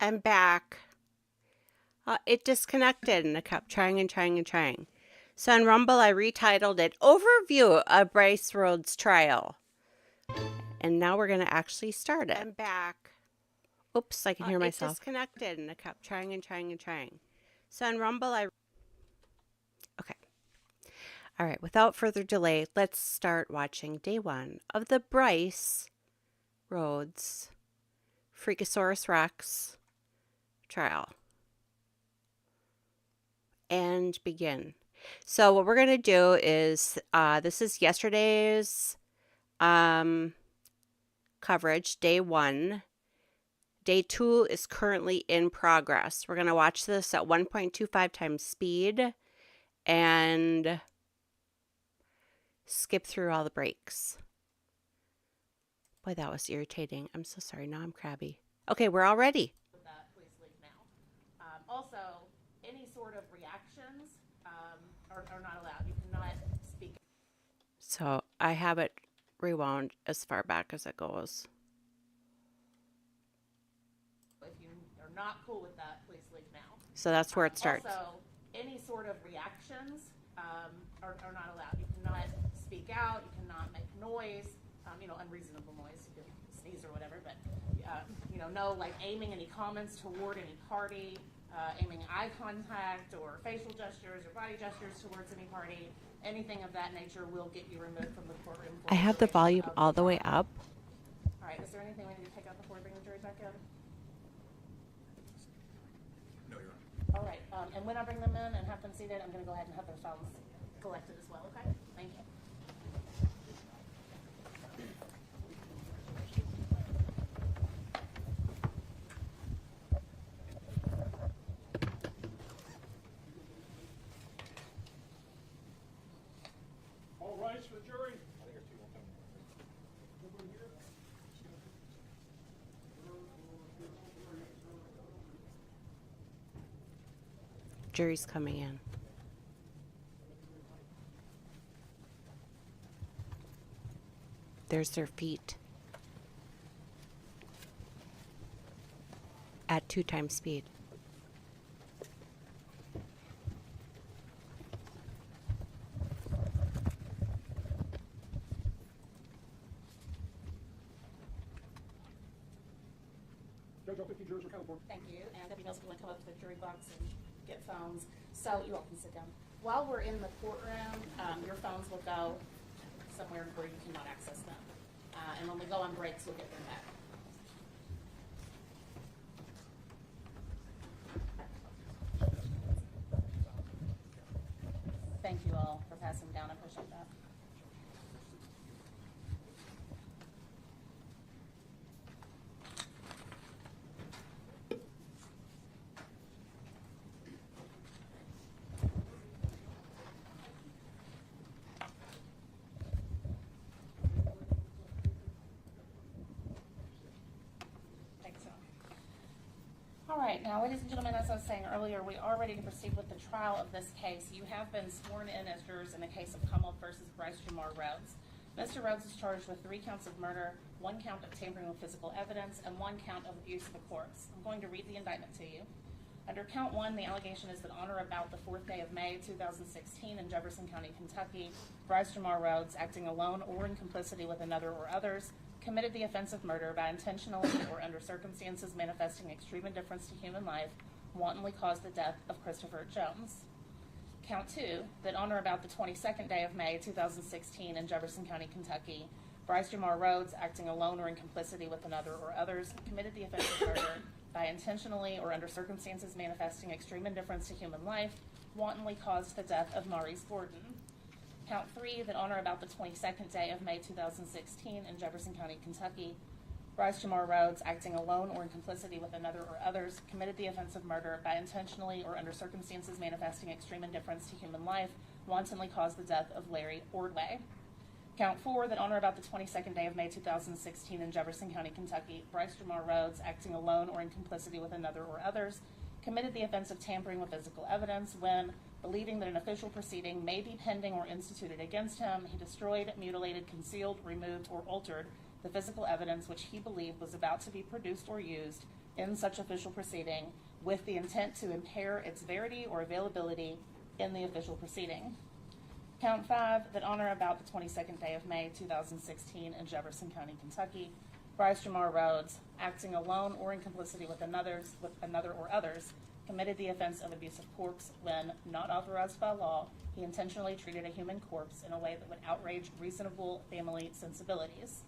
I'm back. It disconnected and I kept trying and trying and trying. So on Rumble, I retitled it Overview of Brice Rhodes Trial. And now we're going to actually start it. I'm back. Oops, I can hear myself. It disconnected and I kept trying and trying and trying. So on Rumble, Okay. All right, without further delay, let's start watching day 1 of the Brice Rhodes Freakosaurus Rex trial. And begin. So what we're going to do is, this is yesterday's coverage, day 1. Day 2 is currently in progress. We're going to watch this at 1.25 times speed and skip through all the breaks. Boy, that was irritating. I'm so sorry. Now I'm crabby. Okay, we're all ready. With that, please leave now. Also, any sort of reactions are not allowed. You cannot speak. So I have it rewound as far back as it goes. If you are not cool with that, please leave now. So that's where it starts. Also, any sort of reactions are not allowed. You cannot speak out. You cannot make noise. Unreasonable noise. You could sneeze or whatever, but no like aiming any comments toward any party, aiming eye contact or facial gestures or body gestures towards any party. Anything of that nature will get you removed from the courtroom. I have the volume all the way up. All right. Is there anything we need to take out before we bring the jury back in? No, Your Honor. All right. And when I bring them in and have them seated, I'm going to go ahead and have their phones collected as well. Okay. Thank you. All rise for the jury. Jury's coming in. There's their feet. At 2 times speed. Judge, all 50 jurors are accounted for. Thank you. And Deputy Mills, if you want to come up to the jury box and get phones. So you all can sit down. While we're in the courtroom, your phones will go somewhere where you cannot access them. And when we go on breaks, we'll get them back. Thank you all for passing down. I appreciate that. All right, now, ladies and gentlemen, as I was saying earlier, we are ready to proceed with the trial of this case. You have been sworn in as jurors in the case of Commonwealth versus Brice Rhodes. Mr. Rhodes is charged with 3 counts of murder, 1 count of tampering with physical evidence, and 1 count of abuse of the courts. I'm going to read the indictment to you. Under count 1, the allegation is that on or about the 4th day of May, 2016, in Jefferson County, Kentucky, Brice Rhodes, acting alone or in complicity with another or others, committed the offense of murder by intentionally or under circumstances manifesting extreme indifference to human life, wantonly caused the death of Christopher Jones. Count 2, that on or about the 22nd day of May, 2016, in Jefferson County, Kentucky, Brice Rhodes, acting alone or in complicity with another or others, committed the offense of murder by intentionally or under circumstances manifesting extreme indifference to human life, wantonly caused the death of Maurice Gordon. Count 3, that on or about the 22nd day of May 2016 in Jefferson County, Kentucky, Brice Rhodes, acting alone or in complicity with another or others, committed the offense of murder by intentionally or under circumstances manifesting extreme indifference to human life, wantonly caused the death of Larry Ordway. Count 4, that on or about the 22nd day of May 2016 in Jefferson County, Kentucky, Brice Rhodes, acting alone or in complicity with another or others, committed the offense of tampering with physical evidence when, believing that an official proceeding may be pending or instituted against him, he destroyed, mutilated, concealed, removed, or altered the physical evidence which he believed was about to be produced or used in such official proceeding with the intent to impair its verity or availability in the official proceeding. Count 5, that on or about the 22nd day of May 2016 in Jefferson County, Kentucky, Brice Rhodes, acting alone or in complicity with another or others, committed the offense of abuse of corpse when, not authorized by law, he intentionally treated a human corpse in a way that would outrage reasonable family sensibilities.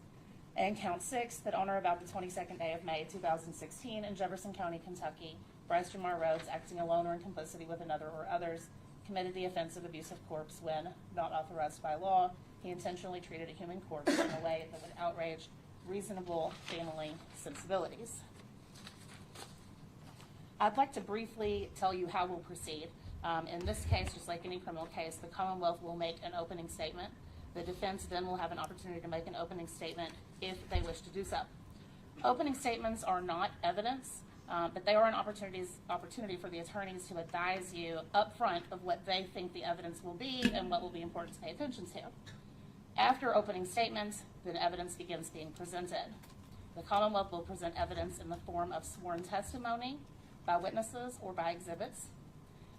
And count 6, that on or about the 22nd day of May 2016 in Jefferson County, Kentucky, Brice Rhodes, acting alone or in complicity with another or others, committed the offense of abuse of corpse when, not authorized by law, he intentionally treated a human corpse in a way that would outrage reasonable family sensibilities. I'd like to briefly tell you how we'll proceed. In this case, just like any criminal case, the Commonwealth will make an opening statement. The defense then will have an opportunity to make an opening statement if they wish to do so. Opening statements are not evidence, but they are an opportunity for the attorneys to advise you up front of what they think the evidence will be and what will be important to pay attention to. After opening statements, then evidence begins being presented. The Commonwealth will present evidence in the form of sworn testimony by witnesses or by exhibits.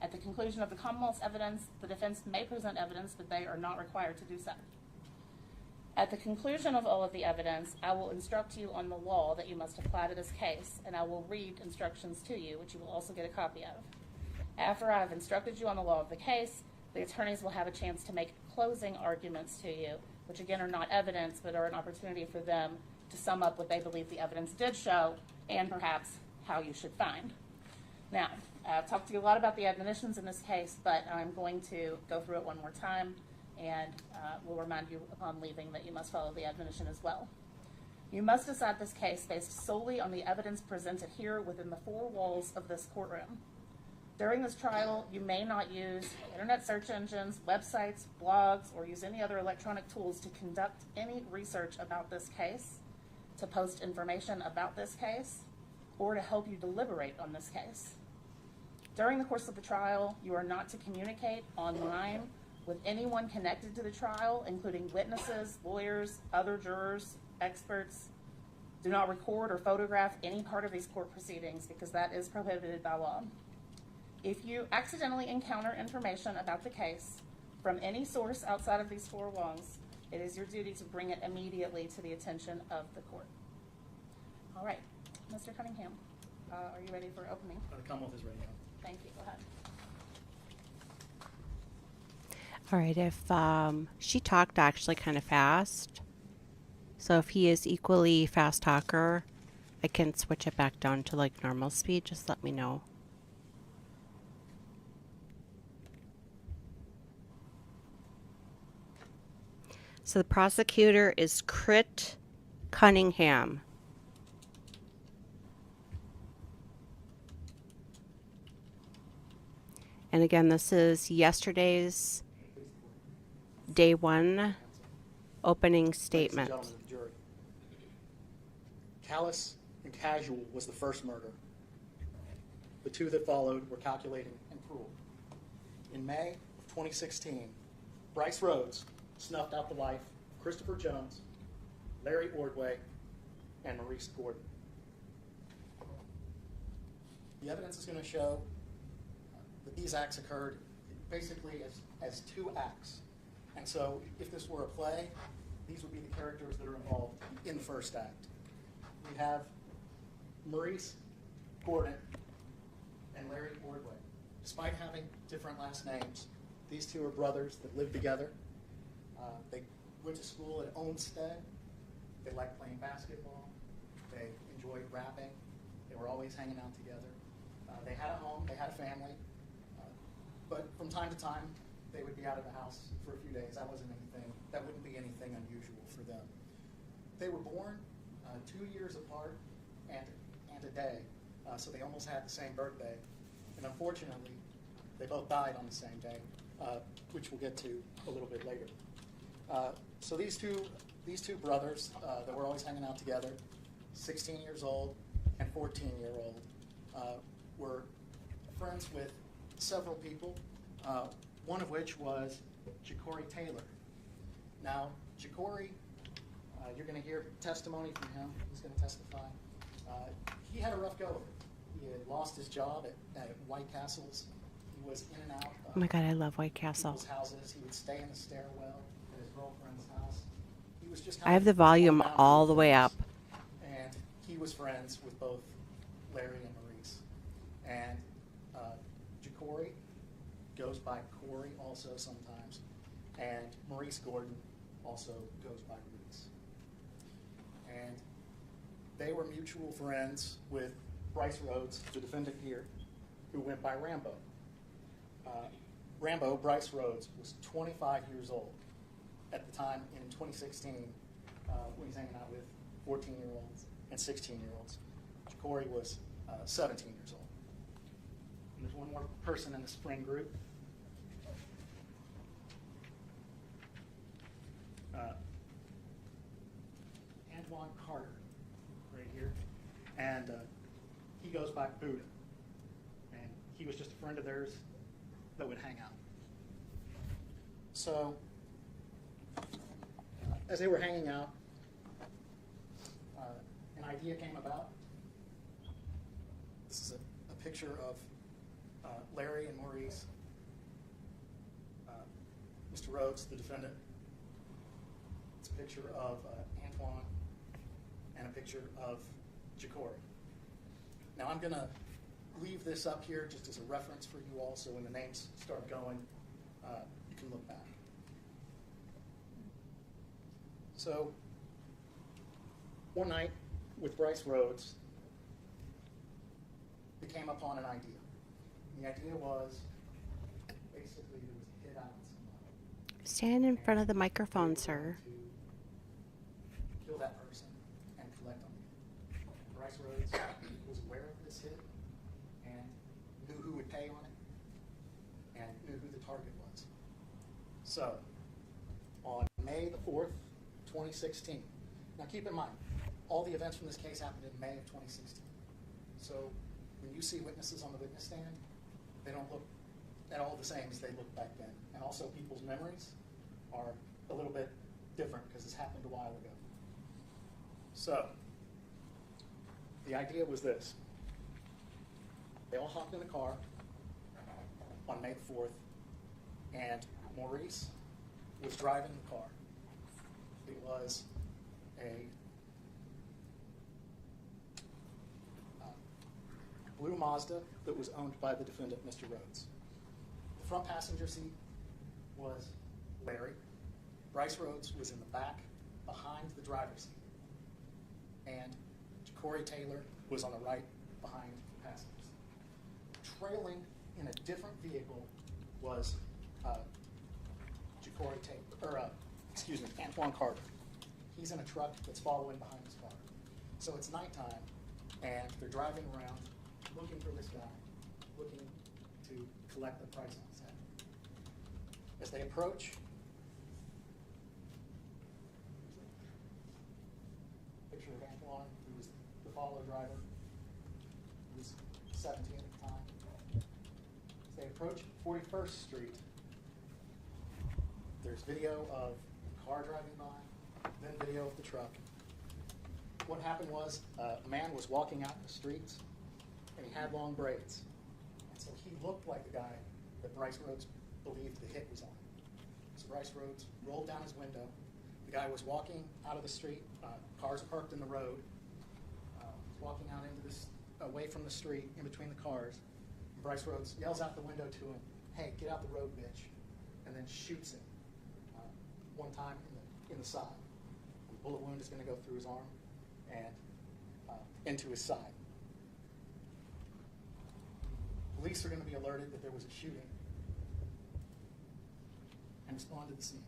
At the conclusion of the Commonwealth's evidence, the defense may present evidence, but they are not required to do so. At the conclusion of all of the evidence, I will instruct you on the law that you must apply to this case, and I will read instructions to you, which you will also get a copy of. After I have instructed you on the law of the case, the attorneys will have a chance to make closing arguments to you, which again are not evidence, but are an opportunity for them to sum up what they believe the evidence did show, and perhaps how you should find. Now, I've talked to you a lot about the admonitions in this case, but I'm going to go through it one more time, and will remind you upon leaving that you must follow the admonition as well. You must decide this case based solely on the evidence presented here within the four walls of this courtroom. During this trial, you may not use internet search engines, websites, blogs, or use any other electronic tools to conduct any research about this case, to post information about this case, or to help you deliberate on this case. During the course of the trial, you are not to communicate online with anyone connected to the trial, including witnesses, lawyers, other jurors, experts. Do not record or photograph any part of these court proceedings because that is prohibited by law. If you accidentally encounter information about the case from any source outside of these four walls, it is your duty to bring it immediately to the attention of the court. All right, Mr. Cunningham, are you ready for opening? The Commonwealth is ready now. Thank you. Go ahead. All right, if she talked actually kind of fast, so if he is equally fast talker, I can switch it back down to like normal speed. Just let me know. So the prosecutor is Crit Cunningham. And again, this is yesterday's day one opening statement. Ladies and gentlemen of the jury, callous and casual was the first murder. The two that followed were calculating and cruel. In May of 2016, Brice Rhodes snuffed out the life of Christopher Jones, Larry Ordway, and Maurice Gordon. The evidence is going to show that these acts occurred basically as two acts. And so if this were a play, these would be the characters that are involved in the first act. We have Maurice Gordon and Larry Ordway. Despite having different last names, these two are brothers that live together. They went to school at Olmsted. They liked playing basketball. They enjoyed rapping. They were always hanging out together. They had a home. They had a family. But from time to time, they would be out of the house for a few days. That wouldn't be anything unusual for them. They were born 2 years apart and a day, so they almost had the same birthday. And unfortunately, they both died on the same day, which we'll get to a little bit later. So these two brothers that were always hanging out together, 16 years old and 14-year-old, were friends with several people, one of which was Jacory Taylor. Now, Jacory, you're going to hear testimony from him. He's going to testify. He had a rough go of it. He had lost his job at White Castle's. He was in and out Oh my God, I love White Castle. people's houses. He would stay in the stairwell at his girlfriend's house. He was just I have the volume going down all through the way things. up. And he was friends with both Larry and Maurice. And Jacory goes by Corey also sometimes. And Maurice Gordon also goes by Maurice. And they were mutual friends with Brice Rhodes, the defendant here, who went by Rambo. Brice Rhodes, was 25 years old at the time in 2016 when he's hanging out with 14-year-olds and 16-year-olds. Jacory was 17 years old. And there's one more person in the spring group. Antoine Carter, right here. And he goes by Buddha. And he was just a friend of theirs that would hang out. So, as they were hanging out, an idea came about. This is a picture of Larry and Maurice, Mr. Rhodes, the defendant. It's a picture of Antoine and a picture of Jacory. Now I'm going to leave this up here just as a reference for you all, so when the names start going, you can look back. So, one night with Brice Rhodes, we came upon an idea. The idea was basically there was a hit out on somebody. Stand in front of the microphone, sir. To kill that person and collect on it. Brice Rhodes was aware of this hit and knew who would pay on it and knew who the target was. So, on May the 4th, 2016. Now keep in mind, all the events from this case happened in May of 2016. So when you see witnesses on the witness stand, they don't look at all the same as they looked back then. And also people's memories are a little bit different because this happened a while ago. So the idea was this. They all hopped in a car on May the 4th, and Maurice was driving the car. It was a blue Mazda that was owned by the defendant, Mr. Rhodes. The front passenger seat was Larry. Brice Rhodes was in the back behind the driver's seat. And Jacory Taylor was on the right behind the passenger seat. Trailing in a different vehicle was Antoine Carter. He's in a truck that's following behind his car. So it's nighttime, and they're driving around looking for this guy, looking to collect the price on his head. As they approach, picture of Antoine, who was the follow driver. He was 17 at the time. As they approach 41st Street, there's video of the car driving by, then video of the truck. What happened was a man was walking out in the streets, and he had long braids. And so he looked like the guy that Brice Rhodes believed the hit was on. So Brice Rhodes rolled down his window. The guy was walking out of the street. Cars parked in the road. Walking out into this, away from the street, in between the cars. And Brice Rhodes yells out the window to him, "Hey, get out the road, bitch," and then shoots him one time in the side. The bullet wound is going to go through his arm and into his side. Police are going to be alerted that there was a shooting and respond to the scene.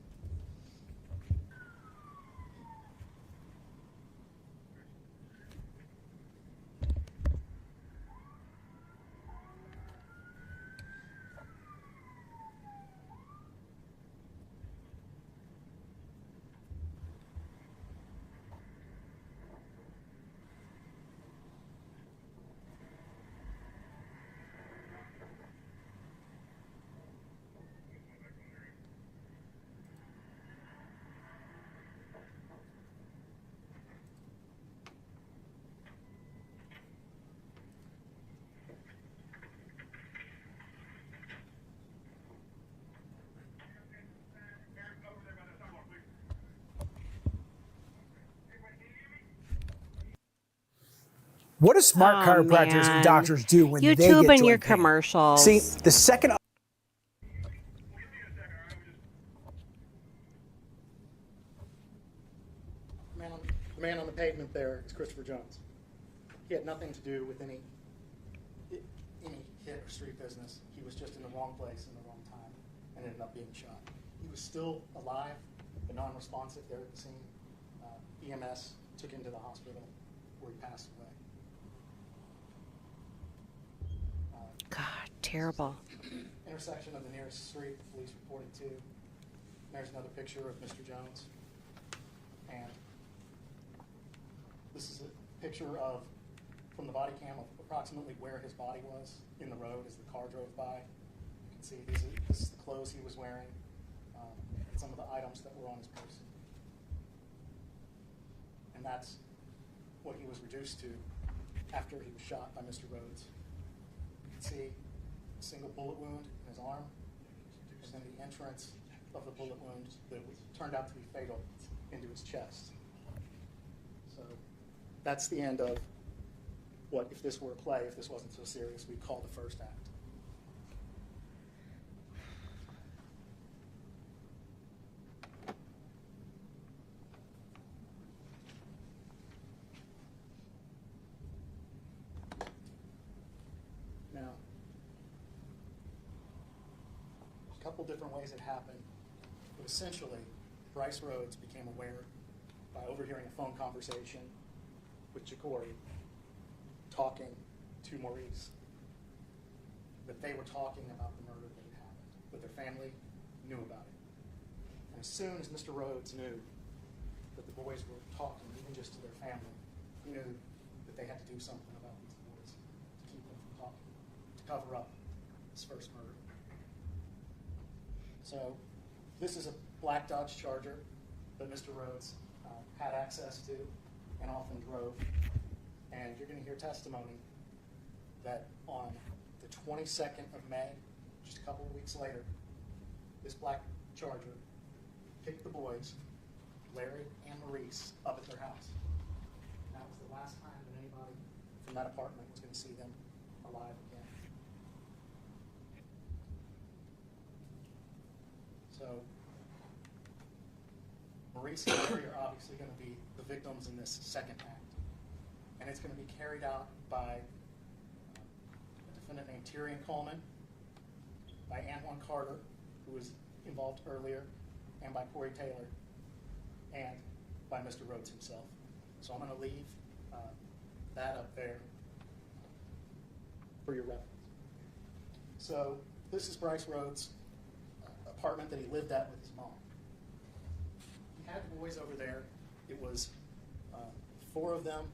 What do smart Oh, chiropractors man. and doctors do when they YouTube get and joint your pain? commercials. See, the second The man on the pavement there is Christopher Jones. He had nothing to do with any hit or street business. He was just in the wrong place in the wrong time and ended up being shot. He was still alive, but non-responsive there at the scene. EMS took him to the hospital where he passed away. God, terrible. Intersection of the nearest street, police reported to. There's another picture of Mr. Jones. And this is a picture of, from the body cam, of approximately where his body was in the road as the car drove by. You can see this is the clothes he was wearing, and some of the items that were on his person. And that's what he was reduced to after he was shot by Mr. Rhodes. You can see a single bullet wound in his arm, and then the entrance of the bullet wound that turned out to be fatal into his chest. So that's the end of what, if this were a play, if this wasn't so serious, we'd call the first act. Now, a couple different ways it happened, but essentially, Brice Rhodes became aware by overhearing a phone conversation with Jacory talking to Maurice that they were talking about the murder that had happened, but their family knew about it. And as soon as Mr. Rhodes knew that the boys were talking, even just to their family, he knew that they had to do something about these boys to keep them from talking, to cover up this first murder. So this is a black Dodge Charger that Mr. Rhodes had access to and often drove. And you're going to hear testimony that on the 22nd of May, just a couple of weeks later, this black Charger picked the boys, Larry and Maurice, up at their house. And that was the last time that anybody from that apartment was going to see them alive again. So Maurice and Larry are obviously going to be the victims in this second act. And it's going to be carried out by a defendant named Tyrion Coleman, by Antoine Carter, who was involved earlier, and by Corey Taylor, and by Mr. Rhodes himself. So I'm going to leave that up there for your reference. So this is Brice Rhodes' apartment that he lived at with his mom. He had the boys over there. It was 4 of them,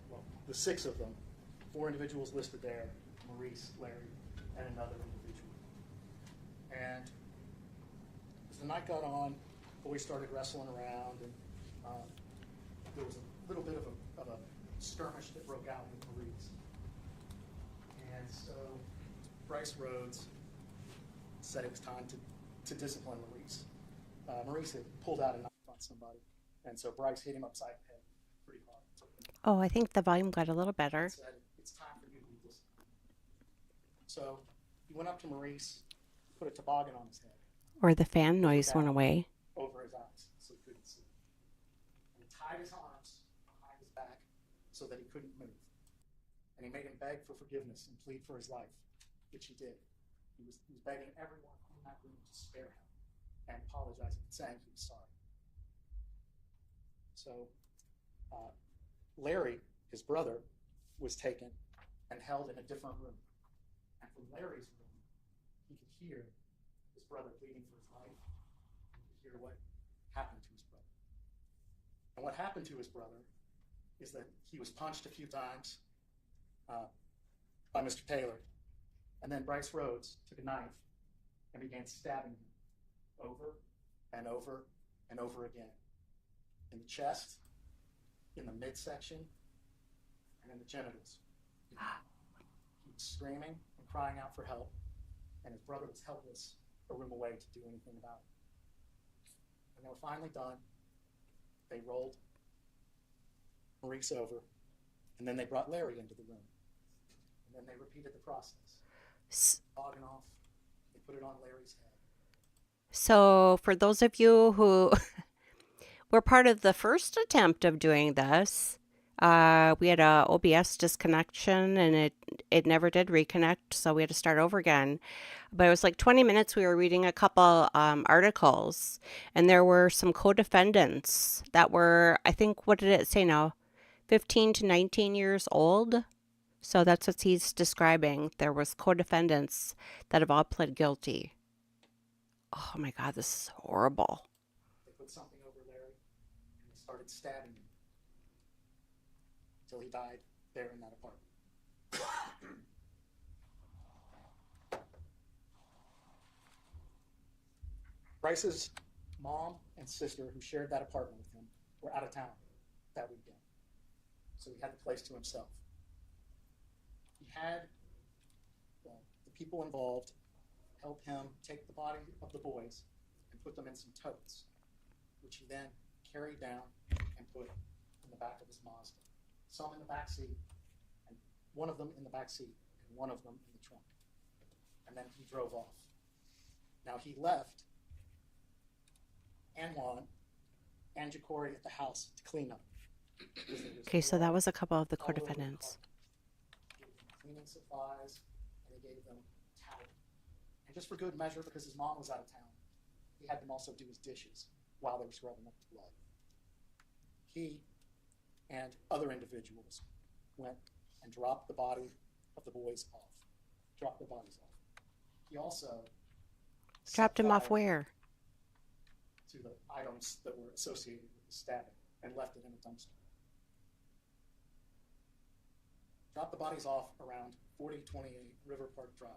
well, the 6 of them, 4 individuals listed there, Maurice, Larry, and another individual. And as the night got on, boys started wrestling around, and there was a little bit of a skirmish that broke out with Maurice. And so Brice Rhodes said it was time to discipline Maurice. Maurice had pulled out a knife on somebody, and so Brice hit him upside the head pretty hard. Oh, I think the volume got a little better. Said, it's time for you to be disciplined. So he went up to Maurice, put a toboggan on his head. Or the fan noise went away. Over his eyes, so he couldn't see. And he tied his arms behind his back so that he couldn't move. And he made him beg for forgiveness and plead for his life, which he did. He was begging everyone in that room to spare him and apologizing and saying he was sorry. So Larry, his brother, was taken and held in a different room. And from Larry's room, he could hear his brother pleading for his life. He could hear what happened to his brother. And what happened to his brother is that he was punched a few times by Mr. Taylor. And then Brice Rhodes took a knife and began stabbing him over and over and over again. In the chest, in the midsection, and in the genitals. He was screaming and crying out for help, and his brother was helpless a room away to do anything about it. When they were finally done, they rolled Maurice over And then they brought Larry into the room. And then they repeated the process. Logging off, they put it on Larry's head. So, for those of you who were part of the first attempt of doing this, we had a OBS disconnection and it never did reconnect, so we had to start over again. But it was like 20 minutes. We were reading a couple articles, and there were some co-defendants that were, I think, what did it say now? 15 to 19 years old. So that's what he's describing. There was co-defendants that have all pled guilty. Oh my God, this is horrible. They put something over Larry and they started stabbing him until he died there in that apartment. Brice's mom and sister, who shared that apartment with him, were out of town that weekend. So he had the place to himself. He had the people involved help him take the body of the boys and put them in some totes, which he then carried down and put in the back of his Mazda. Some in the back seat, and one of them in the back seat, and one of them in the trunk. And then he drove off. Now he left Antoine and Jacory at the house to clean up. Okay, so that was a couple of the co-defendants. Cleaning supplies, and he gave them towel. And just for good measure, because his mom was out of town, he had them also do his dishes while they were scrubbing up the blood. He and other individuals went and dropped the body of the boys off. Dropped their bodies off. He also Dropped set him off fire where? to the items that were associated with the stabbing and left it in a dumpster. Dropped the bodies off around 4028 River Park Drive,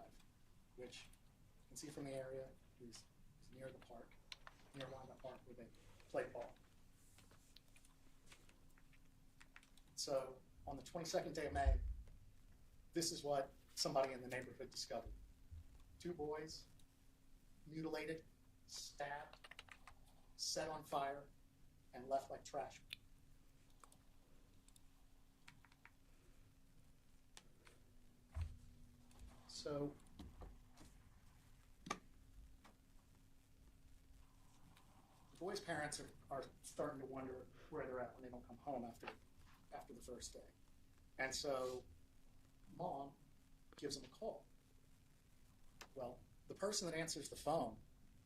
which you can see from the area is near the park, near Wanda Park where they play ball. So on the 22nd day of May, this is what somebody in the neighborhood discovered. 2 boys, mutilated, stabbed, set on fire, and left like trash. So the boys' parents are starting to wonder where they're at when they don't come home after the first day. And so mom gives them a call. Well, the person that answers the phone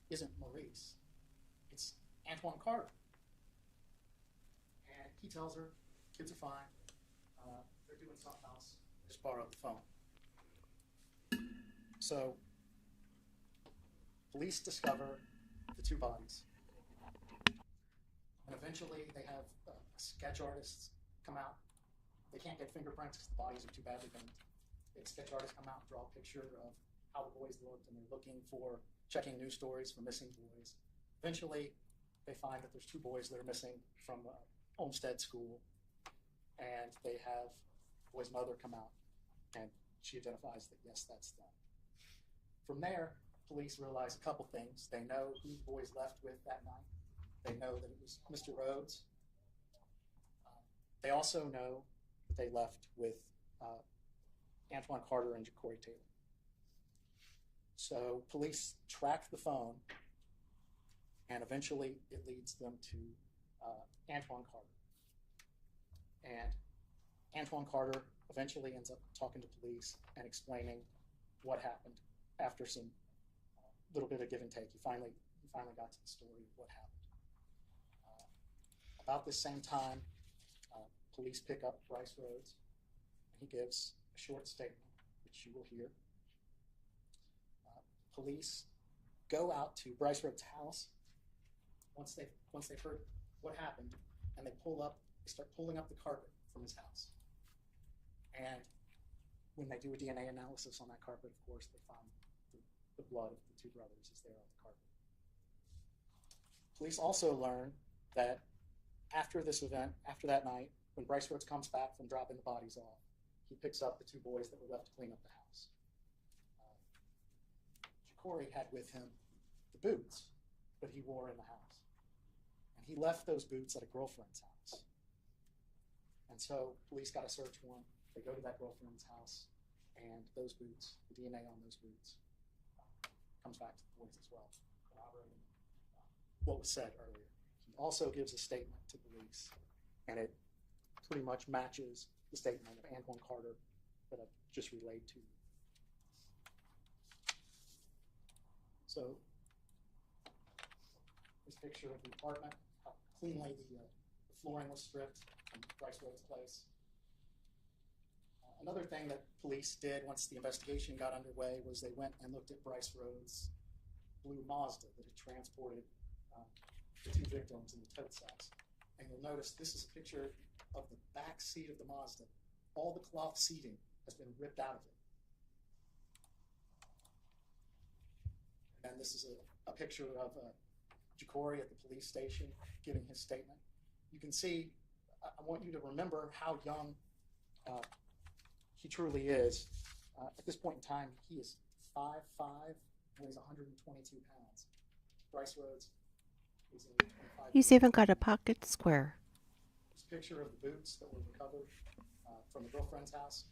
isn't Maurice. It's Antoine Carter. And he tells her, kids are fine. They're doing something else. Just borrow the phone. So police discover the 2 bodies. And eventually they have sketch artists come out. They can't get fingerprints because the bodies are too badly burned. Sketch artists come out and draw a picture of how the boys looked, and they're looking for, checking news stories for missing boys. Eventually, they find that there's 2 boys that are missing from Olmsted School, and they have the boy's mother come out, and she identifies that, yes, that's them. From there, police realize a couple things. They know who the boys left with that night. They know that it was Mr. Rhodes. They also know that they left with Antoine Carter and Jacory Taylor. So police track the phone, and eventually it leads them to Antoine Carter. And Antoine Carter eventually ends up talking to police and explaining what happened after some little bit of give and take. He finally got to the story of what happened. About this same time, police pick up Brice Rhodes, and he gives a short statement, which you will hear. Police go out to Brice Rhodes' house once they've heard what happened, and they start pulling up the carpet from his house. And when they do a DNA analysis on that carpet, of course, they find the blood of the 2 brothers is there on the carpet. Police also learn that after this event, after that night, when Brice Rhodes comes back from dropping the bodies off, he picks up the 2 boys that were left to clean up the house. Jacory had with him the boots that he wore in the house. And he left those boots at a girlfriend's house. And so police got a search warrant. They go to that girlfriend's house, and those boots, the DNA on those boots, comes back to the boys as well, corroborating what was said earlier. He also gives a statement to police, and it pretty much matches the statement of Antoine Carter that I just relayed to you. So, this picture of the apartment, how cleanly the flooring was stripped from Brice Rhodes' place. Another thing that police did once the investigation got underway was they went and looked at Brice Rhodes' blue Mazda that had transported the two victims in the tote sacks. And you'll notice this is a picture of the back seat of the Mazda. All the cloth seating has been ripped out of it. And this is a picture of Jacory at the police station giving his statement. You can see, I want you to remember how young he truly is. At this point in time, he is 5'5", weighs 122 pounds. Brice Rhodes is 25. He's even got a pocket square. This picture of the boots that were recovered from the girlfriend's house.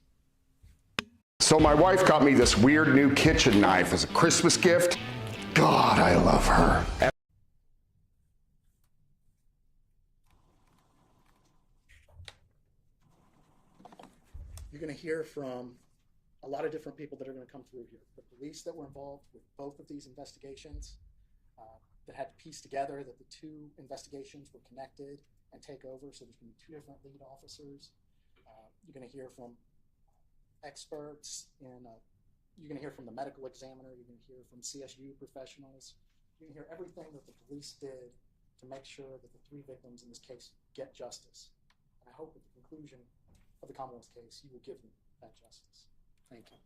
So my wife got me this weird new kitchen knife as a Christmas gift. God, I love her. You're going to hear from a lot of different people that are going to come through here. The police that were involved with both of these investigations that had to piece together that the two investigations were connected and take over. So there's going to be two different lead officers. You're going to hear from experts in, you're going to hear from the medical examiner. You're going to hear from CSU professionals. You're going to hear everything that the police did to make sure that the three victims in this case get justice. And I hope at the conclusion of the Commonwealth's case, you will give them that justice. Thank you.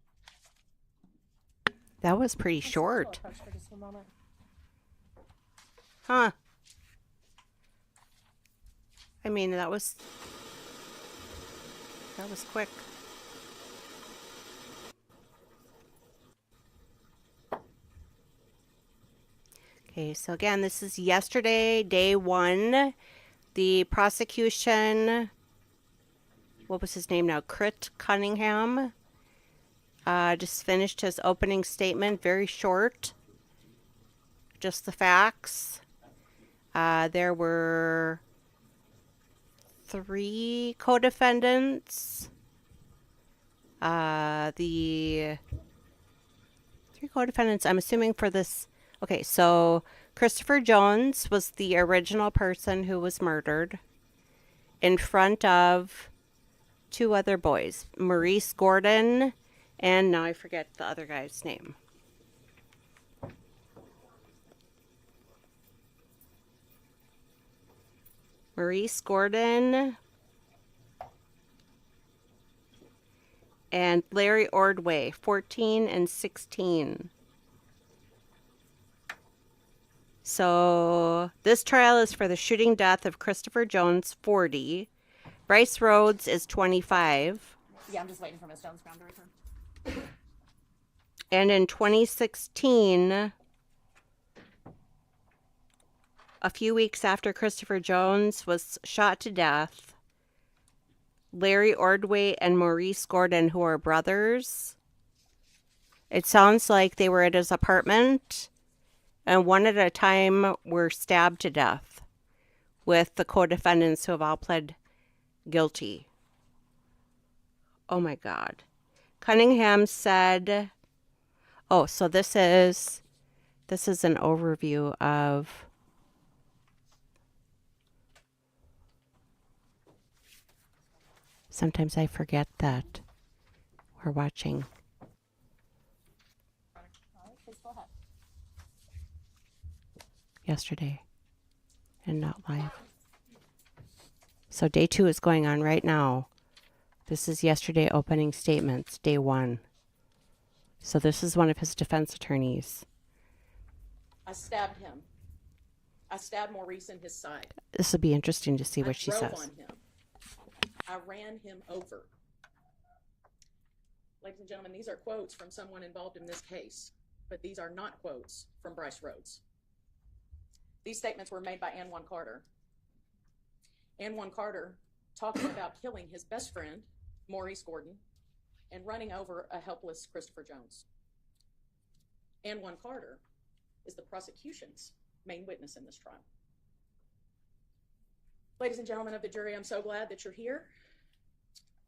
That was pretty short. For just a moment. Huh. I mean, that was quick. Okay, so again, this is yesterday, day one. The prosecution, what was his name now? Crit Cunningham. Just finished his opening statement, very short. Just the facts. There were 3 co-defendants. The 3 co-defendants, I'm assuming for this. Okay, so Christopher Jones was the original person who was murdered in front of 2 other boys, Maurice Gordon, and now I forget the other guy's name. Maurice Gordon and Larry Ordway, 14 and 16. So this trial is for the shooting death of Christopher Jones, 40. Brice Rhodes is 25. Yeah, I'm just waiting for Ms. Jones Brown to return. And in 2016, a few weeks after Christopher Jones was shot to death, Larry Ordway and Maurice Gordon, who are brothers, it sounds like they were at his apartment, and one at a time were stabbed to death, with the co-defendants who have all pled guilty. Oh my God. Cunningham said, oh, so this is an overview of sometimes I forget that we're watching. All right, please go ahead. Yesterday and not live. So day 2 is going on right now. This is yesterday opening statements, day 1. So this is one of his defense attorneys. I stabbed him. I stabbed Maurice in his side. This will be interesting to see what she I drove says. on him. I ran him over. Ladies and gentlemen, these are quotes from someone involved in this case, but these are not quotes from Brice Rhodes. These statements were made by Antoine Carter. Antoine Carter talking about killing his best friend, Maurice Gordon, and running over a helpless Christopher Jones. Ann Carter is the prosecution's main witness in this trial. Ladies and gentlemen of the jury, I'm so glad that you're here.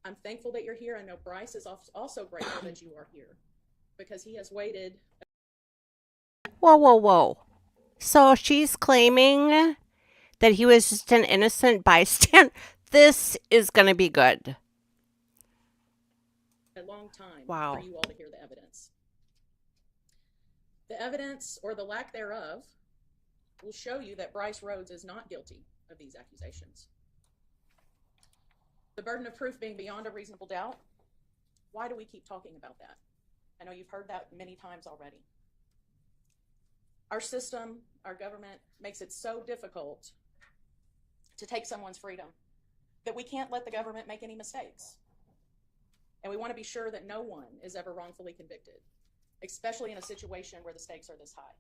I'm thankful that you're here. I know Brice is also grateful that you are here because he has waited. Whoa, whoa, whoa. So she's claiming that he was just an innocent bystander. This is going to be good. A long time Wow. for you all to hear the evidence. The evidence, or the lack thereof, will show you that Brice Rhodes is not guilty of these accusations. The burden of proof being beyond a reasonable doubt. Why do we keep talking about that? I know you've heard that many times already. Our system, our government, makes it so difficult to take someone's freedom that we can't let the government make any mistakes. And we want to be sure that no one is ever wrongfully convicted, especially in a situation where the stakes are this high.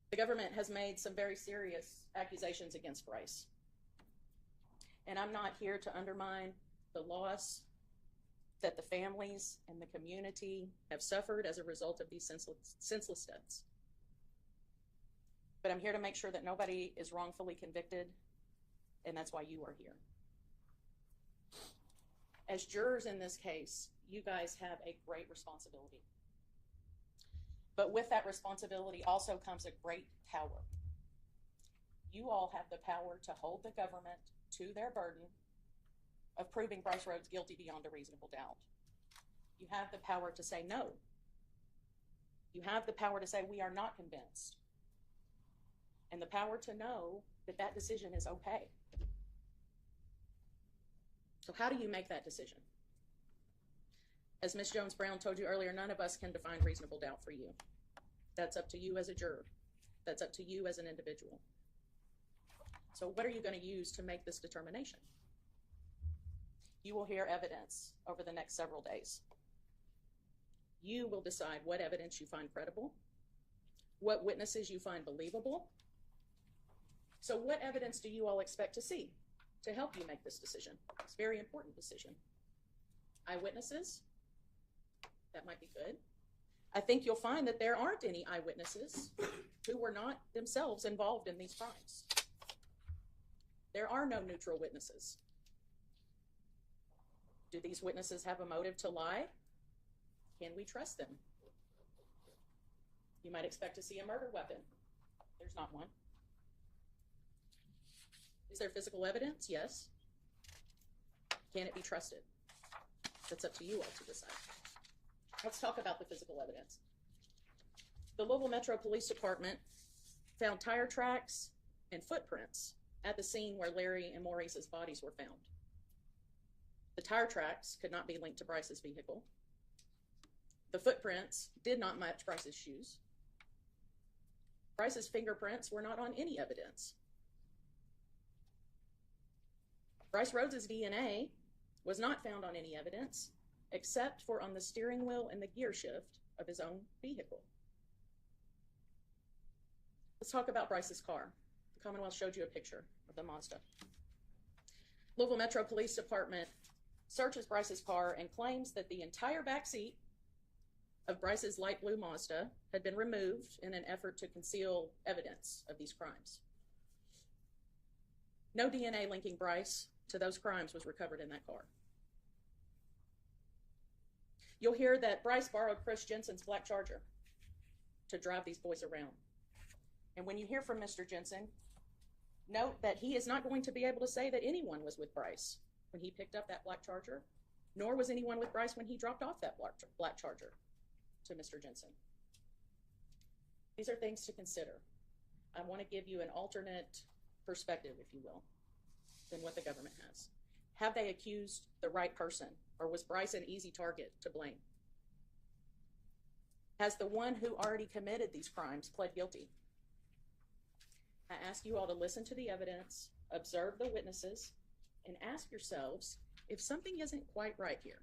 The government has made some very serious accusations against Brice. And I'm not here to undermine the loss that the families and the community have suffered as a result of these senseless deaths. But I'm here to make sure that nobody is wrongfully convicted, and that's why you are here. As jurors in this case, you guys have a great responsibility. But with that responsibility also comes a great power. You all have the power to hold the government to their burden of proving Brice Rhodes guilty beyond a reasonable doubt. You have the power to say no. You have the power to say we are not convinced. And the power to know that that decision is okay. So how do you make that decision? As Ms. Jones-Brown told you earlier, none of us can define reasonable doubt for you. That's up to you as a juror. That's up to you as an individual. So what are you going to use to make this determination? You will hear evidence over the next several days. You will decide what evidence you find credible, what witnesses you find believable. So what evidence do you all expect to see to help you make this decision? It's a very important decision. Eyewitnesses? That might be good. I think you'll find that there aren't any eyewitnesses who were not themselves involved in these crimes. There are no neutral witnesses. Do these witnesses have a motive to lie? Can we trust them? You might expect to see a murder weapon. There's not one. Is there physical evidence? Yes. Can it be trusted? That's up to you all to decide. Let's talk about the physical evidence. The Louisville Metro Police Department found tire tracks and footprints at the scene where Larry and Maurice's bodies were found. The tire tracks could not be linked to Brice's vehicle. The footprints did not match Brice's shoes. Brice's fingerprints were not on any evidence. Brice Rhodes' DNA was not found on any evidence except for on the steering wheel and the gear shift of his own vehicle. Let's talk about Brice's car. The Commonwealth showed you a picture of the Mazda. Louisville Metro Police Department searches Brice's car and claims that the entire back seat of Brice's light blue Mazda had been removed in an effort to conceal evidence of these crimes. No DNA linking Brice to those crimes was recovered in that car. You'll hear that Brice borrowed Chris Jensen's black Charger to drive these boys around. And when you hear from Mr. Jensen, note that he is not going to be able to say that anyone was with Brice when he picked up that black Charger, nor was anyone with Brice when he dropped off that black Charger to Mr. Jensen. These are things to consider. I want to give you an alternate perspective, if you will, than what the government has. Have they accused the right person, or was Brice an easy target to blame? Has the one who already committed these crimes pled guilty? I ask you all to listen to the evidence, observe the witnesses, and ask yourselves if something isn't quite right here.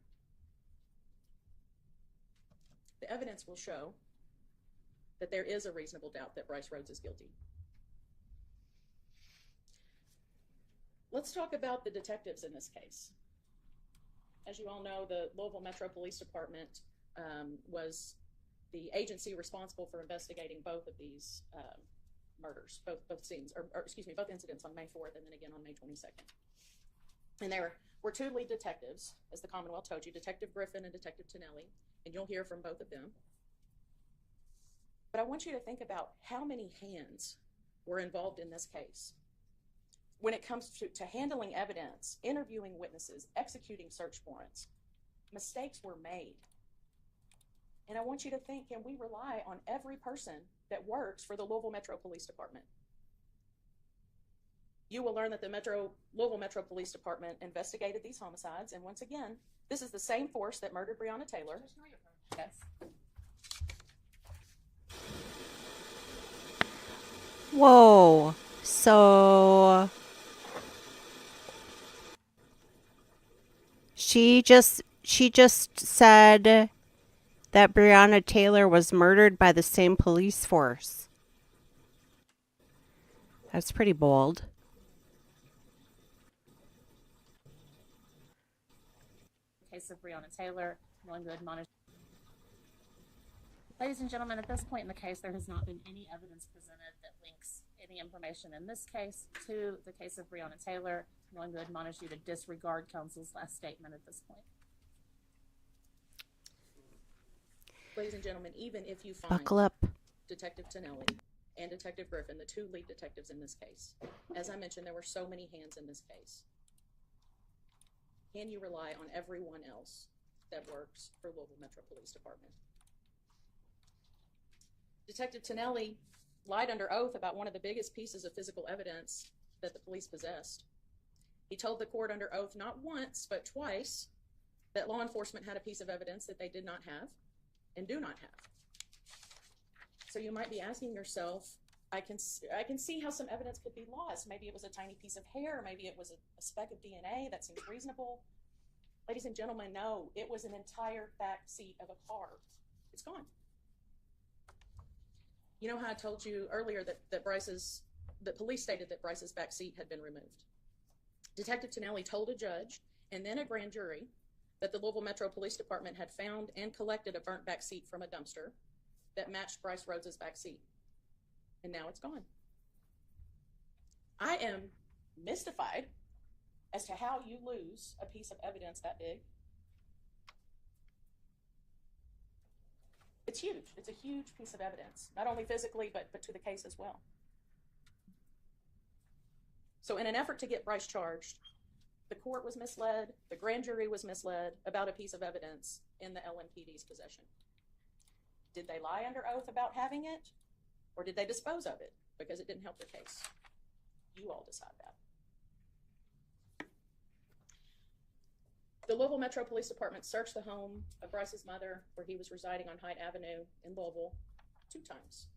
The evidence will show that there is a reasonable doubt that Brice Rhodes is guilty. Let's talk about the detectives in this case. As you all know, the Louisville Metro Police Department was the agency responsible for investigating both of these murders, both scenes, or excuse me, both incidents on May 4th and then again on May 22nd. And there were two lead detectives, as the Commonwealth told you, Detective Griffin and Detective Tonelli, and you'll hear from both of them. But I want you to think about how many hands were involved in this case. When it comes to handling evidence, interviewing witnesses, executing search warrants, mistakes were made. And I want you to think, can we rely on every person that works for the Louisville Metro Police Department? You will learn that the Louisville Metro Police Department investigated these homicides, and once again, this is the same force that murdered Breonna Taylor. Yes. Whoa. So she just said that Breonna Taylor was murdered by the same police force. That's pretty bold. Case of Breonna Taylor, I'm going to admonish. Ladies and gentlemen, at this point in the case, there has not been any evidence presented that links any information in this case to the case of Breonna Taylor. I'm going to admonish you to disregard counsel's last statement at this point. Ladies and gentlemen, even if you find Buckle up. Detective Tonelli and Detective Griffin, the two lead detectives in this case, as I mentioned, there were so many hands in this case. Can you rely on everyone else that works for Louisville Metro Police Department? Detective Tonelli lied under oath about one of the biggest pieces of physical evidence that the police possessed. He told the court under oath not once, but twice, that law enforcement had a piece of evidence that they did not have and do not have. So you might be asking yourself, I can see how some evidence could be lost. Maybe it was a tiny piece of hair, maybe it was a speck of DNA. That seems reasonable. Ladies and gentlemen, no, it was an entire back seat of a car. It's gone. You know how I told you earlier that police stated that Brice's back seat had been removed. Detective Tonelli told a judge and then a grand jury that the Louisville Metro Police Department had found and collected a burnt back seat from a dumpster that matched Brice Rhodes' back seat. And now it's gone. I am mystified as to how you lose a piece of evidence that big. It's huge. It's a huge piece of evidence, not only physically, but to the case as well. So in an effort to get Brice charged, the court was misled, the grand jury was misled about a piece of evidence in the LMPD's possession. Did they lie under oath about having it, or did they dispose of it because it didn't help their case? You all decide that. The Louisville Metro Police Department searched the home of Brice's mother, where he was residing on Hyde Avenue in Louisville, 2 times.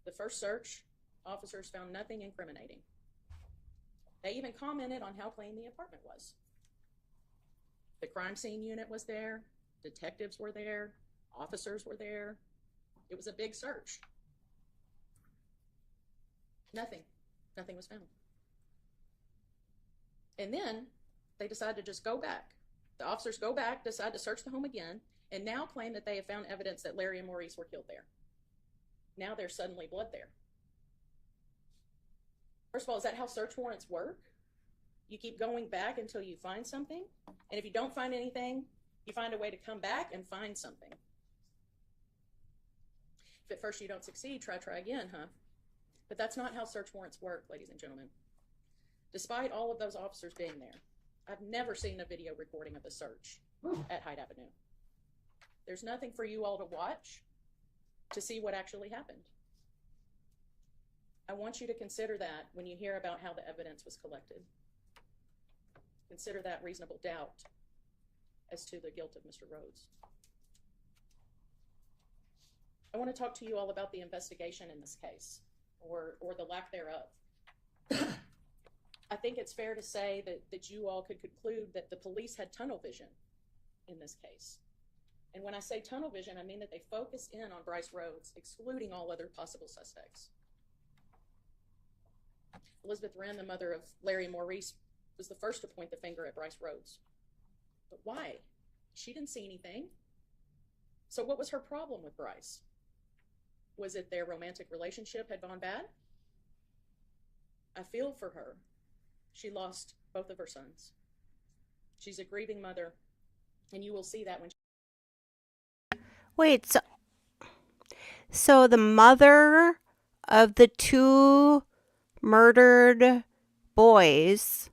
The first search, officers found nothing incriminating. They even commented on how clean the apartment was. The crime scene unit was there, detectives were there, officers were there. It was a big search. Nothing was found. And then they decide to just go back. The officers go back, decide to search the home again, and now claim that they have found evidence that Larry and Maurice were killed there. Now there's suddenly blood there. First of all, is that how search warrants work? You keep going back until you find something, and if you don't find anything, you find a way to come back and find something. If at first you don't succeed, try again, huh? But that's not how search warrants work, ladies and gentlemen. Despite all of those officers being there, I've never seen a video recording of the search at Hyde Avenue. There's nothing for you all to watch to see what actually happened. I want you to consider that when you hear about how the evidence was collected. Consider that reasonable doubt as to the guilt of Mr. Rhodes. I want to talk to you all about the investigation in this case, or the lack thereof. I think it's fair to say that you all could conclude that the police had tunnel vision in this case. And when I say tunnel vision, I mean that they focused in on Brice Rhodes, excluding all other possible suspects. Elizabeth Wren, the mother of Larry and Maurice, was the first to point the finger at Brice Rhodes. But why? She didn't see anything. So what was her problem with Brice? Was it their romantic relationship had gone bad? I feel for her. She lost both of her sons. She's a grieving mother, and you will see that when Wait, so the mother of the two murdered boys,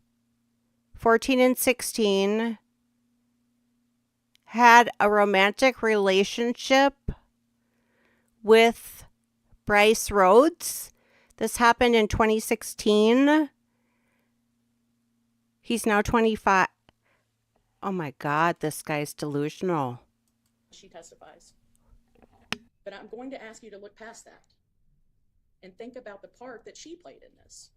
14 and 16, had a romantic relationship with Brice Rhodes. This happened in 2016. He's now 25. Oh my God, this guy's delusional. she testifies. But I'm going to ask you to look past that and think about the part that she played in this.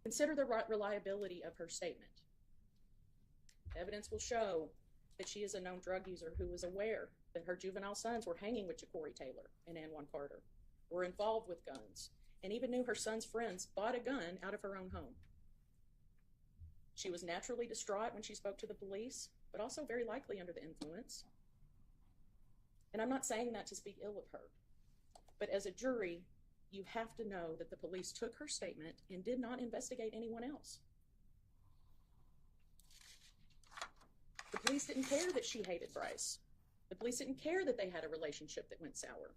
Consider the reliability of her statement. Evidence will show that she is a known drug user who was aware that her juvenile sons were hanging with Ja'Cory Taylor and Anwan Carter, were involved with guns, and even knew her son's friends bought a gun out of her own home. She was naturally distraught when she spoke to the police, but also very likely under the influence. And I'm not saying that to speak ill of her, but as a jury, you have to know that the police took her statement and did not investigate anyone else. The police didn't care that she hated Brice. The police didn't care that they had a relationship that went sour.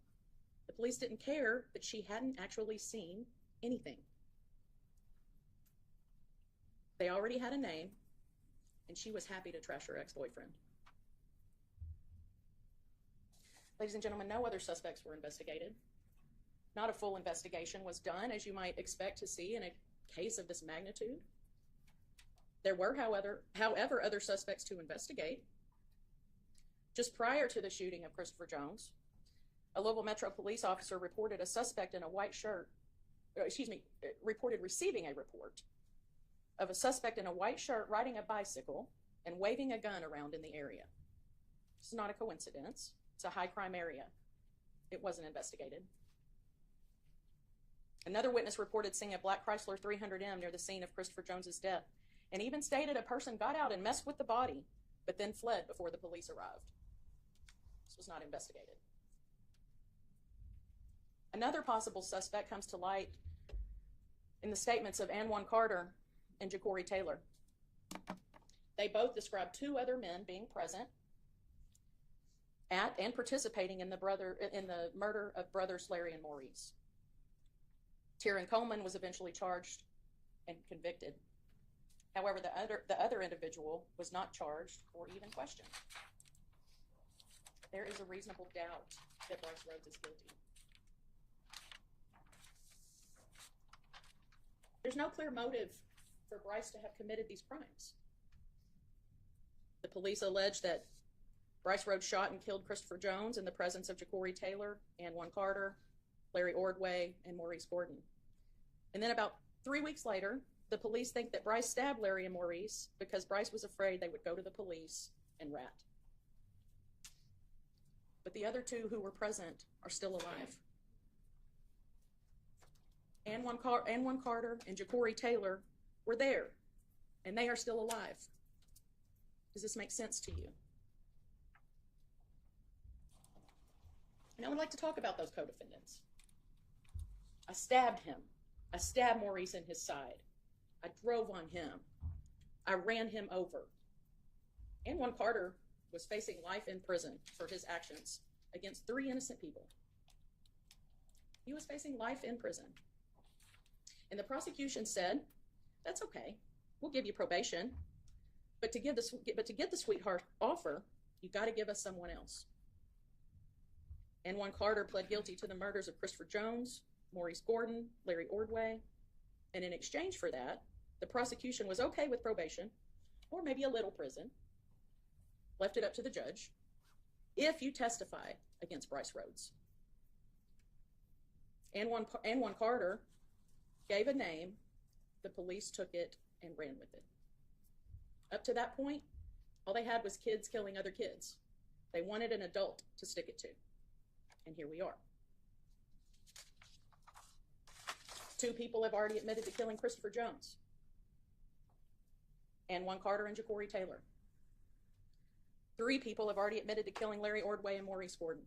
The police didn't care that she hadn't actually seen anything. They already had a name, and she was happy to trash her ex-boyfriend. Ladies and gentlemen, no other suspects were investigated. Not a full investigation was done, as you might expect to see in a case of this magnitude. There were, however, other suspects to investigate. Just prior to the shooting of Christopher Jones, a Louisville Metro police officer reported a suspect in a white shirt, reported receiving a report of a suspect in a white shirt riding a bicycle and waving a gun around in the area. This is not a coincidence. It's a high crime area. It wasn't investigated. Another witness reported seeing a black Chrysler 300M near the scene of Christopher Jones's death, and even stated a person got out and messed with the body, but then fled before the police arrived. This was not investigated. Another possible suspect comes to light in the statements of Anwan Carter and Ja'Cory Taylor. They both described two other men being present at and participating in the murder of brothers Larry and Maurice. Tieran Coleman was eventually charged and convicted. However, the other individual was not charged or even questioned. There is a reasonable doubt that Brice Rhodes is guilty. There's no clear motive for Brice to have committed these crimes. The police allege that Brice Rhodes shot and killed Christopher Jones in the presence of Ja'Cory Taylor, Anwan Carter, Larry Ordway, and Maurice Gordon. And then about 3 weeks later, the police think that Brice stabbed Larry and Maurice because Brice was afraid they would go to the police and rat. But the other two who were present are still alive. Anwan Carter and Ja'Cory Taylor were there, and they are still alive. Does this make sense to you? And I would like to talk about those co-defendants. I stabbed him. I stabbed Maurice in his side. I drove on him. I ran him over. Anwan Carter was facing life in prison for his actions against 3 innocent people. He was facing life in prison. And the prosecution said, that's okay. We'll give you probation. But to get the sweetheart offer, you got to give us someone else. Anwan Carter pled guilty to the murders of Christopher Jones, Maurice Gordon, Larry Ordway, and in exchange for that, the prosecution was okay with probation, or maybe a little prison, left it up to the judge, if you testify against Brice Rhodes. Anwan Carter gave a name, the police took it and ran with it. Up to that point, all they had was kids killing other kids. They wanted an adult to stick it to, and here we are. 2 people have already admitted to killing Christopher Jones. And 1 Carter and Ja'Cory Taylor. 3 people have already admitted to killing Larry Ordway and Maurice Gordon.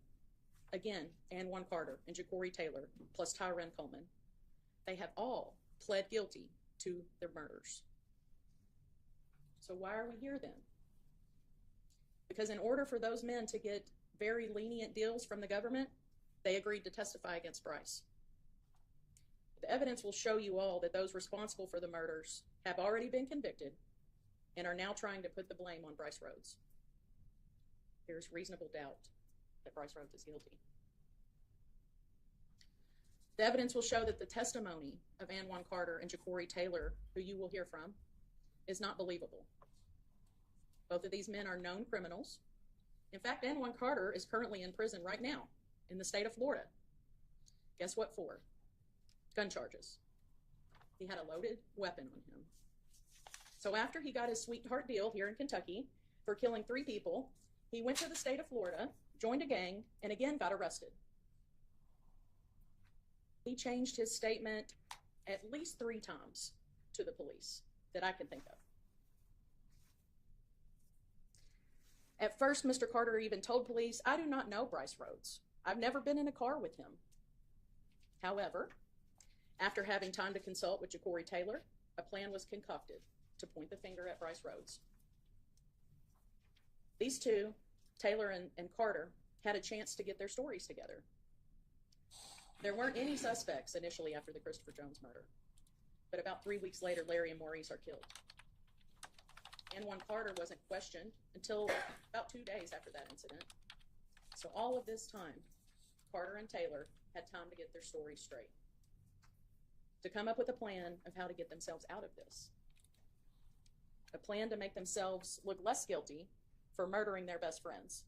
Again, and 1 Carter and Ja'Cory Taylor, plus Tyrone Coleman. They have all pled guilty to their murders. So why are we here then? Because in order for those men to get very lenient deals from the government, they agreed to testify against Brice. The evidence will show you all that those responsible for the murders have already been convicted and are now trying to put the blame on Brice Rhodes. There's reasonable doubt that Brice Rhodes is guilty. The evidence will show that the testimony of Ann Carter and Ja'Cory Taylor, who you will hear from, is not believable. Both of these men are known criminals. In fact, Ann Carter is currently in prison right now in the state of Florida. Guess what for? Gun charges. He had a loaded weapon on him. So after he got his sweetheart deal here in Kentucky for killing 3 people, he went to the state of Florida, joined a gang, and again got arrested. He changed his statement at least 3 times to the police that I can think of. At first, Mr. Carter even told police, "I do not know Brice Rhodes. I've never been in a car with him." However, after having time to consult with Ja'Cory Taylor, a plan was concocted to point the finger at Brice Rhodes. These 2, Taylor and Carter, had a chance to get their stories together. There weren't any suspects initially after the Christopher Jones murder, but about 3 weeks later, Larry and Maurice are killed. And 1 Carter wasn't questioned until about 2 days after that incident. So all of this time, Carter and Taylor had time to get their stories straight, to come up with a plan of how to get themselves out of this. A plan to make themselves look less guilty for murdering their best friends,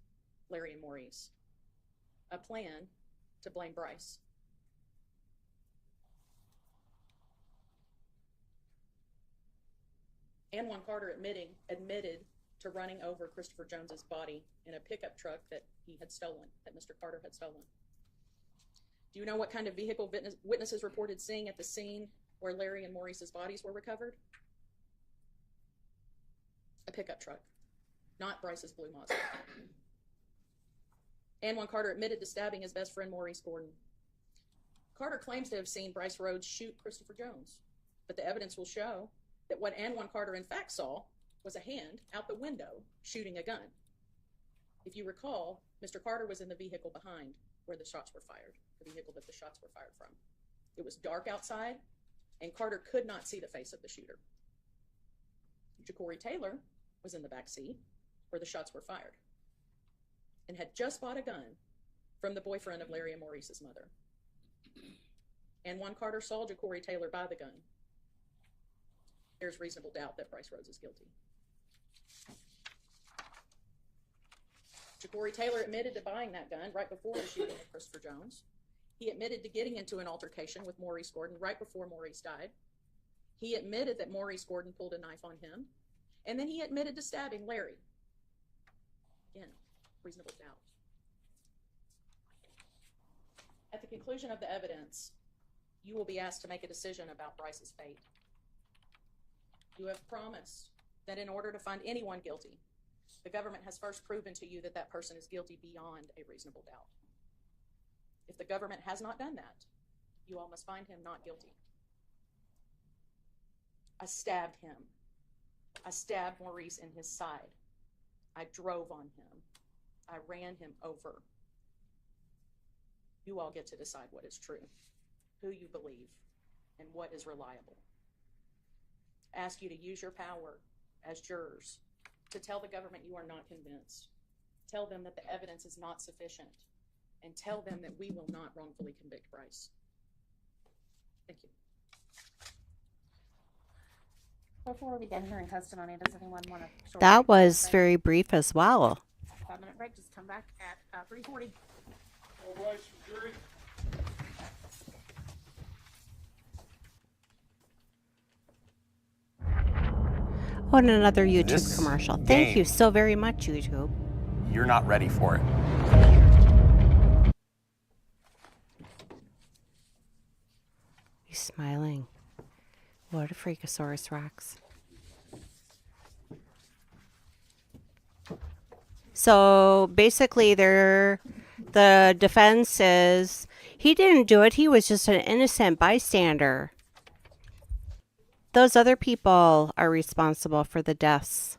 Larry and Maurice. A plan to blame Brice. And 1 Carter admitted to running over Christopher Jones's body in a pickup truck that he had stolen, that Mr. Carter had stolen. Do you know what kind of vehicle witnesses reported seeing at the scene where Larry and Maurice's bodies were recovered? A pickup truck, not Brice's blue Mazda. And 1 Carter admitted to stabbing his best friend Maurice Gordon. Carter claims to have seen Brice Rhodes shoot Christopher Jones, but the evidence will show that what Ann Carter in fact saw was a hand out the window shooting a gun. If you recall, Mr. Carter was in the vehicle behind where the shots were fired, the vehicle that the shots were fired from. It was dark outside, and Carter could not see the face of the shooter. Ja'Cory Taylor was in the back seat where the shots were fired and had just bought a gun from the boyfriend of Larry and Maurice's mother. And 1 Carter saw Ja'Cory Taylor buy the gun. There's reasonable doubt that Brice Rhodes is guilty. Ja'Cory Taylor admitted to buying that gun right before the shooting of Christopher Jones. He admitted to getting into an altercation with Maurice Gordon right before Maurice died. He admitted that Maurice Gordon pulled a knife on him. And then he admitted to stabbing Larry. Again, reasonable doubt. At the conclusion of the evidence, you will be asked to make a decision about Brice's fate. You have promised that in order to find anyone guilty, the government has first proven to you that that person is guilty beyond a reasonable doubt. If the government has not done that, you all must find him not guilty. I stabbed him. I stabbed Maurice in his side. I drove on him. I ran him over. You all get to decide what is true, who you believe, and what is reliable. I ask you to use your power as jurors to tell the government you are not convinced. Tell them that the evidence is not sufficient, and tell them that we will not wrongfully convict Brice. Thank you. Before we begin hearing testimony, does anyone want to? That was very brief as well. 5-minute break. Just come back at 3:40. All rise for the jury. Oh, and another YouTube This commercial. Thank game. you so very much, YouTube. You're not ready for it. He's smiling. What a Freakosaurus Rex. So basically, the defense is he didn't do it. He was just an innocent bystander. Those other people are responsible for the deaths.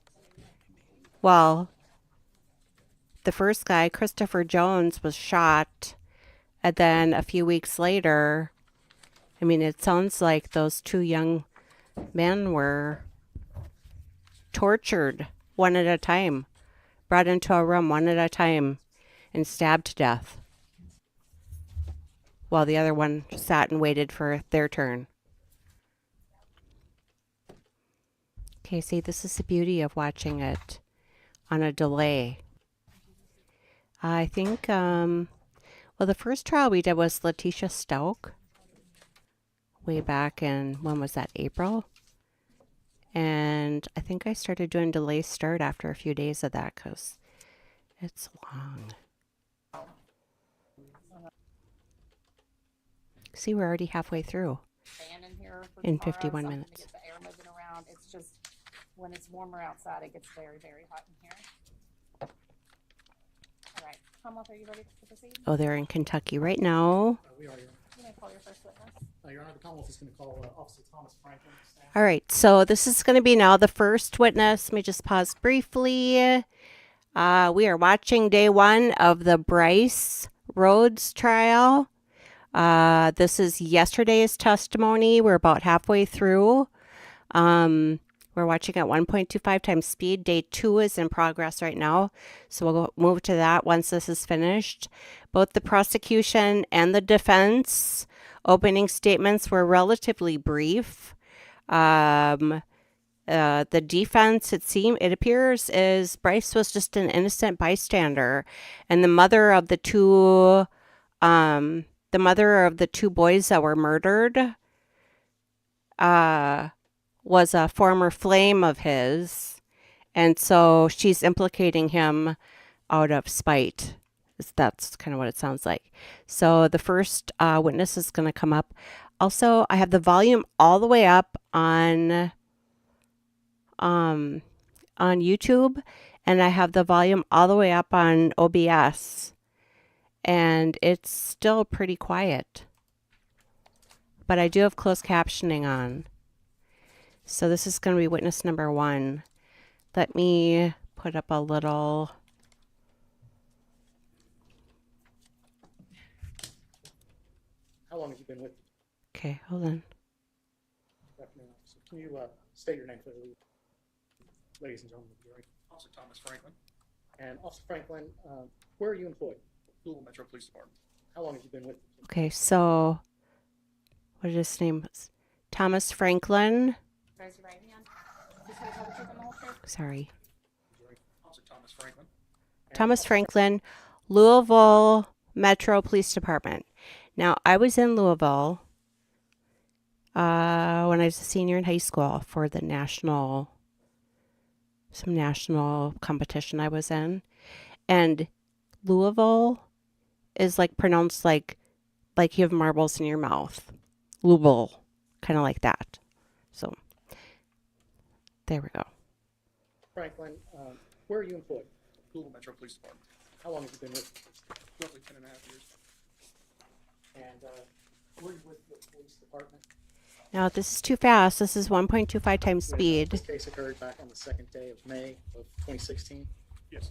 Well, the first guy, Christopher Jones, was shot. And then a few weeks later, I mean, it sounds like those two young men were tortured one at a time, brought into a room one at a time, and stabbed to death, while the other one sat and waited for their turn. Okay, see, this is the beauty of watching it on a delay. I think, well, the first trial we did was Letitia Stouck, way back in, when was that, April? And I think I started doing delay start after a few days of that because it's long. See, we're already halfway through Fan in here for in tomorrow, 51 something to minutes. get the air moving around. It's just, when it's warmer outside, it gets very, very hot in here. All right, Commonwealth, are you ready to proceed? Oh, they're in Kentucky right now. We are, Your You may call your first witness. Honor. Your Honor, the Commonwealth is going to call Officer Thomas Franklin. All right, so this is going to be now the first witness. Let me just pause briefly. We are watching day one of the Brice Rhodes trial. This is yesterday's testimony. We're about halfway through. We're watching at 1.25 times speed. Day 2 is in progress right now. So we'll move to that once this is finished. Both the prosecution and the defense opening statements were relatively brief. The defense, it appears, is Brice was just an innocent bystander. And the mother of the two boys that were murdered, was a former flame of his, and so she's implicating him out of spite. That's kind of what it sounds like. So the first witness is going to come up. Also, I have the volume all the way up on YouTube, and I have the volume all the way up on OBS, and it's still pretty quiet. But I do have closed captioning on. So this is going to be witness number 1. Let me put up a little. How long have you been with Okay, hold on. the Revenue Officer? Can you state your name for the ladies and gentlemen of the jury? Officer Thomas Franklin, And Officer Franklin, where are you employed? Louisville Metro Police Department. How long have you been with? Okay, so what is his name? Thomas Franklin. Raise your right hand. You swear to tell the truth and the whole truth? Sorry. Officer Thomas Franklin, Thomas Franklin, Louisville Metro Police Department. Now, I was in Louisville when I was a senior in high school for the national competition I was in. And Louisville is like pronounced like you have marbles in your mouth. Louisville, kind of like that. So, there we go. Franklin, where are you employed? Louisville Metro Police Department. How long have you been with? Roughly 10 and a half years. And where are you with the police department? Now, this is too fast. This is 1.25 times speed. This case occurred back on the 2nd day of May of 2016. Yes.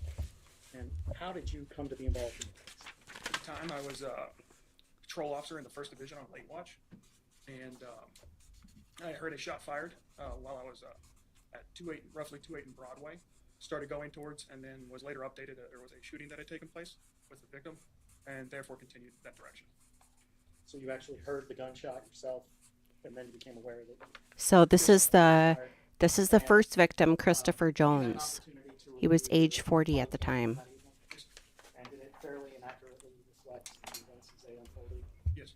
And how did you come to be involved in the case? At the time, I was a patrol officer in the 1st Division on late watch, and I heard a shot fired while I was at roughly 28 in Broadway. Started going towards, and then was later updated that there was a shooting that had taken place with the victim, and therefore continued that direction. So you actually heard the gunshot yourself, and then you became aware that. So this is the first victim, Christopher Jones. He was age 40 at the time. And did it fairly and accurately reflect the events as they unfolded? Yes, sir.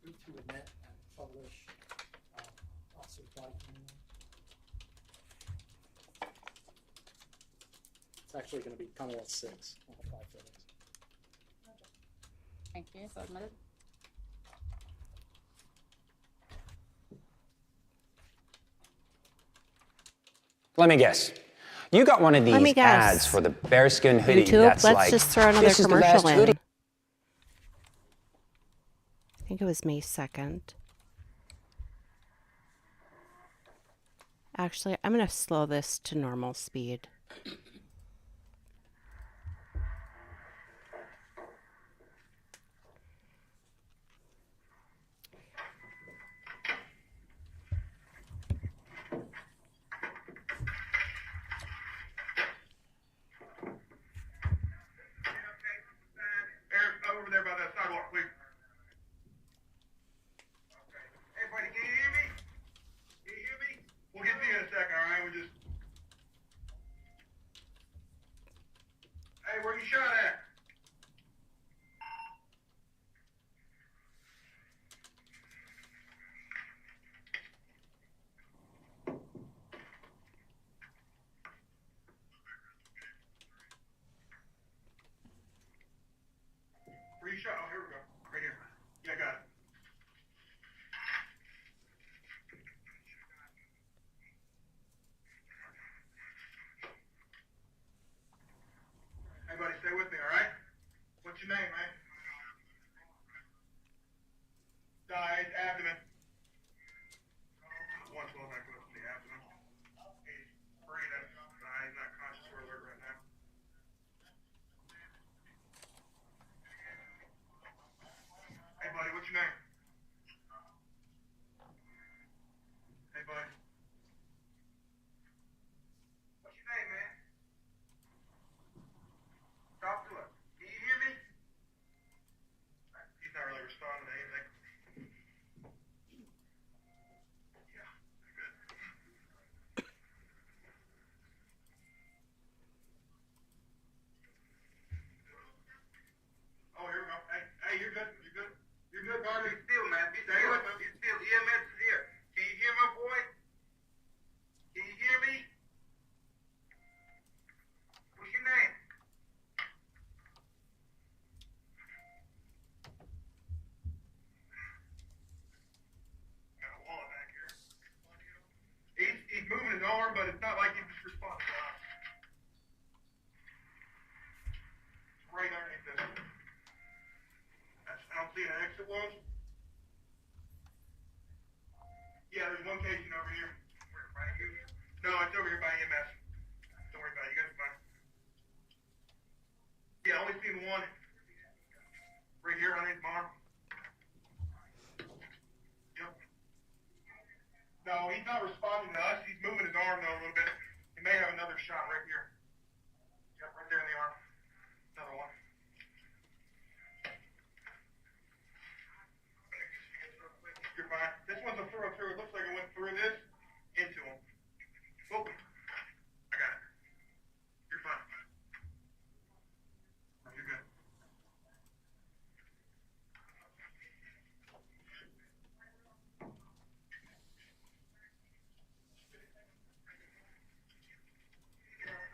Move to admit and publish Officer Franklin. It's actually going to be Commonwealth 6. I'll have 5 photos. Thank you. So admitted. Let me guess. You got one of Let me these guess. ads for the bearskin hoodie YouTube, that's let's like, just throw another this is the last commercial in. hoodie. I think it was May 2nd. Actually, I'm going to slow this to normal speed. Eric, over there by that sidewalk, please. Okay. Hey, buddy, can you hear me? Can you hear me? We'll get to you in a second, all right? We just... Hey, where you shot at? Where you shot? Oh, here we go. Right here. Yeah, got it. Hey, buddy, stay with me, all right? What's your name, man? Died, abdomen. One swell back close to the abdomen. He's breathing. He's not conscious or alert right now. Hey, buddy, what's your name? Hey, buddy. What's your name, man? Talk to us. Can you hear me? He's not really responding to anything. Yeah, good. Oh, here we go. Hey, you're good. You're good. You're good, buddy. Be still, man. Be still. Be still. EMS is here. Can you hear my voice? Can you hear me? What's your name? Got a wallet back here. He's moving his arm, but it's not like he's just responding to us. It's right underneath this. I don't see an exit wound. Yeah, there's one patient over here. Where, right here? No, it's over here by EMS. Don't worry about it. You guys are fine. Yeah, only seen one. Right here underneath my arm. Yep. No, he's not responding to us. He's moving his arm though a little bit. He may have another shot right here. Yep, right there in the arm. Another one. You're fine. This one's a throw through. It looks like it went through this into him. Oh, I got it. You're fine. No, you're good.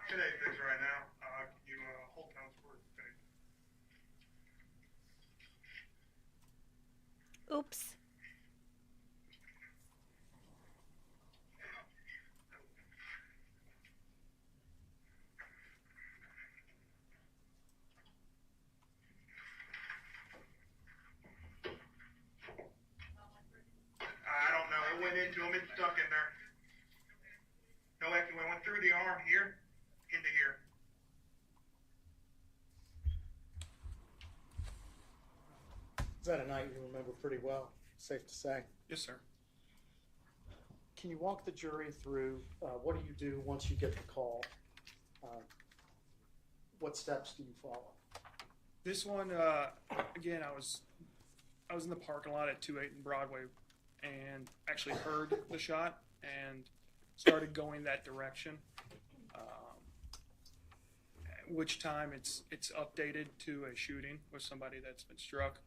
Today's fixed right now. Can you hold down for today? Oops. I don't know. It went into him. It's stuck in there. No exit. It went through the arm here into here. Is that a night you remember pretty well, safe to say? Yes, sir. Can you walk the jury through what do you do once you get the call? What steps do you follow? This one, again, I was in the parking lot at 28 and Broadway, and actually heard the shot and started going that direction. Which time it's updated to a shooting with somebody that's been struck.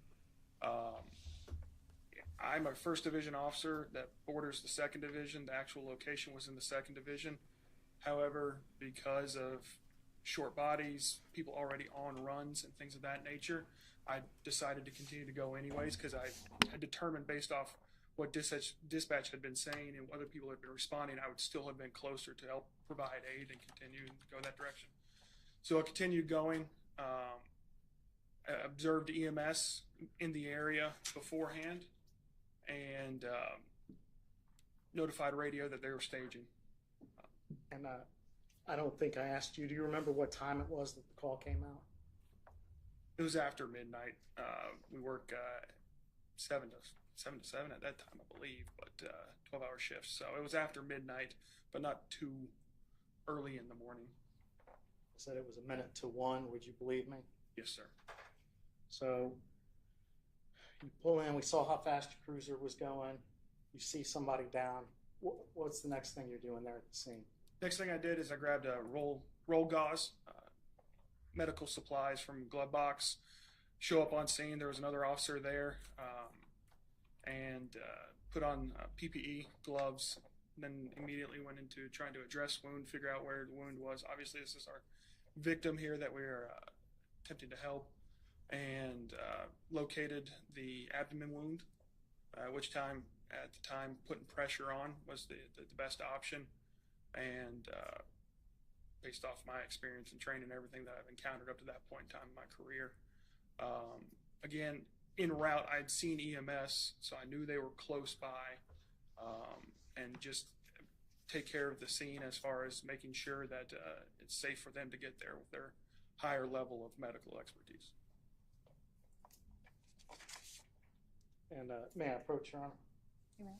I'm a 1st Division officer that borders the 2nd Division. The actual location was in the 2nd Division. However, because of short bodies, people already on runs and things of that nature, I decided to continue to go anyways because I had determined based off what dispatch had been saying and other people had been responding, I would still have been closer to help provide aid and continue and go that direction. So I continued going, observed EMS in the area beforehand, and notified radio that they were staging. And I don't think I asked you, do you remember what time it was that the call came out? It was after midnight. We work 7 to 7 at that time, I believe, but 12-hour shifts. So it was after midnight, but not too early in the morning. I said it was 1:50. Would you believe me? Yes, sir. So you pull in, we saw how fast your cruiser was going. You see somebody down. What's the next thing you're doing there at the scene? Next thing I did is I grabbed a roll gauze, medical supplies from glove box, show up on scene. There was another officer there, and put on PPE, gloves, and then immediately went into trying to address wound, figure out where the wound was. Obviously, this is our victim here that we're attempting to help, and located the abdomen wound, which at the time putting pressure on was the best option. And based off my experience and training and everything that I've encountered up to that point in time in my career. Again, en route, I'd seen EMS, so I knew they were close by, and just take care of the scene as far as making sure that it's safe for them to get there with their higher level of medical expertise. And may I approach, Your Honor? You may.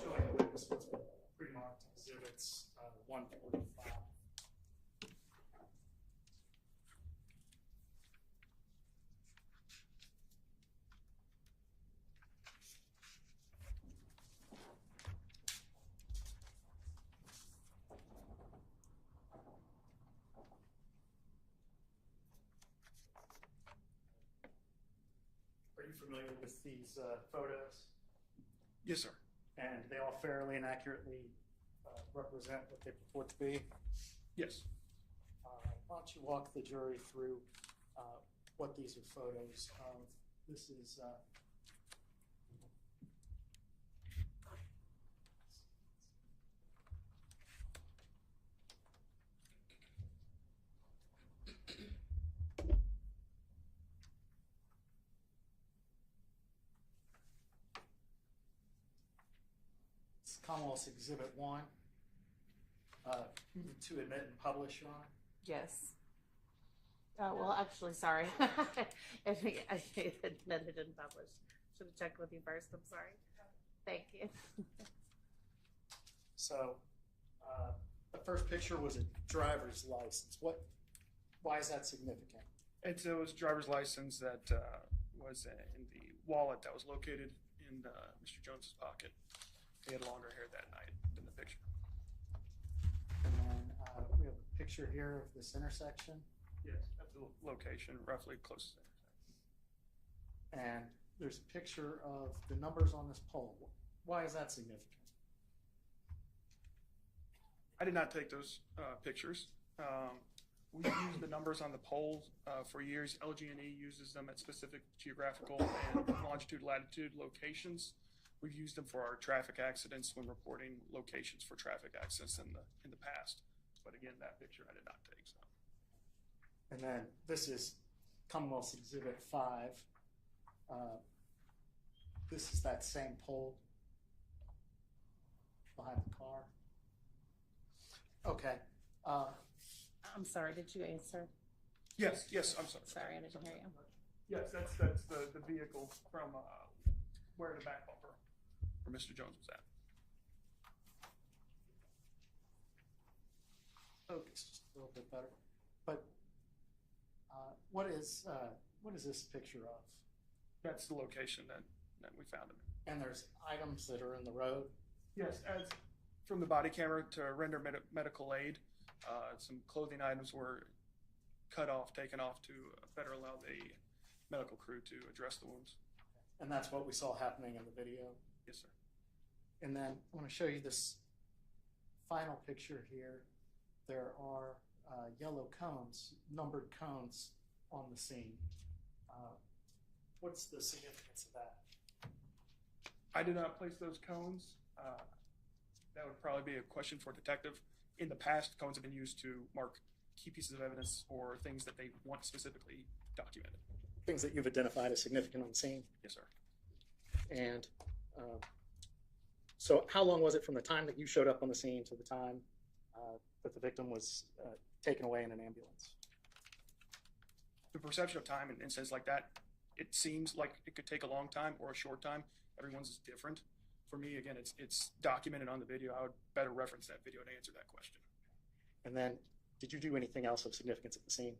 Showing the witness what's been pre-marked exhibits 145. Are you familiar with these photos? Yes, sir. And they all fairly and accurately represent what they purport to be? Yes. Why don't you walk the jury through what these are photos of? This is Commonwealth's Exhibit 1, to admit and publish, Your Honor. Yes. Well, actually, sorry. I admitted and published. Should have checked with you first. I'm sorry. Thank you. So, the first picture was a driver's license. Why is that significant? It was a driver's license that was in the wallet that was located in Mr. Jones's pocket. He had longer hair that night than the picture. And then we have a picture here of this intersection. Yes, that's the location, roughly close to the intersection. And there's a picture of the numbers on this pole. Why is that significant? I did not take those pictures. We've used the numbers on the poles for years. LG&E uses them at specific geographical and longitude, latitude locations. We've used them for our traffic accidents when reporting locations for traffic accidents in the past. But again, that picture I did not take. So. And then this is Commonwealth's Exhibit 5. This is that same pole behind the car. Okay. I'm sorry. Did you answer? Yes, I'm sorry. Sorry, I didn't hear you. Yes, that's the vehicle from where the back bumper for Mr. Jones was at. Focus just a little bit better. But what is this picture of? That's the location that we found him in. And there's items that are in the road? Yes, as from the body camera to render medical aid, some clothing items were cut off, taken off to better allow the medical crew to address the wounds. And that's what we saw happening in the video? Yes, sir. And then I want to show you this final picture here. There are yellow cones, numbered cones on the scene. What's the significance of that? I did not place those cones. That would probably be a question for a detective. In the past, cones have been used to mark key pieces of evidence or things that they want specifically documented. Things that you've identified as significant on the scene. Yes, sir. And so how long was it from the time that you showed up on the scene to the time that the victim was taken away in an ambulance? The perception of time in incidents like that, it seems like it could take a long time or a short time. Everyone's is different. For me, again, it's documented on the video. I would better reference that video to answer that question. And then, did you do anything else of significance at the scene?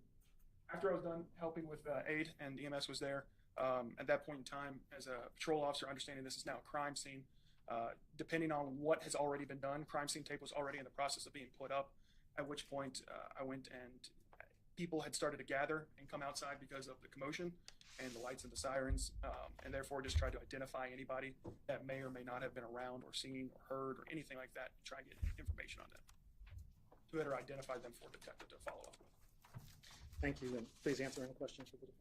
After I was done helping with aid and EMS was there, at that point in time, as a patrol officer, understanding this is now a crime scene, depending on what has already been done, crime scene tape was already in the process of being put up, at which point I went and people had started to gather and come outside because of the commotion and the lights and the sirens, and therefore just tried to identify anybody that may or may not have been around or seen or heard or anything like that, try and get information on them to better identify them for a detective to follow up with. Thank you, and please answer any questions for the defense.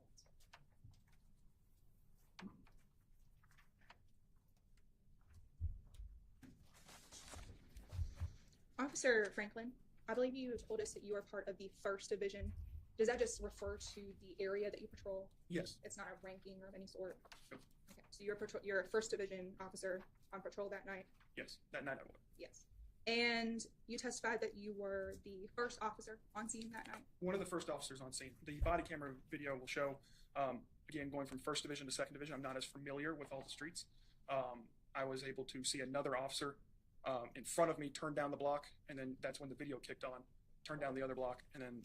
Officer Franklin, I believe you told us that you are part of the 1st Division. Does that just refer to the area that you patrol? Yes. It's not a ranking of any sort? Nope. Okay, so you're a 1st Division officer on patrol that night? Yes, that night I would. Yes. And you testified that you were the 1st officer on scene that night? One of the first officers on scene. The body camera video will show, again, going from 1st Division to 2nd Division, I'm not as familiar with all the streets. I was able to see another officer in front of me turn down the block, and then that's when the video kicked on, turn down the other block, and then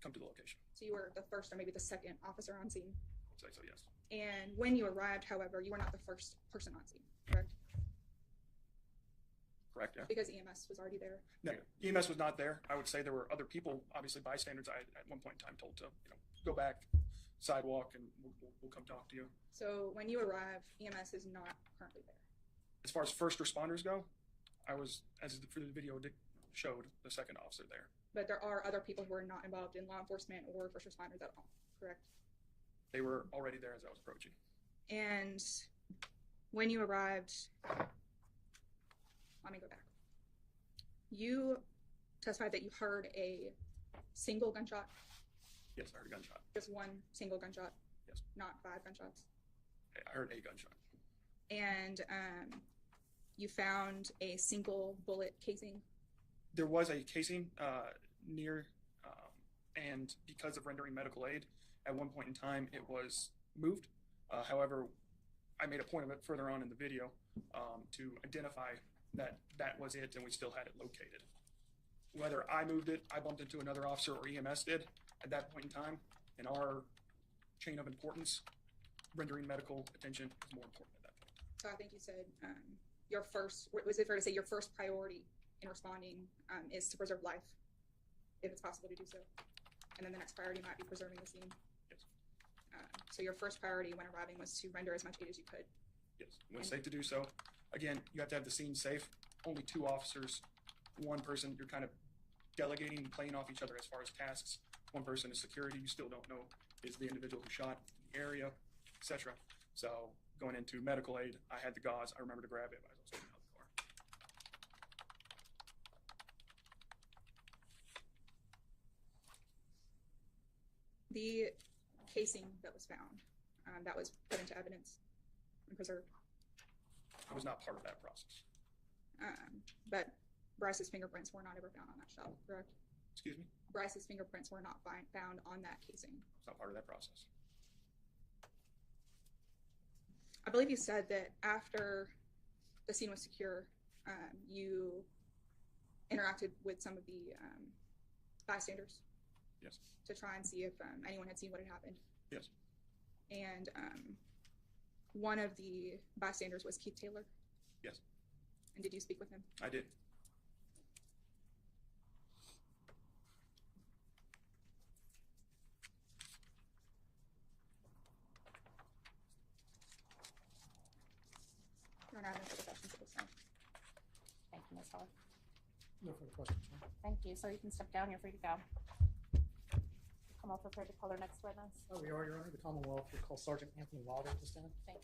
come to the location. So you were the 1st or maybe the 2nd officer on scene? I'd say so, yes. And when you arrived, however, you were not the 1st person on scene, correct? Correct, yeah. Because EMS was already there? No, EMS was not there. I would say there were other people, obviously bystanders. I at one point in time told to go back, sidewalk, and we'll come talk to you. So when you arrived, EMS is not currently there? As far as first responders go, I was, as the video showed, the 2nd officer there. But there are other people who are not involved in law enforcement or first responders at all, correct? They were already there as I was approaching. And when you arrived, let me go back. You testified that you heard a single gunshot? Yes, I heard a gunshot. Just one single gunshot? Yes. Not 5 gunshots? I heard a gunshot. And you found a single bullet casing? There was a casing near, and because of rendering medical aid, at one point in time it was moved. However, I made a point of it further on in the video to identify that that was it, and we still had it located. Whether I moved it, I bumped into another officer, or EMS did, at that point in time, in our chain of importance, rendering medical attention is more important at that point. So I think you said your first, was it fair to say your first priority in responding is to preserve life, if it's possible to do so? And then the next priority might be preserving the scene? Yes. So your first priority when arriving was to render as much aid as you could? Yes, when safe to do so. Again, you have to have the scene safe. Only 2 officers, 1 person, you're kind of delegating and playing off each other as far as tasks. 1 person is security, you still don't know is the individual who shot in the area, etc. So going into medical aid, I had the gauze, I remember to grab it, but I was also getting out of the car. The casing that was found, that was put into evidence and preserved? I was not part of that process. But Brice's fingerprints were not ever found on that shell, correct? Excuse me? Brice's fingerprints were not found on that casing. It's not part of that process. I believe you said that after the scene was secure, you interacted with some of the bystanders? Yes. To try and see if anyone had seen what had happened? Yes. And one of the bystanders was Keith Taylor? Yes. And did you speak with him? I did. You're not having further questions at this time. Thank you, Ms. Hall. No further questions, ma'am. Thank you. So you can step down. You're free to go. Come Commonwealth prepared to call their next witness? Oh, we are, Your Honor. The Commonwealth will call Sergeant Anthony Wilder to stand. Thank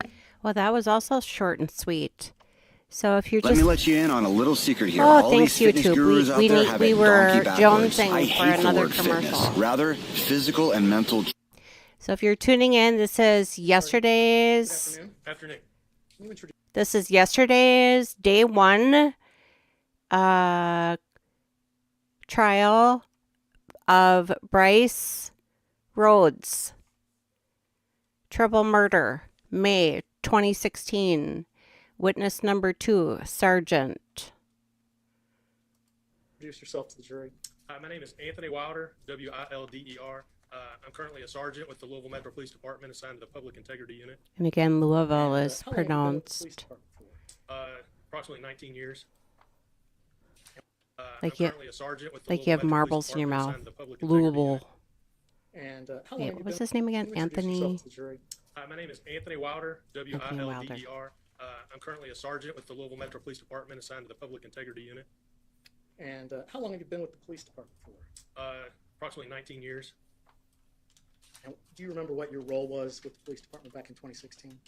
you. Well, that was also short and sweet. So if you're Let just... me let you in on a little secret here. Oh, All thanks, these fitness YouTube. gurus out there have We it were donkey backwards. jonesing I for hate the another word fitness. commercial. Rather, physical and mental. So if you're tuning in, this is yesterday's... Afternoon. This is yesterday's day one trial of Brice Rhodes. Triple murder, May 2016. Witness number 2, Sergeant. Introduce yourself to the jury. My name is Anthony Wilder, W-I-L-D-E-R. I'm currently a sergeant with the Louisville Metro Police Department assigned to the Public Integrity Unit. And again, Louisville And, is how long have you been with the police pronounced department for? Approximately 19 years. like I'm you, currently a sergeant with the like you have Louisville Metro Police marbles in your Department mouth. assigned to the Public Integrity Louisville. Unit. And how long Wait, have you what was been- his name again? can you introduce yourself Anthony. to the jury? My name is Anthony Wilder, W-I-L-D-E-R. I'm currently a sergeant with the Louisville Metro Police Department assigned to the Public Integrity Unit. And how long have you been with the police department for? Approximately 19 years. And do you remember what your role was with the police department back in 2016?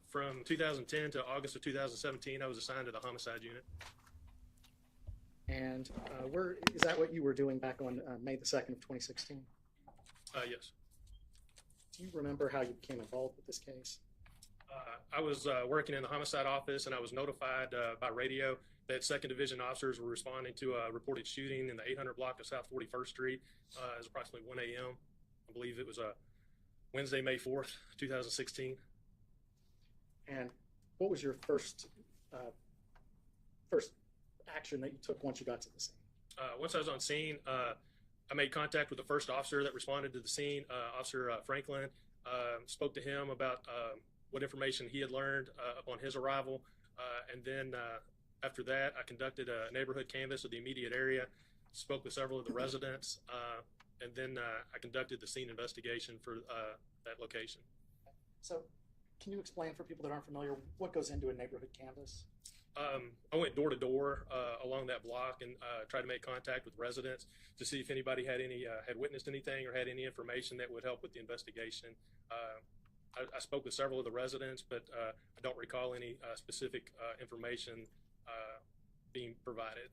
From 2010 to August of 2017, I was assigned to the homicide unit. And where is that what you were doing back on May the 2nd of 2016? Yes. Do you remember how you became involved with this case? I was working in the homicide office, and I was notified by radio that 2nd Division officers were responding to a reported shooting in the 800 block of South 41st Street. It was approximately 1 a.m. I believe it was Wednesday, May 4th, 2016. And what was your first action that you took once you got to the scene? Once I was on scene, I made contact with the first officer that responded to the scene, Officer Franklin. Spoke to him about what information he had learned upon his arrival. And then after that, I conducted a neighborhood canvass of the immediate area, spoke with several of the residents, and then I conducted the scene investigation for that location. So can you explain for people that aren't familiar what goes into a neighborhood canvass? I went door to door along that block and tried to make contact with residents to see if anybody had witnessed anything or had any information that would help with the investigation. I spoke with several of the residents, but I don't recall any specific information being provided.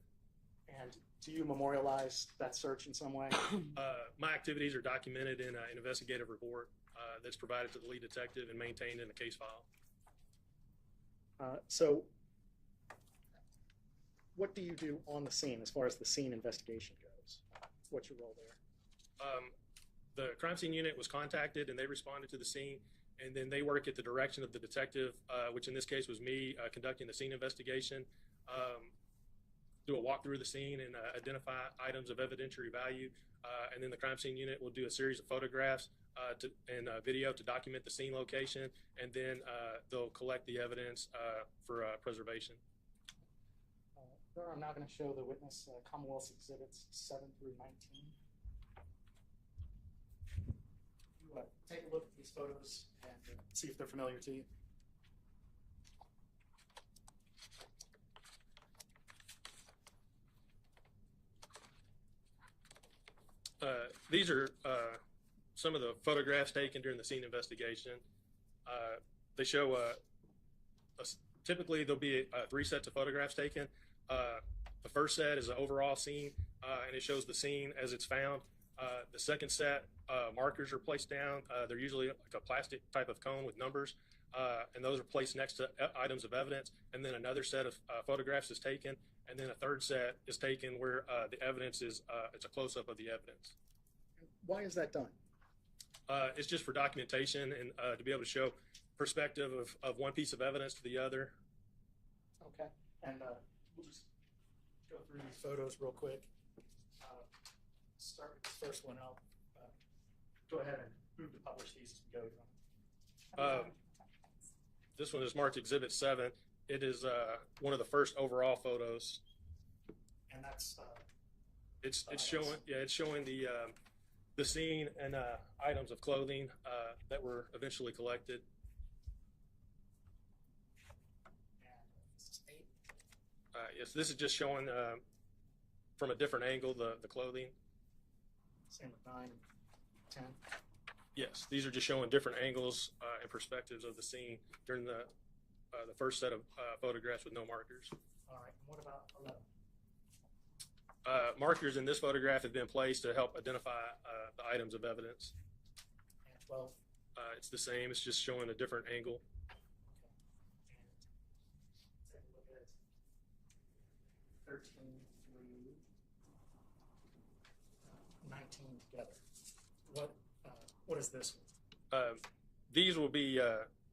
And do you memorialize that search in some way? My activities are documented in an investigative report that's provided to the lead detective and maintained in the case file. So what do you do on the scene as far as the scene investigation goes? What's your role there? The crime scene unit was contacted and they responded to the scene, and then they work at the direction of the detective, which in this case was me, conducting the scene investigation. Do a walk through the scene and identify items of evidentiary value, and then the crime scene unit will do a series of photographs and video to document the scene location, and then they'll collect the evidence for preservation. I'm now going to show the witness Commonwealth's Exhibits 7 through 19. You take a look at these photos and see if they're familiar to you. These are some of the photographs taken during the scene investigation. They show typically there'll be 3 sets of photographs taken. The first set is an overall scene, and it shows the scene as it's found. The second set, markers are placed down. They're usually like a plastic type of cone with numbers, and those are placed next to items of evidence. And then another set of photographs is taken, and then a third set is taken where the evidence is it's a close-up of the evidence. Why is that done? It's just for documentation and to be able to show perspective of one piece of evidence to the other. Okay, and we'll just go through these photos real quick. Start with this first one. I'll go ahead and move to publish these as we go. This one is marked Exhibit 7. It is one of the first overall photos. And that's it's showing the scene and items of clothing that were eventually collected. And this is 8. Yes, this is just showing from a different angle the clothing. Same with 9 and 10. Yes, these are just showing different angles and perspectives of the scene during the first set of photographs with no markers. All right. And what about 11? Markers in this photograph have been placed to help identify the items of evidence. And 12? It's the same. It's just showing a different angle. Okay. And take a look at 13 through 19 together. What is this one? These will be,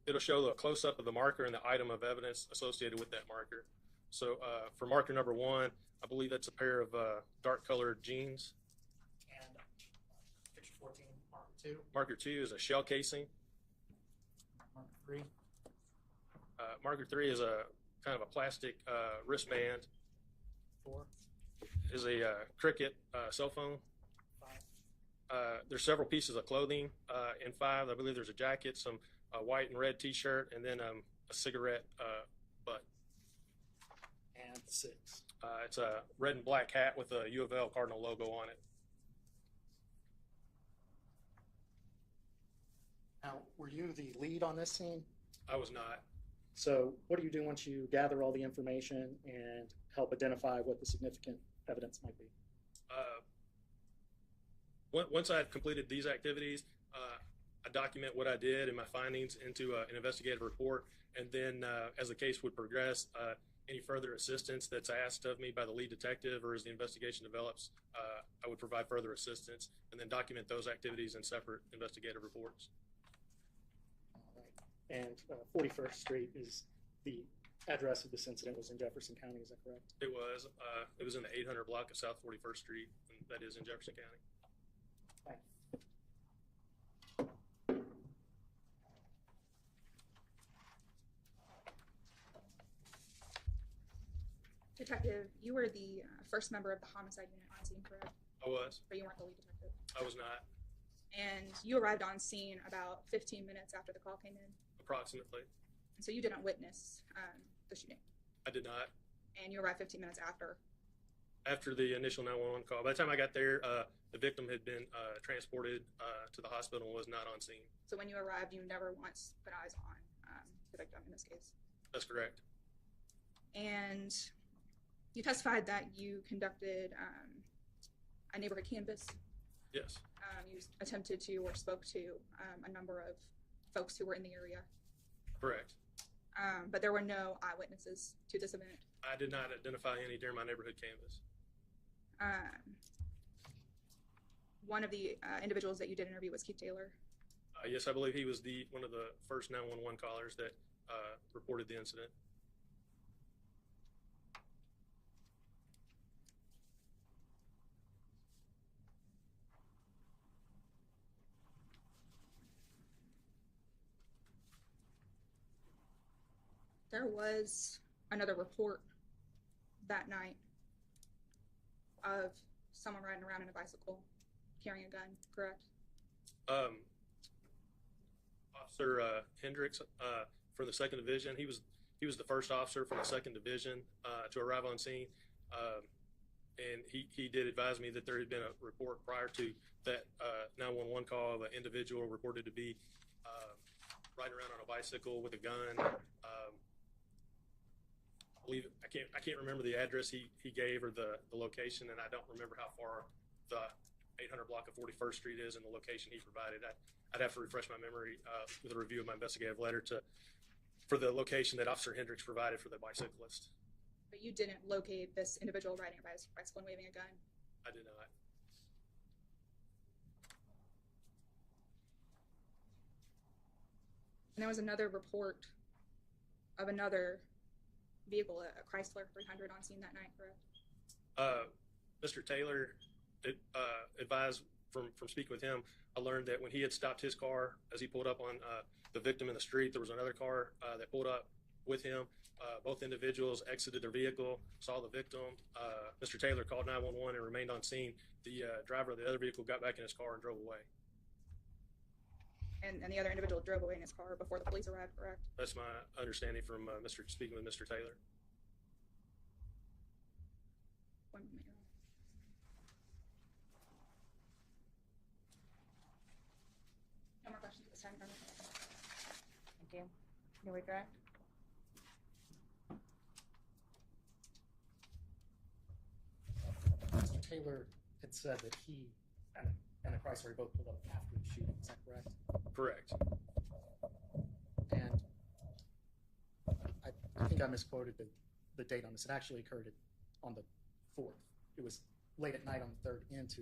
it'll show the close-up of the marker and the item of evidence associated with that marker. So for marker number 1, I believe that's a pair of dark-colored jeans. And picture 14, marker 2. Marker 2 is a shell casing. Marker 3. Marker 3 is a kind of a plastic wristband. 4. Is a Cricket cell phone. 5. There's several pieces of clothing. In 5, I believe there's a jacket, some white and red T-shirt, and then a cigarette butt. And 6. It's a red and black hat with a U of L Cardinal logo on it. Now, were you the lead on this scene? I was not. So what do you do once you gather all the information and help identify what the significant evidence might be? Once I had completed these activities, I document what I did and my findings into an investigative report, and then as the case would progress, any further assistance that's asked of me by the lead detective or as the investigation develops, I would provide further assistance and then document those activities in separate investigative reports. All right. And 41st Street is the address of this incident was in Jefferson County, is that correct? It was in the 800 block of South 41st Street, and that is in Jefferson County. Thanks. Detective, you were the first member of the homicide unit on scene, correct? I was. But you weren't the lead detective. I was not. And you arrived on scene about 15 minutes after the call came in. Approximately. And so you didn't witness the shooting. I did not. And you arrived 15 minutes after. After the initial 911 call. By the time I got there, the victim had been transported to the hospital and was not on scene. So when you arrived, you never once put eyes on the victim in this case. That's correct. And you testified that you conducted a neighborhood canvass. Yes. You attempted to or spoke to a number of folks who were in the area. Correct. But there were no eyewitnesses to this event. I did not identify any during my neighborhood canvass. One of the individuals that you did interview was Keith Taylor. Yes, I believe he was one of the first 911 callers that reported the incident. There was another report that night of someone riding around in a bicycle carrying a gun, correct? Officer Hendricks from the 2nd Division, he was the first officer from the 2nd Division to arrive on scene, and he did advise me that there had been a report prior to that 911 call of an individual reported to be riding around on a bicycle with a gun. I can't remember the address he gave or the location, and I don't remember how far the 800 block of 41st Street is and the location he provided. I'd have to refresh my memory with a review of my investigative letter for the location that Officer Hendricks provided for the bicyclist. But you didn't locate this individual riding a bicycle and waving a gun? I did not. And there was another report of another vehicle, a Chrysler 300 on scene that night, correct? Mr. Taylor advised from speaking with him, I learned that when he had stopped his car as he pulled up on the victim in the street, there was another car that pulled up with him. Both individuals exited their vehicle, saw the victim. Mr. Taylor called 911 and remained on scene. The driver of the other vehicle got back in his car and drove away. And the other individual drove away in his car before the police arrived, correct? That's my understanding from speaking with Mr. Taylor. One moment, Your Honor. No more questions at this time, Your Honor. Thank you. You redirect? Mr. Taylor had said that he and the Chrysler both pulled up after the shooting. Is that correct? Correct. And I think I misquoted the date on this. It actually occurred on the 4th. It was late at night on the 3rd into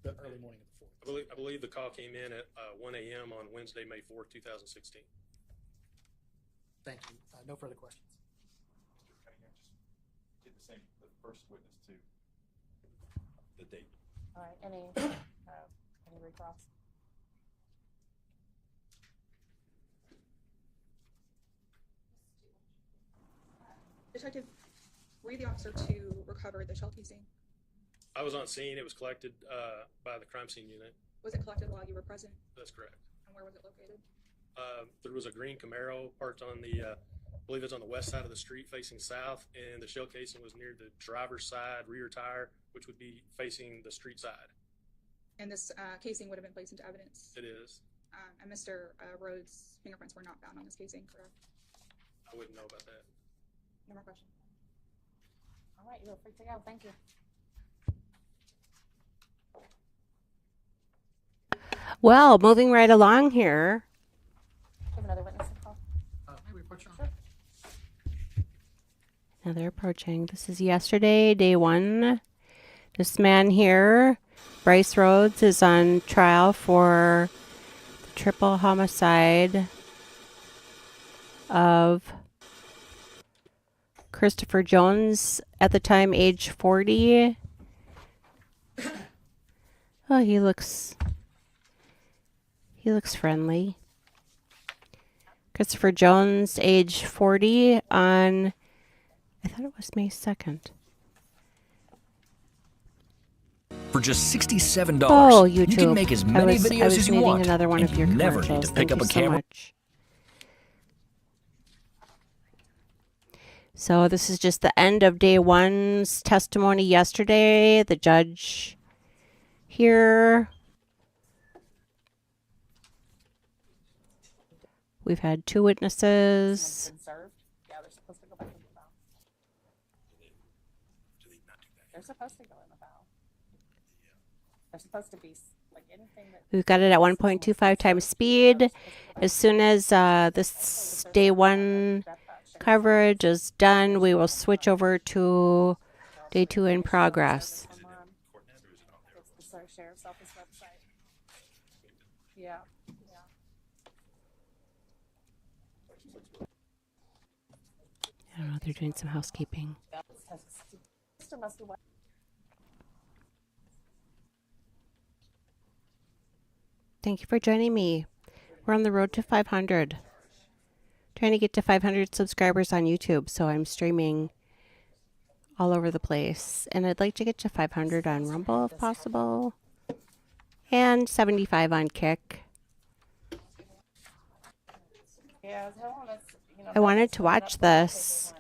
the early morning of the 4th. I believe the call came in at 1 a.m. on Wednesday, May 4th, 2016. Thank you. No further questions. Mr. Cunningham, just get the first witness to the date. All right, any recross? Detective, were you the officer to recover the shell casing? I was on scene. It was collected by the crime scene unit. Was it collected while you were present? That's correct. And where was it located? There was a green Camaro parked on the, I believe it's on the west side of the street facing south, and the shell casing was near the driver's side rear tire, which would be facing the street side. And this casing would have been placed into evidence? It is. And Mr. Rhodes' fingerprints were not found on this casing, correct? I wouldn't know about that. No more questions. All right, you're free to go. Thank you. Well, moving right along here. Have another witness to call. May we approach? Sure. Now they're approaching. This is yesterday, day 1. This man here, Brice Rhodes, is on trial for the triple homicide of Christopher Jones, at the time age 40. Oh, he looks friendly. Christopher Jones, age 40, on, I thought it was May 2nd. For just $67, Oh, you YouTube. can make as many videos as you want. Another one and of your you never need commercials. to pick Thank up you a so camera. much. So this is just the end of day 1's testimony yesterday. The judge here. We've had 2 witnesses. Been served. Yeah, they're supposed to go back in the file. They're supposed to go in the file. They're supposed to be like anything that. We've got it at 1.25 times speed. As soon as this day 1 coverage is done, we will switch over to day 2 in progress. It's the sheriff's office website. Yeah. I don't know, they're doing some housekeeping. Thank you for joining me. We're on the road to 500. Trying to get to 500 subscribers on YouTube, so I'm streaming all over the place. And I'd like to get to 500 on Rumble if possible. And 75 on Kick. Yeah, I wanted to watch this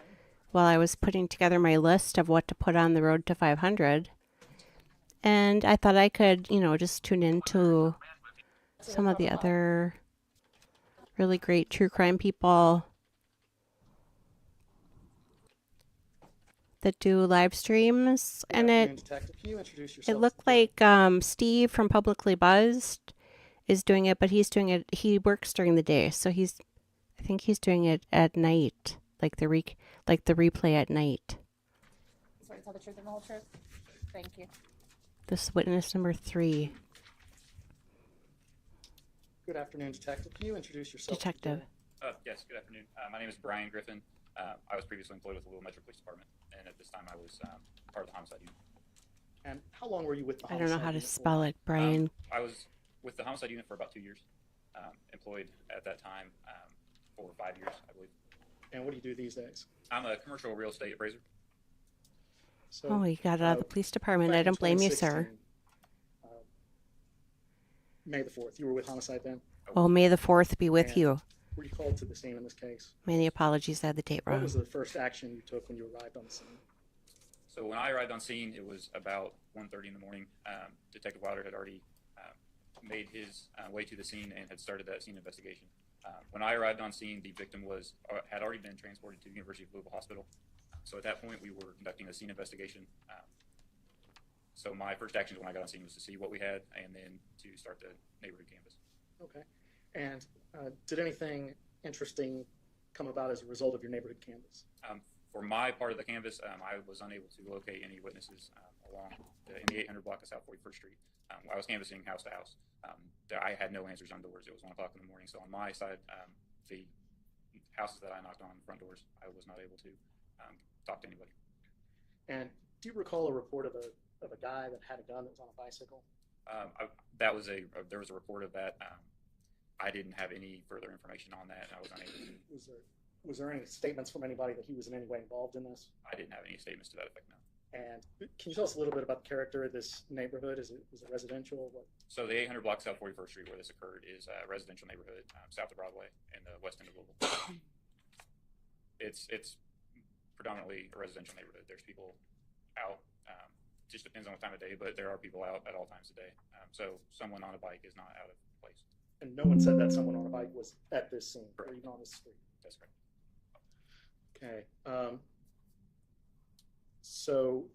while I was putting together my list of what to put on the road to 500. And I thought I could, just tune into some of the other really great true crime people that do live streams. And it looked like Steve from Publicly Buzzed is doing it, but he works during the day, so I think he's doing it at night, like the replay at night. Swear to tell the truth and the whole truth. Thank you. This is witness number 3. Good afternoon, Detective. Can you introduce yourself? Detective. Yes, good afternoon. My name is Brian Griffin. I was previously employed with the Little Metro Police Department, and at this time I was part of the homicide unit. And how long were you with the I homicide don't know how to unit for? spell it, Brian. I was with the homicide unit for about 2 years, employed at that time for 5 years, I believe. And what do you do these days? I'm a commercial real estate appraiser. So, Oh, you got out of the police department. I don't blame you, sir. May the 4th. You were with homicide then? Oh, may the 4th be with And you. Were you called to the scene in this case? Many apologies, I had the date What wrong. was the first action you took when you arrived on the scene? So when I arrived on scene, it was about 1:30 in the morning. Detective Wilder had already made his way to the scene and had started that scene investigation. When I arrived on scene, the victim had already been transported to the University of Louisville Hospital. So at that point, we were conducting a scene investigation. So my first actions when I got on scene was to see what we had and then to start the neighborhood canvass. Okay. And did anything interesting come about as a result of your neighborhood canvass? For my part of the canvass, I was unable to locate any witnesses along in the 800 block of South 41st Street. I was canvassing house to house. I had no answers on doors. It was 1 o'clock in the morning. So on my side, the houses that I knocked on, front doors, I was not able to talk to anybody. And do you recall a report of a guy that had a gun that was on a bicycle? There was a report of that. I didn't have any further information on that. I was unable to. Was there any statements from anybody that he was in any way involved in this? I didn't have any statements to that effect, no. And can you tell us a little bit about the character of this neighborhood? Is it residential? What? So the 800 block South 41st Street where this occurred is a residential neighborhood south of Broadway in the west end of Louisville. It's predominantly a residential neighborhood. There's people out. Just depends on the time of day, but there are people out at all times of day. So someone on a bike is not out of place. And no one said that someone on a bike was at this scene or even on this street? That's correct. Okay. So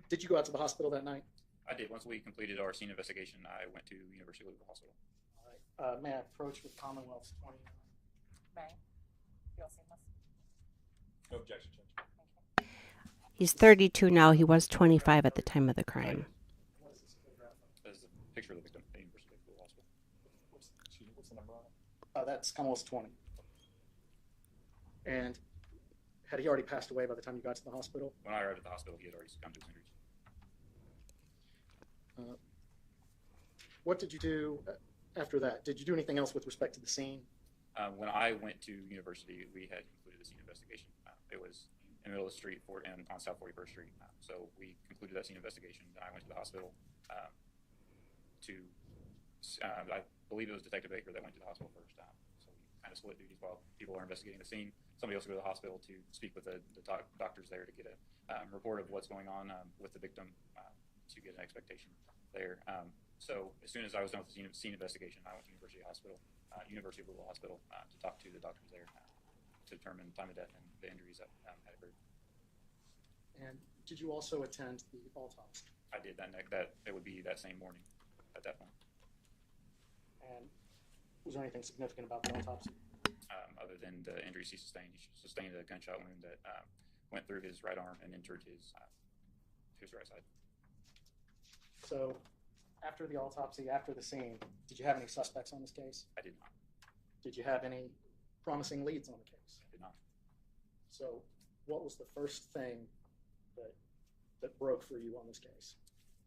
did you go out to the hospital that night? I did. Once we completed our scene investigation, I went to University of Louisville Hospital. All right. May I approach with Commonwealth's 29? May. You all seen this? No objection, Judge. He's 32 now. He was 25 at the time of the crime. What is this photograph of? This is a picture of the victim at the University of Louisville Hospital. What's the number on it? That's Commonwealth's 20. And had he already passed away by the time you got to the hospital? When I arrived at the hospital, he had already succumbed to his injuries. What did you do after that? Did you do anything else with respect to the scene? When I went to university, we had concluded the scene investigation. It was in the middle of the street on South 41st Street. So we concluded that scene investigation. Then I went to the hospital I believe it was Detective Baker that went to the hospital first. So we kind of split duties while people are investigating the scene. Somebody else would go to the hospital to speak with the doctors there to get a report of what's going on with the victim to get an expectation there. So as soon as I was done with the scene investigation, I went to University of Louisville Hospital to talk to the doctors there to determine time of death and the injuries that had occurred. And did you also attend the autopsy? I did. That it would be that same morning at that point. And was there anything significant about the autopsy? Other than the injuries he sustained. He sustained a gunshot wound that went through his right arm and entered his right side. So after the autopsy, after the scene, did you have any suspects on this case? I did not. Did you have any promising leads on the case? I did not. So what was the first thing that broke for you on this case?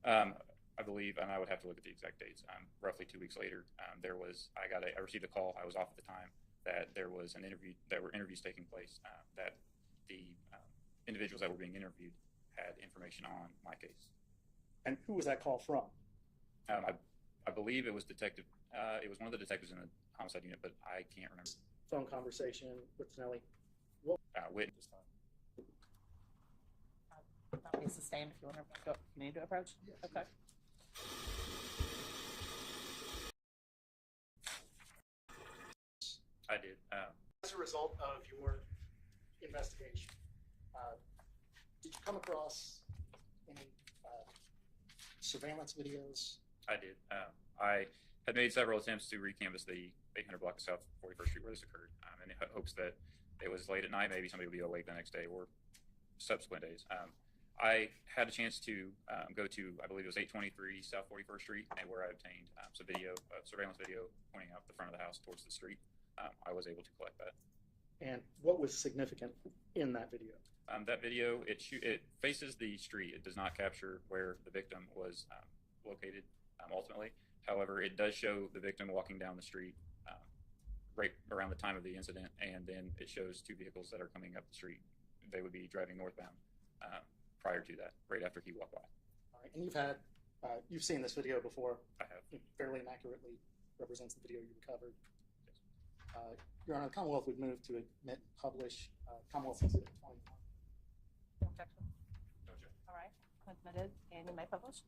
I believe, and I would have to look at the exact dates, roughly 2 weeks later, I received a call, I was off at the time, that there was an interview, there were interviews taking place, that the individuals that were being interviewed had information on my case. And who was that call from? I believe it was it was one of the detectives in the homicide unit, but I can't remember. Phone conversation with Snelly? Witness. That will be sustained if you want to go. You need to approach? Yes. Okay. I did. As a result of your investigation, did you come across any surveillance videos? I did. I had made several attempts to recanvass the 800 block of South 41st Street where this occurred, in hopes that it was late at night, maybe somebody would be awake the next day or subsequent days. I had a chance to go to, I believe it was 823 South 41st Street, and where I obtained some surveillance video pointing out the front of the house towards the street. I was able to collect that. And what was significant in that video? That video, it faces the street. It does not capture where the victim was located ultimately. However, it does show the victim walking down the street right around the time of the incident, and then it shows two vehicles that are coming up the street. They would be driving northbound prior to that, right after he walked by. All right, and you've seen this video before. I have. It fairly inaccurately represents the video you recovered. Your Honor, the Commonwealth would move to admit and publish Commonwealth Exhibit 21. Objection. No admitted, and you may publish.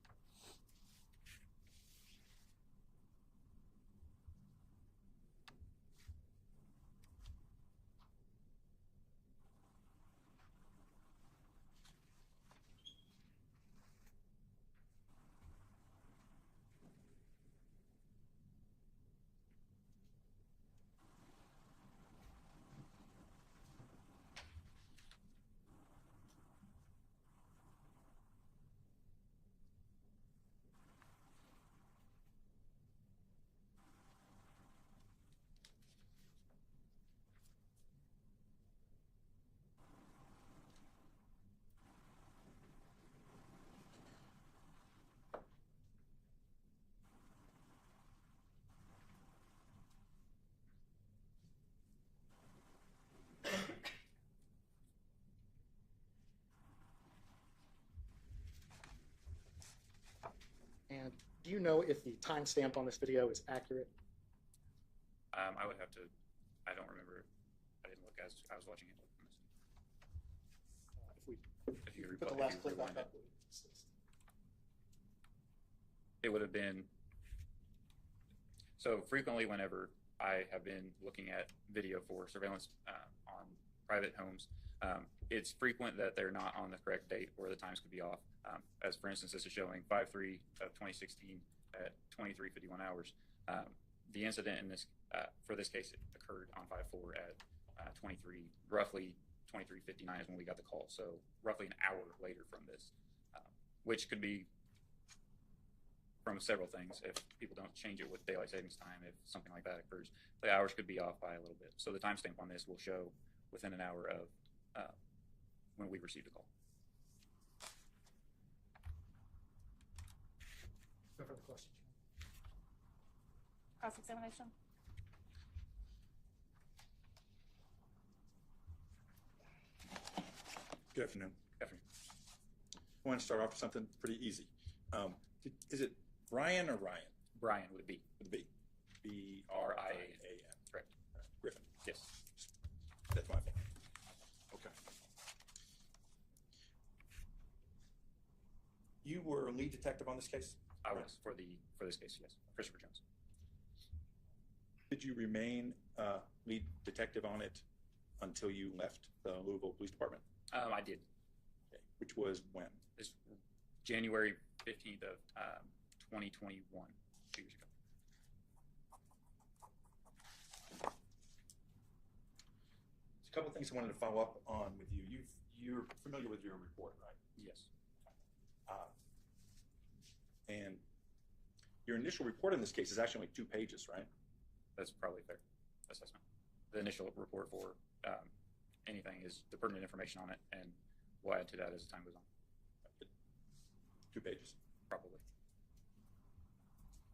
And do you know if the timestamp on this video is accurate? I would have to, I don't remember. I didn't look as I was watching it. If you put the last clip back up. It would have been, so frequently whenever I have been looking at video for surveillance on private homes, it's frequent that they're not on the correct date or the times could be off. As for instance, this is showing 5/3 of 2016 at 23:51 hours. The incident in this, for this case, it occurred on 5/4 at roughly 23:59 is when we got the call. So roughly an hour later from this, which could be from several things. If people don't change it with daylight savings time, if something like that occurs, the hours could be off by a little bit. So the timestamp on this will show within an hour of when we received the call. No further questions. Cross-examination. Good afternoon. Good afternoon. I want to start off with something pretty easy. Is it Brian or Ryan? Brian would be. With a B. B-R-I-A-N. Correct. Griffin. Yes. That's my fault. Okay. You were a lead detective on this case? I was for this case, yes. Christopher Jones. Did you remain lead detective on it until you left the Louisville Police Department? I did. Okay. Which was when? It's January 15th of 2021, 2 years ago. There's a couple of things I wanted to follow up on with you. You're familiar with your report, right? Yes. And your initial report in this case is actually only 2 pages, right? That's probably a fair assessment. The initial report for anything is the pertinent information on it, and we'll add to that as time goes on. 2 pages? Probably.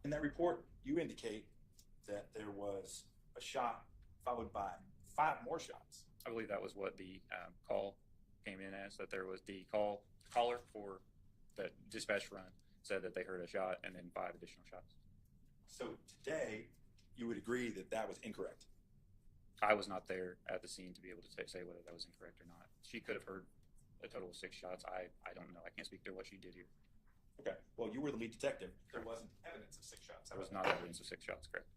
In that report, you indicate that there was a shot followed by 5 more shots. I believe that was what the call came in as, that there was the caller for the dispatch run said that they heard a shot and then 5 additional shots. So today, you would agree that that was incorrect? I was not there at the scene to be able to say whether that was incorrect or not. She could have heard a total of 6 shots. I don't know. I can't speak to what she did here. Okay. Well, you were the lead detective. There wasn't evidence of 6 shots. There was not evidence of 6 shots, correct.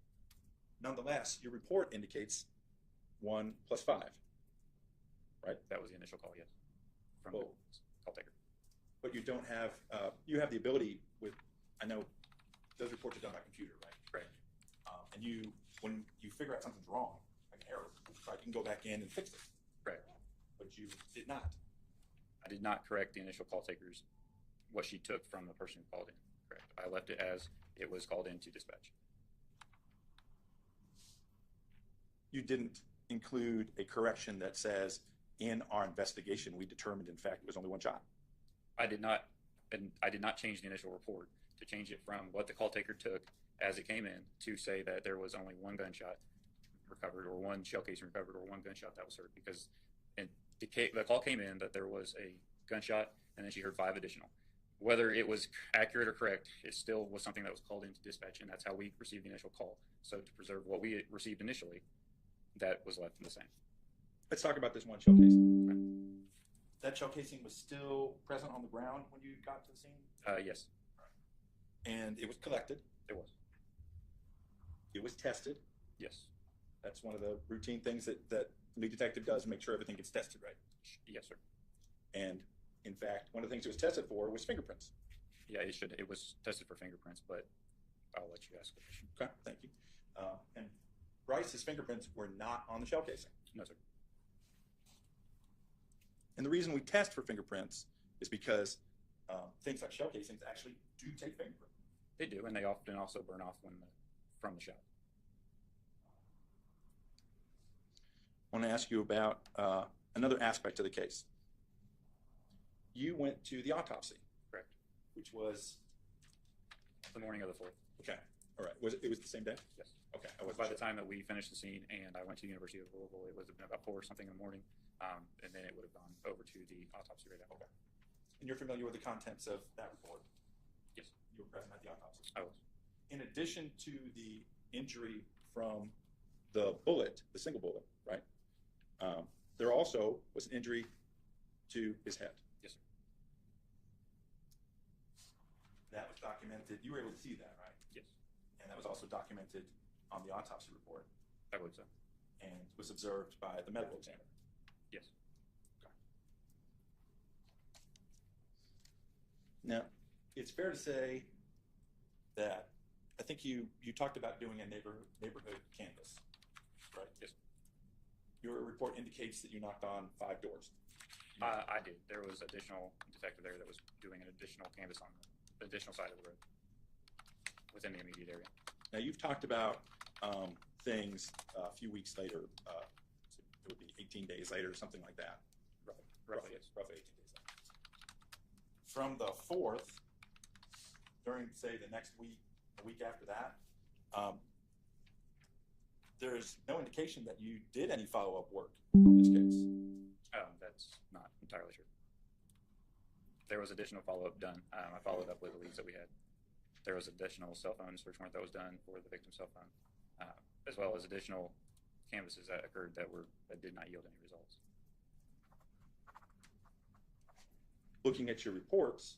Nonetheless, your report indicates 1 plus 5, right? That was the initial call, yes, from Well, the call taker. But you don't have, you have the ability with, I know those reports are done by computer, right? Right. And when you figure out something's wrong, like an error, right, you can go back in and fix it. Correct. But you did not. I did not correct the initial call taker's, what she took from the person who called in, correct. I left it as it was called in to dispatch. You didn't include a correction that says, in our investigation, we determined, in fact, it was only 1 shot. I did not, and I did not change the initial report to change it from what the call taker took as it came in to say that there was only 1 gunshot recovered or 1 shell casing recovered or 1 gunshot that was heard, because the call came in that there was a gunshot and then she heard 5 additional. Whether it was accurate or correct, it still was something that was called into dispatch, and that's how we received the initial call. So to preserve what we received initially, that was left the same. Let's talk about this 1 shell casing. That shell casing was still present on the ground when you got to the scene? Yes. And it was collected? It was. It was tested? Yes. That's one of the routine things that lead detective does, make sure everything gets tested right. Yes, sir. And in fact, one of the things it was tested for was fingerprints. Yeah, it was tested for fingerprints, but I'll let you ask the question. Okay, thank you. And Brice's fingerprints were not on the shell casing? No, sir. And the reason we test for fingerprints is because things like shell casings actually do take fingerprints. They do, and they often also burn off from the shell. I want to ask you about another aspect of the case. You went to the autopsy. Correct. Which was? The morning of the 4th. Okay, all right. It was the same day? Yes. Okay. By the time that we finished the scene and I went to the University of Louisville, it would have been about 4 or something in the morning, and then it would have gone over to the autopsy right after. Okay. And you're familiar with the contents of that report? Yes. You were present at the autopsy? I was. In addition to the injury from the bullet, the single bullet, right? There also was an injury to his head. Yes, sir. That was documented. You were able to see that, right? Yes. And that was also documented on the autopsy report. I believe so. And was observed by the medical examiner. Yes. Okay. Now, it's fair to say that I think you talked about doing a neighborhood canvass, right? Yes. Your report indicates that you knocked on 5 doors. I did. There was additional detective there that was doing an additional canvass on the additional side of the road within the immediate area. Now, you've talked about things a few weeks later. It would be 18 days later, something like that. Roughly, yes. Roughly 18 days later. From the 4th, during, say, the next week, a week after that, there's no indication that you did any follow-up work on this case. That's not entirely true. There was additional follow-up done. I followed up with the leads that we had. There was additional cell phone search warrant that was done for the victim's cell phone, as well as additional canvasses that occurred that did not yield any results. Looking at your reports,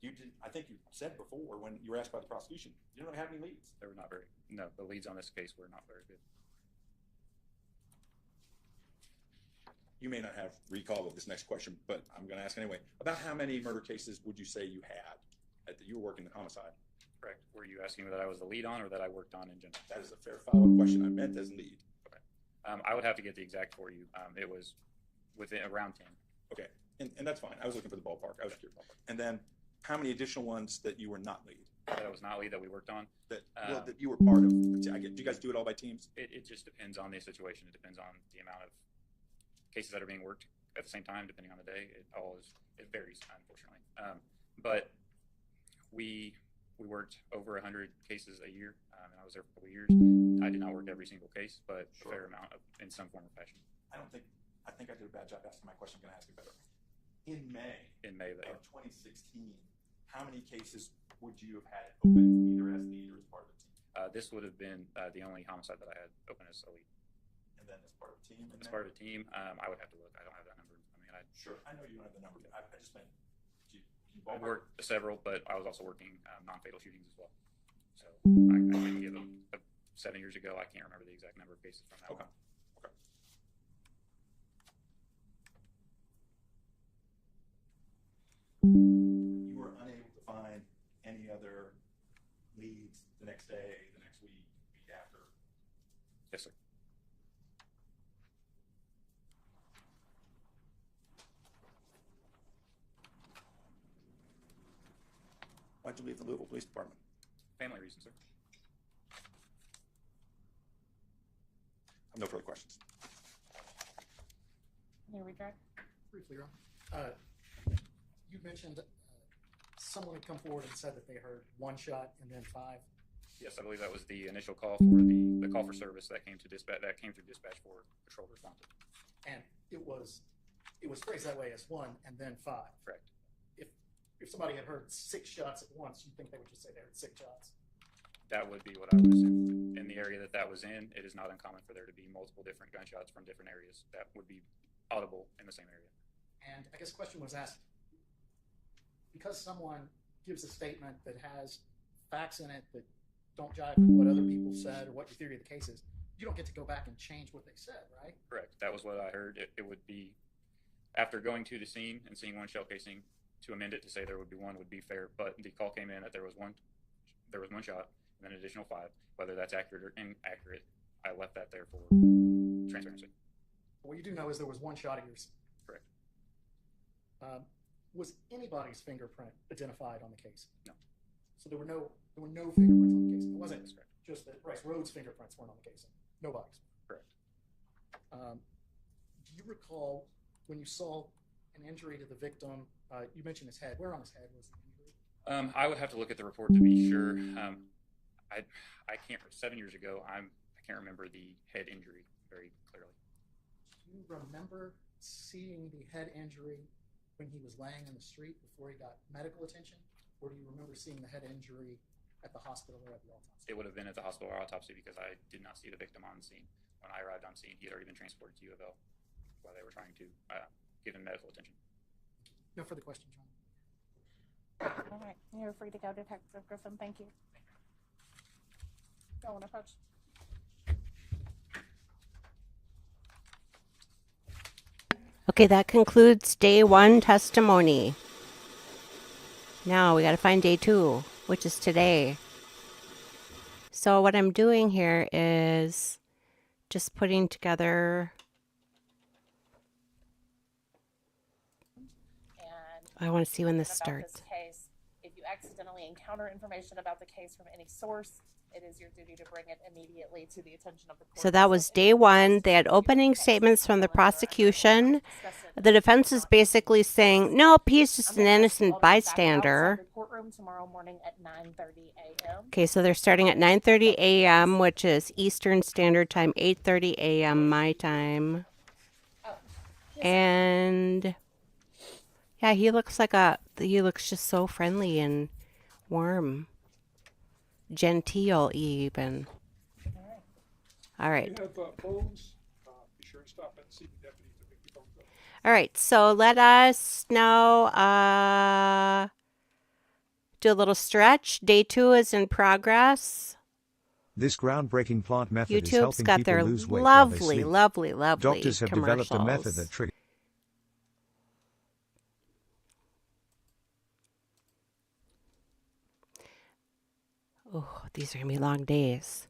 you did. I think you said before when you were asked by the prosecution, you don't have any leads. They were not very. No, the leads on this case were not very good. You may not have recall of this next question, but I'm going to ask anyway. About how many murder cases would you say you had you were working in homicide? Correct. Were you asking me that I was the lead on or that I worked on in general? That is a fair follow-up question. I meant as lead. Okay. I would have to get the exact for you. It was within around 10. Okay, and that's fine. I was looking for the ballpark. I was curious. And then how many additional ones that you were not lead? That I was not lead that we worked on? That you were part of. Do you guys do it all by teams? It just depends on the situation. It depends on the amount of cases that are being worked at the same time, depending on the day. It varies, unfortunately. But we worked over 100 cases a year, and I was there for a couple of years. I did not work every single case, but a fair amount in some form or fashion. I think I did a bad job asking my question. I'm going to ask it better. In May of 2016, how many cases would you have had open, either as lead or as part of a team? This would have been the only homicide that I had open as a lead. And then as part of a team? As part of a team, I would have to look. I don't have that number. Sure, I know you don't have the number. I just meant, I worked several, but I was also working non-fatal shootings as well. So I couldn't give them 7 years ago. I can't remember the exact number of cases from that one. Okay. You were unable to find any other leads the next day, the next week, week after? Yes, sir. Why'd you leave the Louisville Police Department? Family reasons, sir. I have no further questions. Here we go. Briefly, Ron. You mentioned someone had come forward and said that they heard 1 shot and then 5. Yes, I believe that was the initial call for the call for service that came to dispatch through dispatch for patrol responsive. And it was phrased that way as 1 and then 5. Correct. If somebody had heard 6 shots at once, you'd think they would just say they heard 6 shots. That would be what I would assume. In the area that was in, it is not uncommon for there to be multiple different gunshots from different areas that would be audible in the same area. And I guess the question was asked, because someone gives a statement that has facts in it that don't jive with what other people said or what your theory of the case is, you don't get to go back and change what they said, right? Correct. That was what I heard. It would be, after going to the scene and seeing one shell casing, to amend it to say there would be one would be fair, but the call came in that there was one shot, and then an additional 5. Whether that's accurate or inaccurate, I left that there for transparency. What you do know is there was one shot of yours. Correct. Was anybody's fingerprint identified on the case? No. So there were no fingerprints on the case. It wasn't just that Brice Rhodes' fingerprints weren't on the case. Nobody's. Correct. Do you recall when you saw an injury to the victim? You mentioned his head. Where on his head was the injury? I would have to look at the report to be sure. I can't. 7 years ago, I can't remember the head injury very clearly. Do you remember seeing the head injury when he was laying in the street before he got medical attention, or do you remember seeing the head injury at the hospital or at the autopsy? It would have been at the hospital or autopsy because I did not see the victim on scene. When I arrived on scene, he had already been transported to U of L while they were trying to give him medical attention. No further questions, John. All right, you're free to go, Detective Griffin. Thank you. Go on, approach. Okay, that concludes day 1 testimony. Now we got to find day 2, which is today. So what I'm doing here is just putting together. I want to see when this starts. This case, if you accidentally encounter information about the case from any source, it is your duty to bring it immediately to the attention of the court. So that was day 1. They had opening statements from the prosecution. The defense is basically saying, nope, he's just an innocent bystander. Courtroom tomorrow morning at 9:30 a.m. Okay, so they're starting at 9:30 a.m., which is Eastern Standard Time, 8:30 a.m. my time. And yeah, he looks just so friendly and warm. Genteel even. All right. If you have phones, be sure and stop and see the deputy to pick your phones up. All right, so let us now do a little stretch. Day 2 is in progress. This groundbreaking plant method is YouTube's helping got people their lose weight while they sleep. lovely Doctors have developed a method that triggers. Oh, these are going to be long days.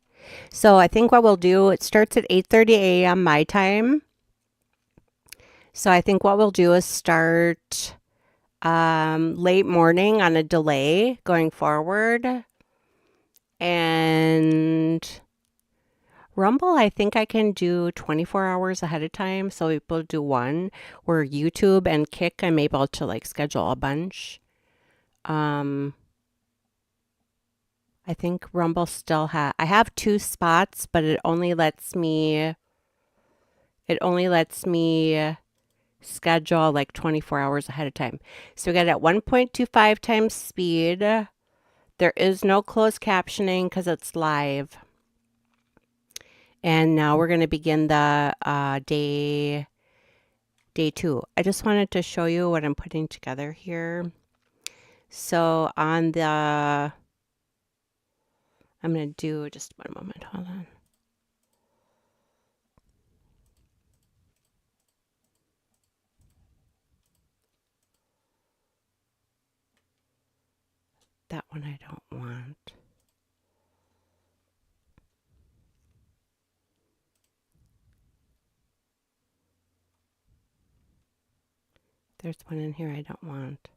So I think what we'll do, it starts at 8:30 a.m. my time. So I think what we'll do is start late morning on a delay going forward. And Rumble, I think I can do 24 hours ahead of time. So we'll do one. Where YouTube and Kick, I'm able to like schedule a bunch. I think Rumble still I have 2 spots, but it only lets me schedule like 24 hours ahead of time. So we got it at 1.25 times speed. There is no closed captioning because it's live. And now we're going to begin the day 2. I just wanted to show you what I'm putting together here. So on the, I'm going to do just one moment. Hold on. That one I don't want. There's one in here I don't want.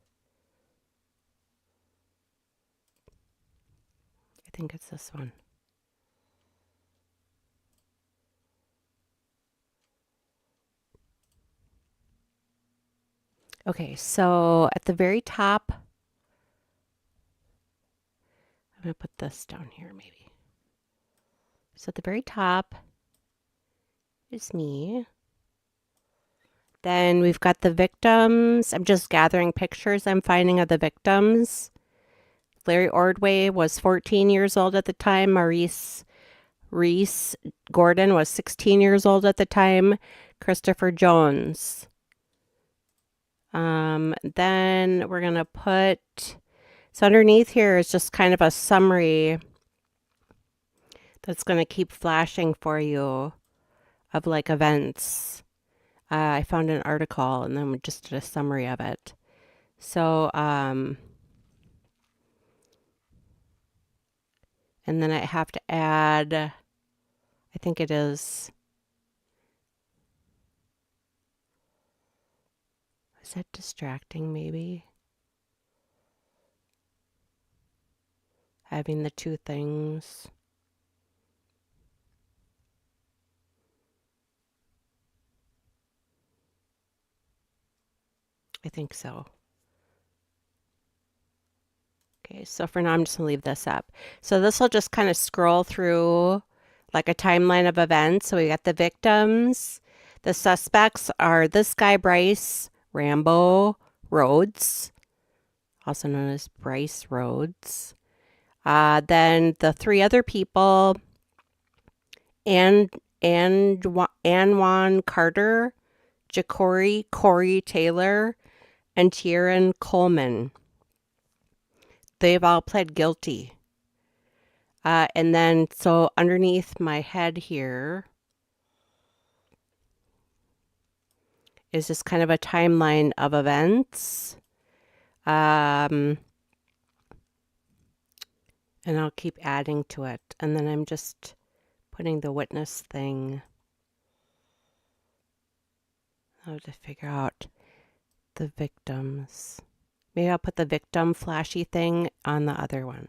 I think it's this one. Okay, so at the very top, I'm going to put this down here maybe. So at the very top is me. Then we've got the victims. I'm just gathering pictures I'm finding of the victims. Larry Ordway was 14 years old at the time. Maurice Gordon was 16 years old at the time. Christopher Jones. Then we're going to put, so underneath here is just kind of a summary that's going to keep flashing for you of like events. I found an article and then we just did a summary of it. So, and then I have to add, I think it is that distracting maybe? Having the two things. I think so. Okay, so for now I'm just gonna leave this up. So this will just kind of scroll through like a timeline of events. So we got the victims. The suspects are this guy, Brice Rhodes, also known as Brice Rhodes. Then the three other people, Anwan Carter, Ja'Cory Corey Taylor, and Tieran Coleman. They've all pled guilty. And then, so underneath my head here is just kind of a timeline of events. And I'll keep adding to it. And then I'm just putting the witness thing. I'll have to figure out the victims. Maybe I'll put the victim flashy thing on the other one.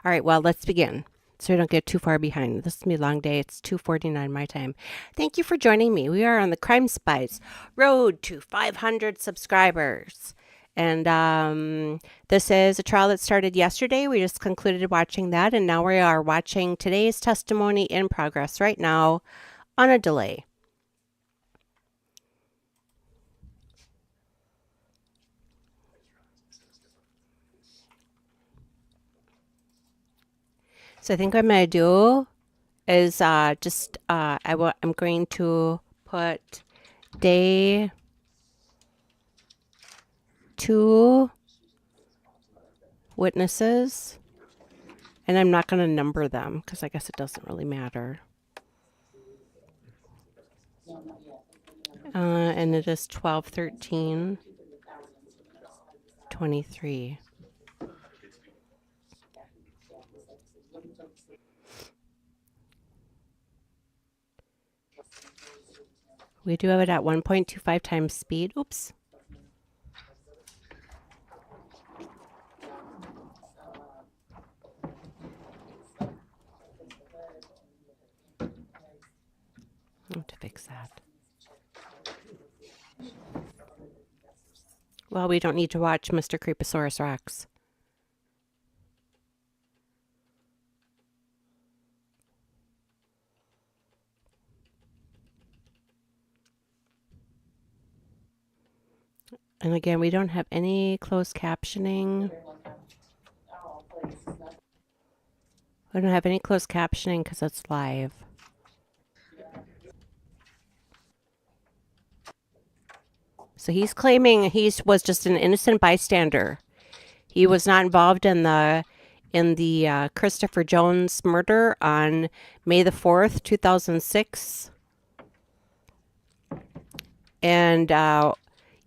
All right, well, let's begin so we don't get too far behind. This is going to be a long day. It's 2:49 my time. Thank you for joining me. We are on the Crime Spies road to 500 subscribers. And this is a trial that started yesterday. We just concluded watching that, and now we are watching today's testimony in progress right now on a delay. So I think what I'm going to do is I'm going to put day 2 witnesses, and I'm not going to number them because I guess it doesn't really matter. And it is 12/13/23. We do have it at 1.25 times speed. Oops. I have to fix that. Well, we don't need to watch Mr. Creeposaurus Rex. And again, we don't have any closed captioning. We don't have any closed captioning because it's live. So he's claiming he was just an innocent bystander. He was not involved in the Christopher Jones murder on May the 4th, 2006. And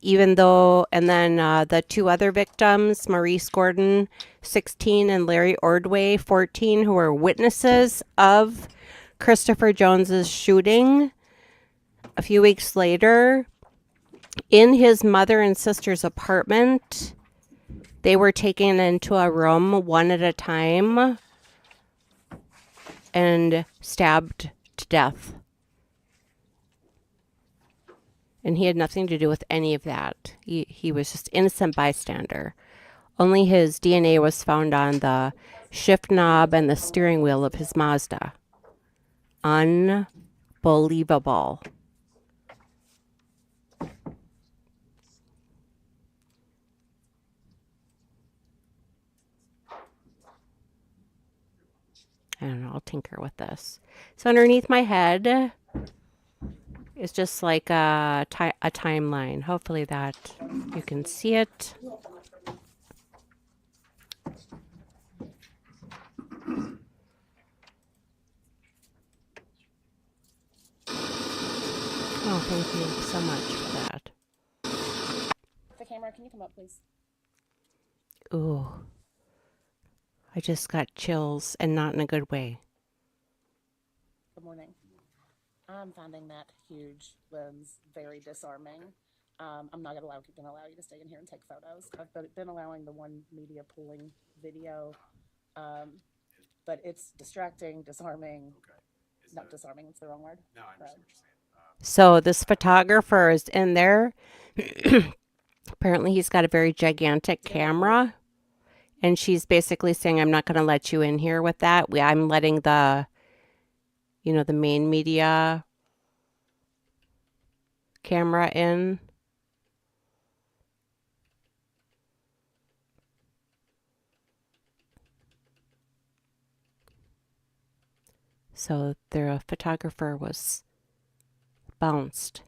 even though, and then the two other victims, Maurice Gordon, 16, and Larry Ordway, 14, who were witnesses of Christopher Jones's shooting. A few weeks later, in his mother and sister's apartment, they were taken into a room one at a time and stabbed to death. And he had nothing to do with any of that. He was just innocent bystander. Only his DNA was found on the shift knob and the steering wheel of his Mazda. Unbelievable. I don't know, I'll tinker with this. So underneath my head, is just like a timeline. Hopefully that you can see it. Oh, thank you so much for that. The camera, can you come up, please? Ooh. I just got chills, and not in a good way. Good morning. I'm finding that huge lens very disarming. I'm not going to allow you to stay in here and take photos. I've been allowing the one media pooling video, but it's distracting, disarming. Not disarming, it's the wrong word. No, I understand what you're saying. So this photographer is in there. Apparently he's got a very gigantic camera. And she's basically saying, I'm not going to let you in here with that. I'm letting the main media camera in. So their photographer was bounced.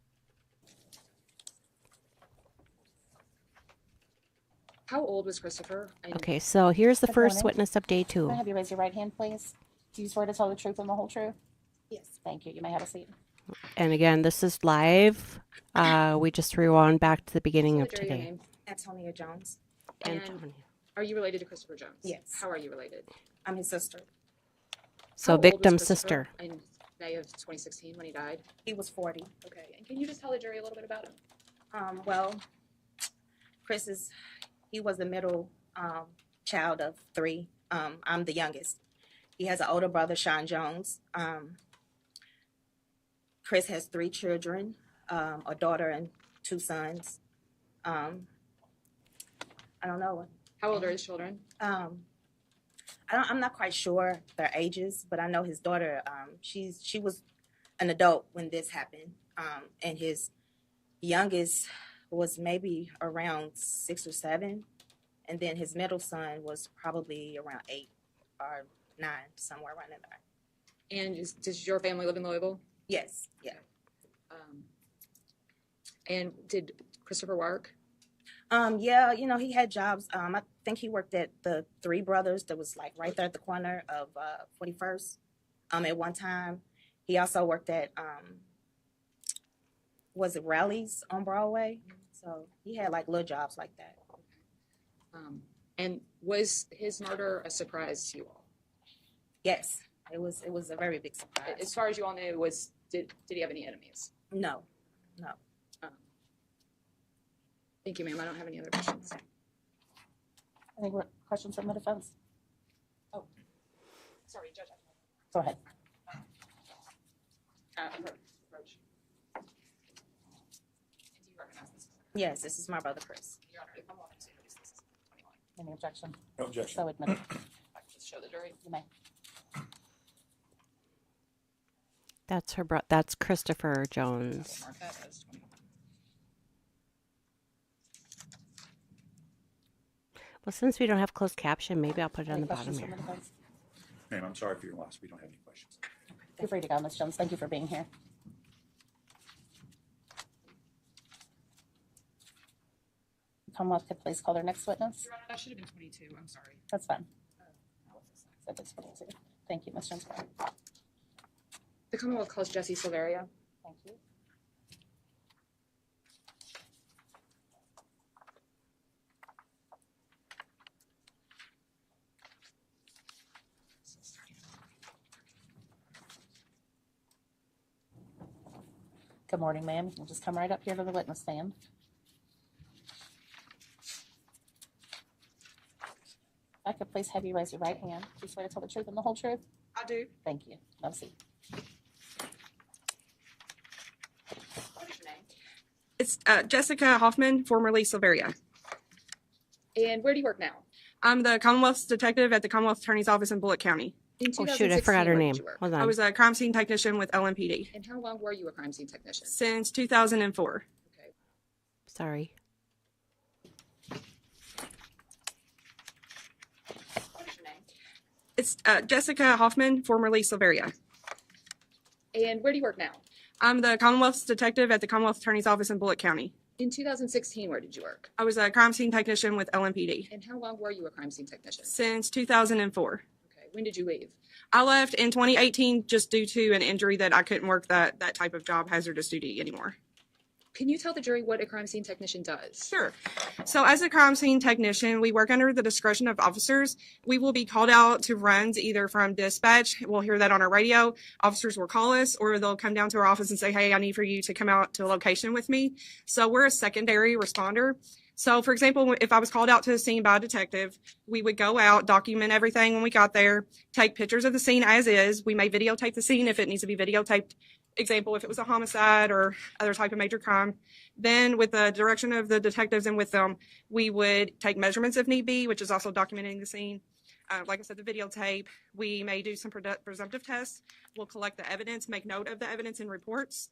How old was Christopher? Okay, so here's the Good first morning. witness of day 2. Can I have you raise your right hand, please? Do you swear to tell the truth and the whole truth? Yes. Thank you. You may have a seat. And again, this is live. We just rewound back to the beginning of Tell the jury your today. name. Antonia Jones. And Antonia. are you related to Christopher Jones? Yes. How are you related? I'm his sister. So How old was victim's Christopher sister. in May of 2016 when he died? He was 40. Okay. And can you just tell the jury a little bit about him? Well, he was the middle child of 3. I'm the youngest. He has an older brother, Sean Jones. Chris has 3 children, a daughter and 2 sons. I don't know. How old are his children? I'm not quite sure their ages, but I know his daughter, she was an adult when this happened. And his youngest was maybe around 6 or 7. And then his middle son was probably around 8 or 9, somewhere around in there. And does your family live in Louisville? Yes, yeah. And did Christopher work? Yeah, he had jobs. I think he worked at the Three Brothers that was like right there at the corner of 41st. At one time, he also worked at was it Rallies on Broadway? So he had like little jobs like that. And was his murder a surprise to you all? Yes, it was a very big surprise. As far as you all knew, did he have any enemies? No. Thank you, ma'am. I don't have any other questions. Any questions from the defense? Oh, sorry, Judge. Go ahead. Approach. Do you recognize this? Yes, this is my brother Chris. Your Honor, if I'm welcome to introduce this. Any objection? No objection. So admitted. I can just show the jury. You may. That's her that's Christopher Jones. Mark that as 21. Well, since we don't have closed caption, maybe I'll put it on Any the bottom questions here. from the defense? Ma'am, I'm sorry for your loss. We don't have any questions. Feel free to go, Ms. Jones. Thank you for being here. Commonwealth could please call their next witness. Your Honor, that should have been 22. I'm sorry. That's fine. So it's 22. Thank you, Ms. Jones. The Commonwealth calls Jesse Silveria. Thank you. Good morning, ma'am. You can just come right up here to the witness stand. If I could please have you raise your right hand. Do you swear to tell the truth and the whole truth? I do. Thank you. Have a seat. What is your name? It's Jessica Hoffman, formerly Silveria. And where do you work now? I'm the Commonwealth's detective at the Commonwealth Attorney's Office in Bullitt County. In Oh shoot, I forgot her 2016, where name. did you work? Hold on. I was a crime scene technician with LMPD And how long were you a crime scene technician? since 2004. Okay. Sorry. What is your name? It's Jessica Hoffman, formerly Silveria. And where do you work now? I'm the Commonwealth's detective at the Commonwealth Attorney's Office in Bullitt County. In 2016, where did you work? I was a crime scene technician with LMPD. And how long were you a crime scene technician? Since 2004. Okay. When did you leave? I left in 2018 just due to an injury that I couldn't work that type of job, hazardous duty, anymore. Can you tell the jury what a crime scene technician does? Sure. So as a crime scene technician, we work under the discretion of officers. We will be called out to runs either from dispatch. We'll hear that on our radio. Officers will call us, or they'll come down to our office and say, hey, I need for you to come out to a location with me. So we're a secondary responder. So for example, if I was called out to a scene by a detective, we would go out, document everything when we got there, take pictures of the scene as is. We may videotape the scene if it needs to be videotaped. Example, if it was a homicide or other type of major crime. Then with the direction of the detectives and with them, we would take measurements if need be, which is also documenting the scene. Like I said, the videotape, we may do some presumptive tests. We'll collect the evidence, make note of the evidence in reports.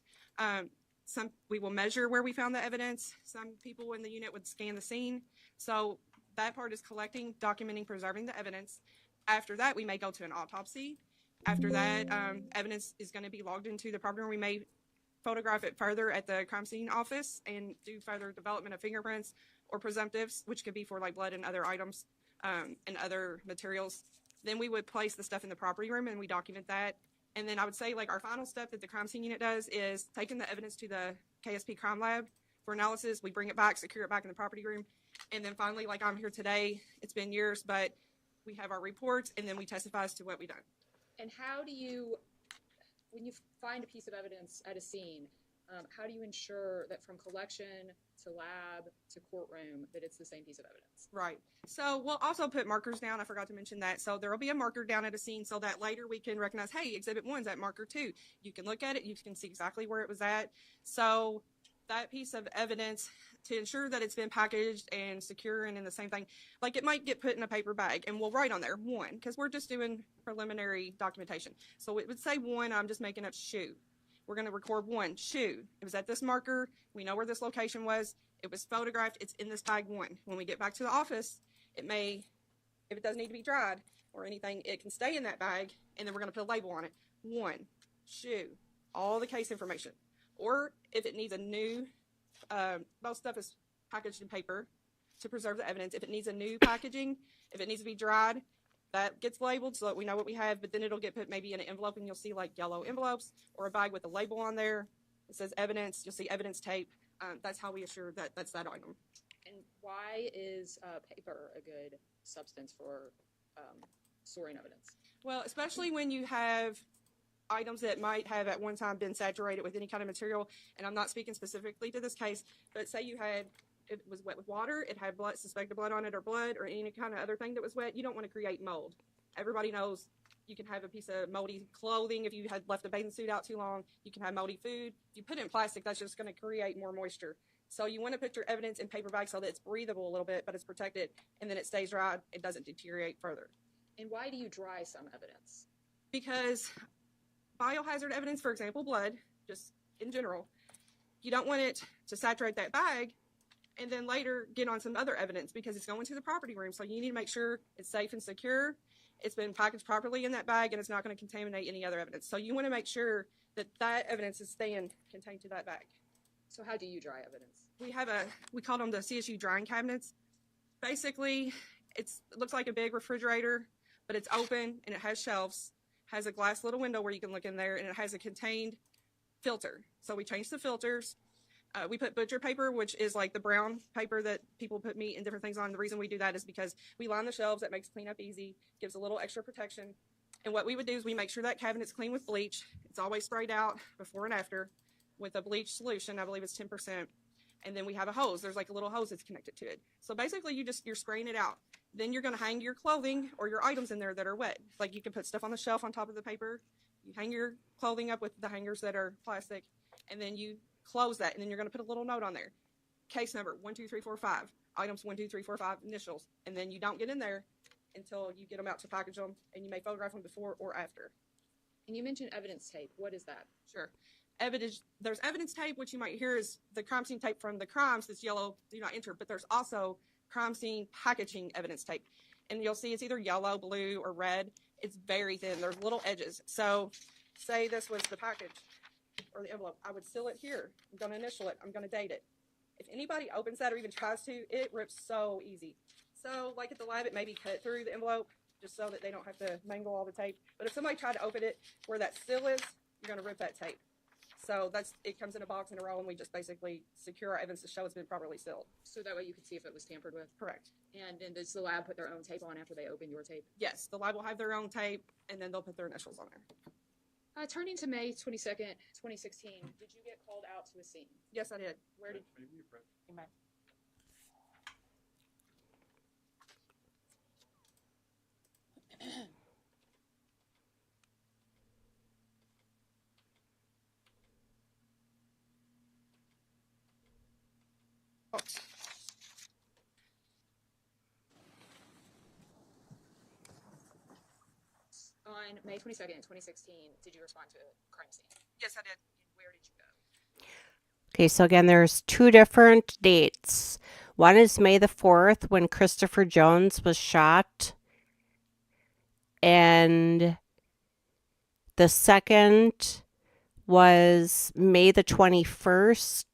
We will measure where we found the evidence. Some people in the unit would scan the scene. So that part is collecting, documenting, preserving the evidence. After that, we may go to an autopsy. After that, evidence is going to be logged into the property room. We may photograph it further at the crime scene office and do further development of fingerprints or presumptives, which could be for like blood and other items and other materials. Then we would place the stuff in the property room and we document that. And then I would say like our final step that the crime scene unit does is taking the evidence to the KSP crime lab for analysis. We bring it back, secure it back in the property room. And then finally, like I'm here today, it's been years, but we have our reports and then we testify as to what we done. And how do you, when you find a piece of evidence at a scene, how do you ensure that from collection to lab to courtroom that it's the same piece of evidence? Right. So we'll also put markers down. I forgot to mention that. So there will be a marker down at a scene so that later we can recognize, hey, exhibit 1's at marker 2. You can look at it. You can see exactly where it was at. So that piece of evidence, to ensure that it's been packaged and secure and in the same thing, like it might get put in a paper bag and we'll write on there 1 because we're just doing preliminary documentation. So it would say 1, I'm just making up shoe. We're going to record 1 shoe. It was at this marker. We know where this location was. It was photographed. It's in this bag 1. When we get back to the office, it may, if it doesn't need to be dried or anything, it can stay in that bag and then we're going to put a label on it. 1 shoe, all the case information. Or if it needs a new, most stuff is packaged in paper to preserve the evidence. If it needs a new packaging, if it needs to be dried, that gets labeled so that we know what we have, but then it'll get put maybe in an envelope and you'll see like yellow envelopes or a bag with a label on there. It says evidence, you'll see evidence tape. That's how we assure that that's that item. And why is paper a good substance for storing evidence? Well, especially when you have items that might have at one time been saturated with any kind of material, and I'm not speaking specifically to this case, but say you had, it was wet with water, it had blood, suspected blood on it or blood or any kind of other thing that was wet, you don't want to create mold. Everybody knows you can have a piece of moldy clothing if you had left a bathing suit out too long. You can have moldy food. If you put it in plastic, that's just going to create more moisture. So you want to put your evidence in paper bags so that it's breathable a little bit, but it's protected, and then it stays dry. It doesn't deteriorate further. And why do you dry some evidence? Because biohazard evidence, for example, blood, just in general, you don't want it to saturate that bag and then later get on some other evidence because it's going to the property room. So you need to make sure it's safe and secure, it's been packaged properly in that bag, and it's not going to contaminate any other evidence. So you want to make sure that that evidence is staying contained to that bag. So how do you dry evidence? We call them the CSU drying cabinets. Basically, it looks like a big refrigerator, but it's open and it has shelves, has a glass little window where you can look in there, and it has a contained filter. So we change the filters. We put butcher paper, which is like the brown paper that people put meat and different things on. The reason we do that is because we line the shelves. That makes cleanup easy, gives a little extra protection. And what we would do is we make sure that cabinet's clean with bleach. It's always sprayed out before and after with a bleach solution. I believe it's 10%. And then we have a hose. There's like a little hose that's connected to it. So basically you're spraying it out. Then you're going to hang your clothing or your items in there that are wet. Like you can put stuff on the shelf on top of the paper. You hang your clothing up with the hangers that are plastic, and then you close that, and then you're going to put a little note on there. Case number 1, 2, 3, 4, 5. Items 1, 2, 3, 4, 5 initials. And then you don't get in there until you get them out to package them, and you may photograph them before or after. And you mentioned evidence tape. What is that? Sure. There's evidence tape, which you might hear is the crime scene tape from the crimes that's yellow, do not enter, but there's also crime scene packaging evidence tape. And you'll see it's either yellow, blue, or red. It's very thin. There's little edges. So say this was the package. or the envelope, I would seal it here. I'm going to initial it. I'm going to date it. If anybody opens that or even tries to, it rips so easy. So like at the lab, it may be cut through the envelope just so that they don't have to mangle all the tape. But if somebody tried to open it where that seal is, you're going to rip that tape. So it comes in a box in a roll, and we just basically secure our evidence to show it's been properly sealed. So that way you can see if it was tampered with? Correct. And then does the lab put their own tape on after they open your tape? Yes, the lab will have their own tape, and then they'll put their initials on there. Turning to May 22nd, 2016, did you get called out to a scene? Yes, I did. Where did On May 22nd, 2016, did you respond to a crime scene? Yes, I did. And where did you go? Okay, so again, there's two different dates. One is May the 4th when Christopher Jones was shot. And the second was May the 21st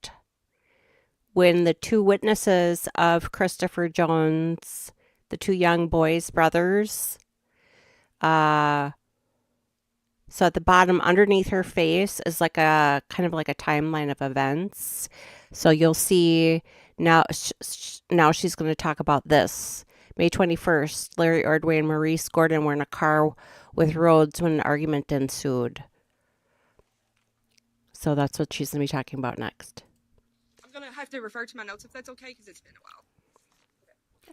when the two witnesses of Christopher Jones, the two young boys, brothers, so at the bottom underneath her face is like a kind of like a timeline of events. So you'll see now she's going to talk about this. May 21st, Larry Ordway and Maurice Gordon were in a car with Rhodes when an argument ensued. So that's what she's going to be talking about next. I'm going to have to refer to my notes if that's okay, because it's been a while.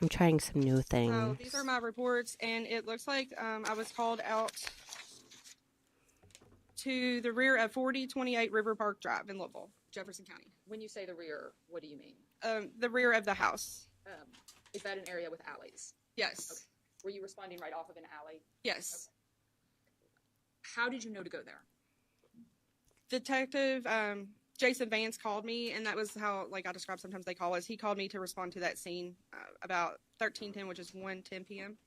I'm trying some new things. So these are my reports, and it looks like I was called out to the rear of 4028 River Park Drive in Louisville, Jefferson County. When you say the rear, what do you mean? The rear of the house. Is that an area with alleys? Yes. Okay. Were you responding right off of an alley? Yes. Okay. How did you know to go there? Detective Jason Vance called me, and that was how, like I described, sometimes they call us. He called me to respond to that scene about 13:10, which is 1:10 p.m.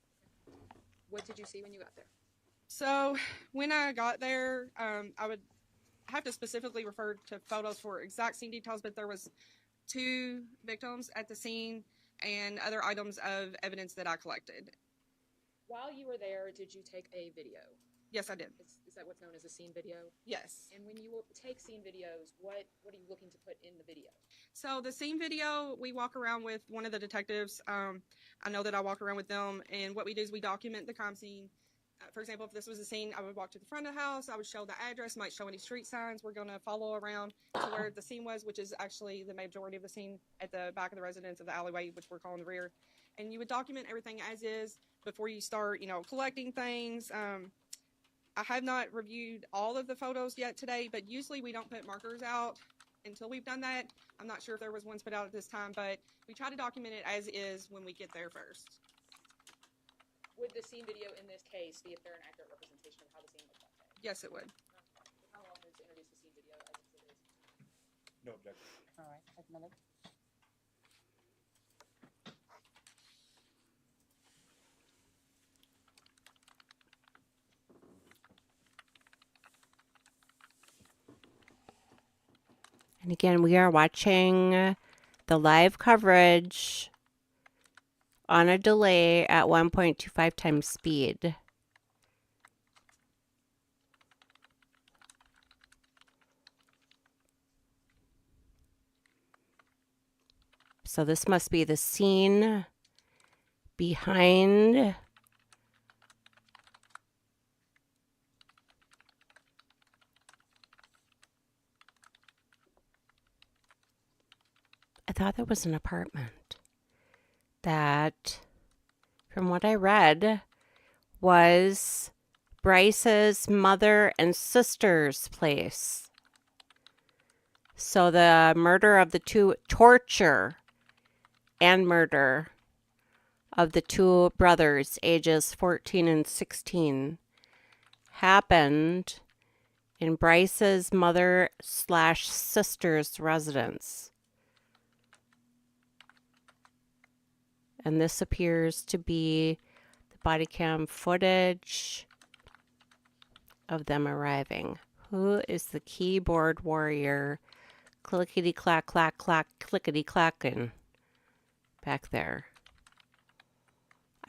What did you see when you got there? So when I got there, I would have to specifically refer to photos for exact scene details, but there was 2 victims at the scene and other items of evidence that I collected. While you were there, did you take a video? Yes, I did. Is that what's known as a scene video? Yes. And when you take scene videos, what are you looking to put in the video? So the scene video, we walk around with one of the detectives. I know that I walk around with them, and what we do is we document the crime scene. For example, if this was a scene, I would walk to the front of the house, I would show the address, might show any street signs. We're going to follow around to where the scene was, which is actually the majority of the scene at the back of the residence of the alleyway, which we're calling the rear. And you would document everything as is before you start, collecting things. I have not reviewed all of the photos yet today, but usually we don't put markers out until we've done that. I'm not sure if there was ones put out at this time, but we try to document it as is when we get there first. Would the scene video in this case be a fair and accurate representation of how the scene looked that day? Yes, it would. How long is to introduce the scene video as exhibit? No objection. All right, admitted. And again, we are watching the live coverage on a delay at 1.25 times speed. So this must be the scene behind I thought there was an apartment that, from what I read, was Brice's mother and sister's place. So the murder of the two, torture and murder of the two brothers, ages 14 and 16, happened in Brice's mother/sister's residence. And this appears to be the body cam footage of them arriving. Who is the keyboard warrior? Clickety clack clack clack clickety clacking back there.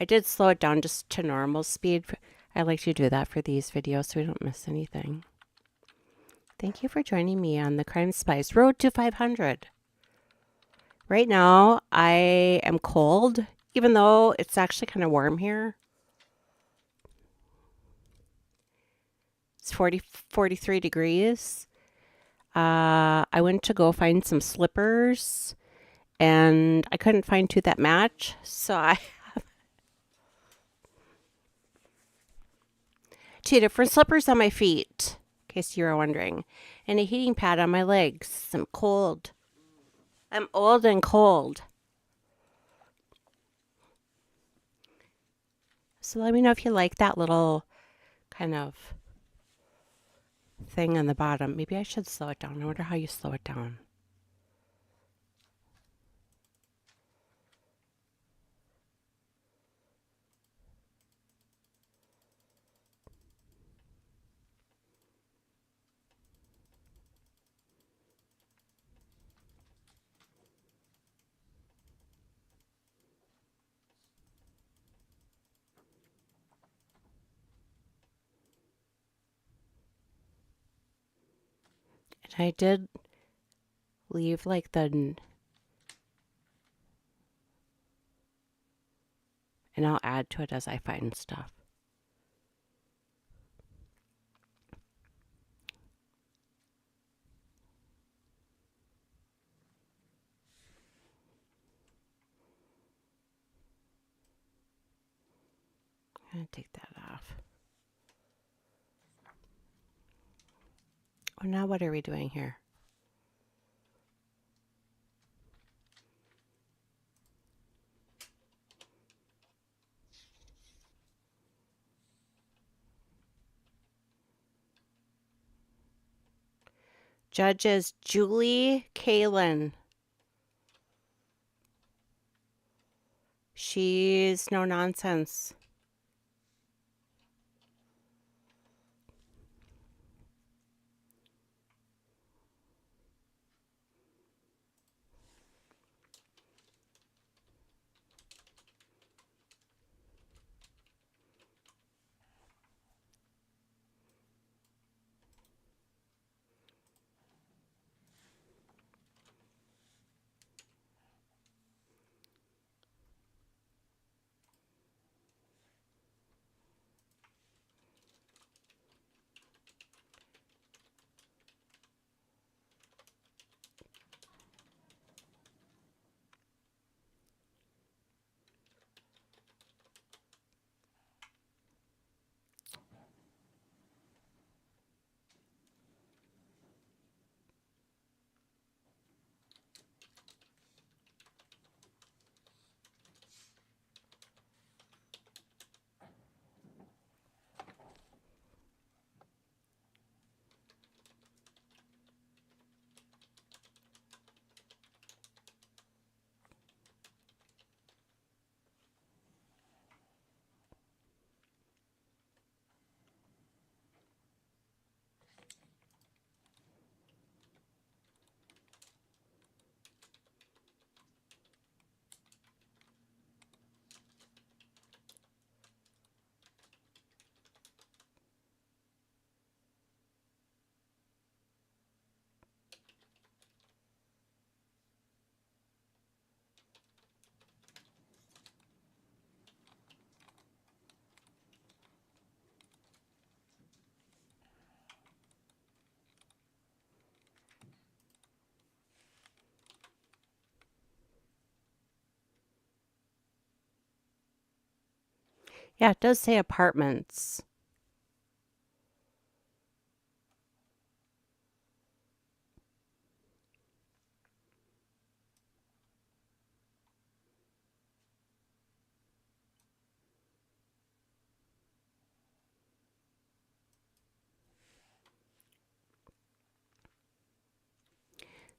I did slow it down just to normal speed. I like to do that for these videos so we don't miss anything. Thank you for joining me on the Crime Spies Road to 500. Right now, I am cold, even though it's actually kind of warm here. It's 43 degrees. I went to go find some slippers, and I couldn't find two that match, so I have 2 different slippers on my feet, in case you were wondering, and a heating pad on my legs. I'm cold. I'm old and cold. So let me know if you like that little kind of thing on the bottom. Maybe I should slow it down. I wonder how you slow it down. And I did leave like the, and I'll add to it as I find stuff. I'm going to take that off. Oh, now what are we doing here? Judge is Julie Kalin. She's no nonsense. Yeah, it does say apartments.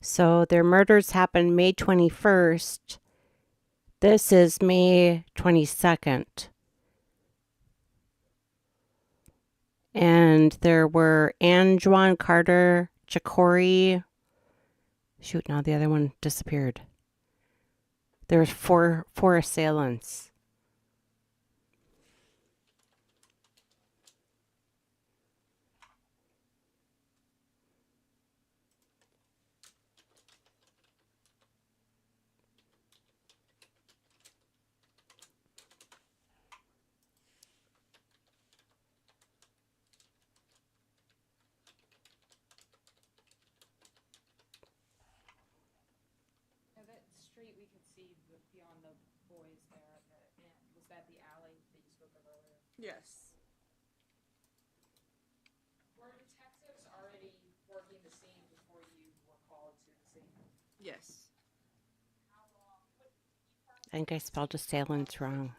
So their murders happened May 21st. This is May 22nd. And there were Anjuan, Carter, Chakori. Shoot, now the other one disappeared. There was four assailants. Now that street we could see beyond the boys there at the end. Was that the alley that you spoke of earlier? Yes. Were detectives already working the scene before you were called to the scene? Yes. How long? I think I spelled assailants wrong.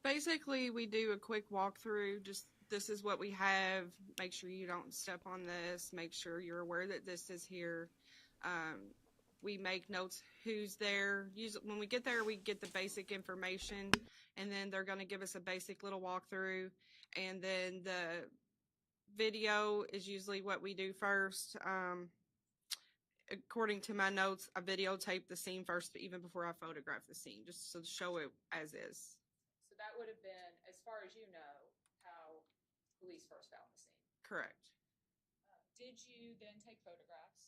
Basically, we do a quick walkthrough. Just this is what we have. Make sure you don't step on this. Make sure you're aware that this is here. We make notes who's there. Usually, when we get there, we get the basic information, and then they're going to give us a basic little walkthrough. And then the video is usually what we do first. According to my notes, I videotape the scene first, even before I photograph the scene, just to show it as is. So that would have been, as far as you know, how police first found the scene. Correct. Did you then take photographs?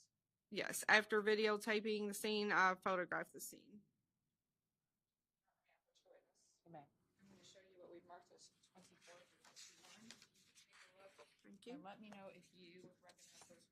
Yes, after videotaping the scene, I photographed the scene. You may. I'm going to show you what we've marked as 24 through 51. Take a look. Thank you. And let me know if you recognize those photographs.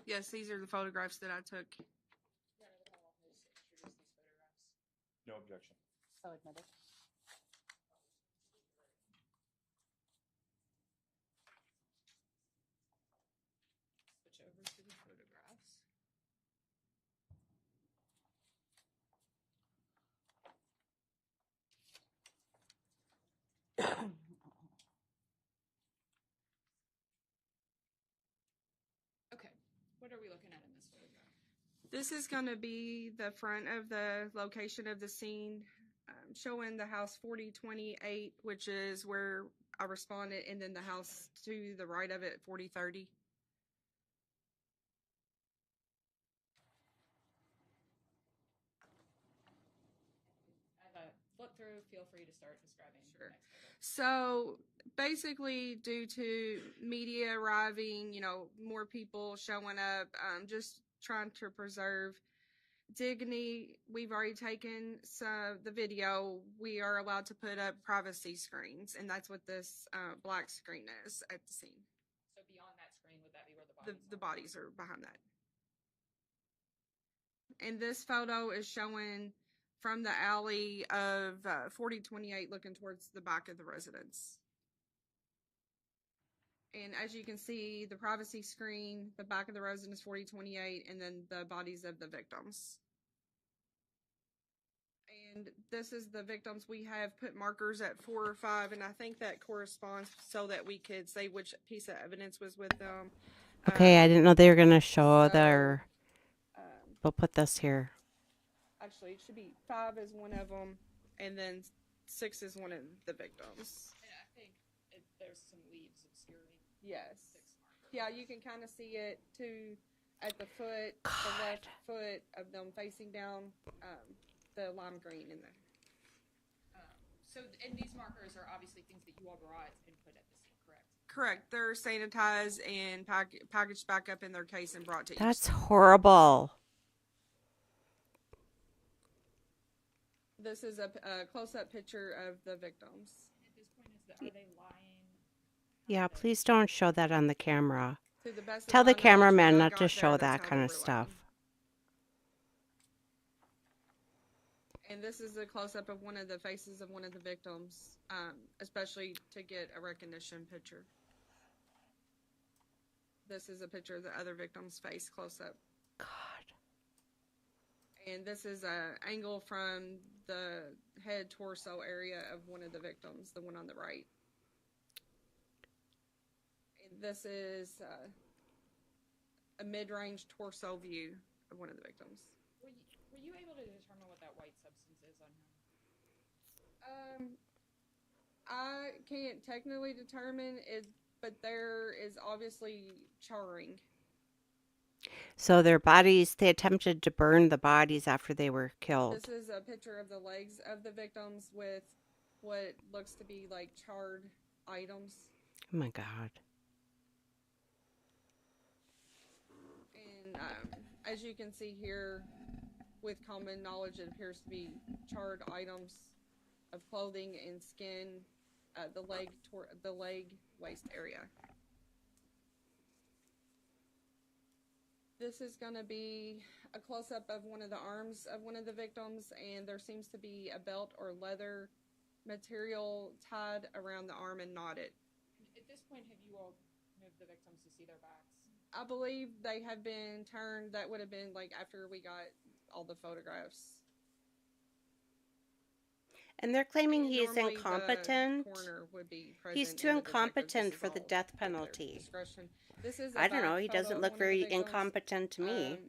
Yes, these are the photographs that I took. No objection. So admitted. Switch over to the photographs. Okay. What are we looking at in this photograph? This is going to be the front of the location of the scene, showing the house 4028, which is where I responded, and then the house to the right of it, 4030. As I flip through, feel free to start describing. Sure. So basically, due to media arriving, more people showing up, just trying to preserve dignity. We've already taken the video. We are allowed to put up privacy screens, and that's what this black screen is at the scene. So beyond that screen, would that be where the bodies The bodies are behind that. And this photo is showing from the alley of 4028 looking towards the back of the residence. And as you can see, the privacy screen, the back of the residence 4028, and then the bodies of the victims. And this is the victims. We have put markers at 4 or 5, and I think that corresponds so that we could say which piece of evidence was with them. Okay, I didn't know they were going to show their... We'll put this here. Actually, it should be 5 is one of them, and then 6 is one of the victims. And I think there's some leaves obscuring. Yes. Yeah, you can kind of see it too at the foot, the left foot of them facing down, the lime green in there. And these markers are obviously things that you all brought and put at the scene, correct? Correct. They're sanitized and packaged back up in their case and brought to That's each. horrible. This is a close-up picture of the victims. At this point, are they lying? Yeah, please don't show that on the camera. To the best of Tell my the knowledge, cameraman when I not got to there, show that's that how kind they of were stuff. lying. And this is a close-up of one of the faces of one of the victims, especially to get a recognition picture. This is a picture of the other victim's face close-up. God. And this is an angle from the head torso area of one of the victims, the one on the right. And this is a mid-range torso view of one of the victims. Were you able to determine what that white substance is on him? I can't technically determine it, but there is obviously charring. So their bodies, they attempted to burn the bodies after they were killed. This is a picture of the legs of the victims with what looks to be like charred items. Oh my God. And as you can see here, with common knowledge, it appears to be charred items of clothing and skin, the leg waist area. This is going to be a close-up of one of the arms of one of the victims, and there seems to be a belt or leather material tied around the arm and knotted. At this point, have you all moved the victims to see their backs? I believe they have been turned. That would have been like after we got all the photographs. And they're claiming And he's normally the incompetent. coroner would be He's present too and the detective. incompetent This for is the all death at their penalty. discretion. This is I don't know. He photo doesn't of look one of the very victims, incompetent to me.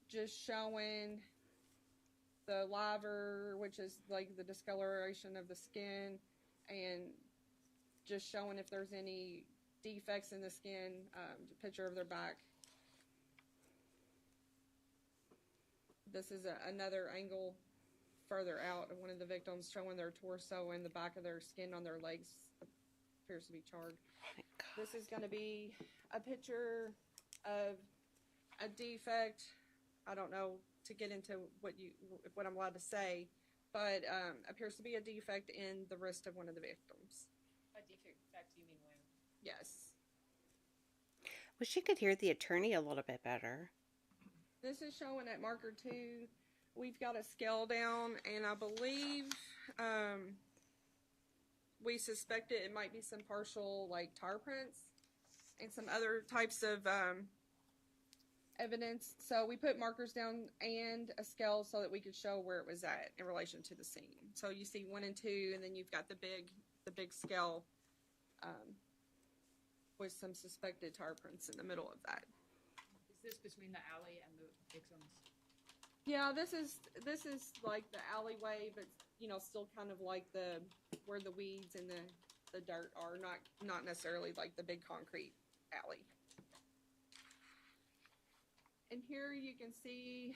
Just showing the liver, which is like the discoloration of the skin, and just showing if there's any defects in the skin. Picture of their back. This is another angle further out of one of the victims, showing their torso and the back of their skin on their legs appears to be charred. This is going to be a picture of a defect. I don't know to get into what I'm allowed to say, but appears to be a defect in the wrist of one of the victims. A defect, you mean wound? Yes. Wish you could hear the attorney a little bit better. This is showing at marker 2. We've got a scale down, and I believe we suspected it might be some partial like tar prints and some other types of evidence. So we put markers down and a scale so that we could show where it was at in relation to the scene. So you see 1 and 2, and then you've got the big scale with some suspected tar prints in the middle of that. Is this between the alley and the victims? Yeah, this is like the alleyway, but still kind of like where the weeds and the dirt are, not necessarily like the big concrete alley. And here you can see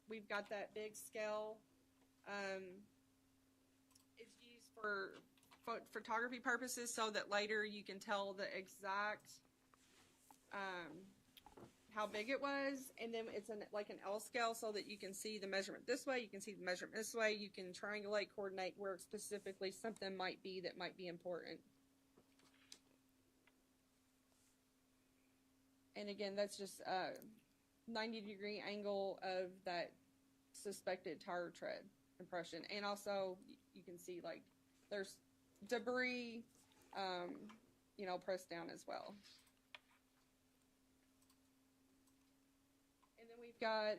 we've got that big scale. It's used for photography purposes so that later you can tell the exact how big it was, and then it's like an L scale so that you can see the measurement this way, you can see the measurement this way, you can triangulate, coordinate where specifically something might be that might be important. And again, that's just a 90-degree angle of that suspected tire tread impression. And also you can see like there's debris, pressed down as well. And then we've got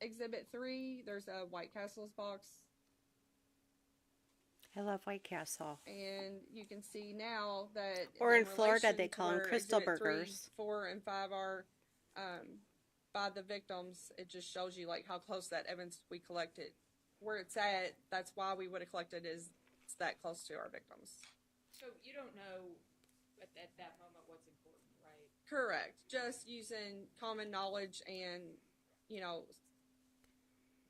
Exhibit 3. There's a White Castle's box. I love White Castle. And you can see now that or in Florida relation they to call them where crystal Exhibit 3, burgers. 4, and 5 are by the victims. It just shows you like how close that evidence we collected, where it's at. That's why we would have collected is it's that close to our victims. So you don't know at that moment what's important, right? Correct. Just using common knowledge and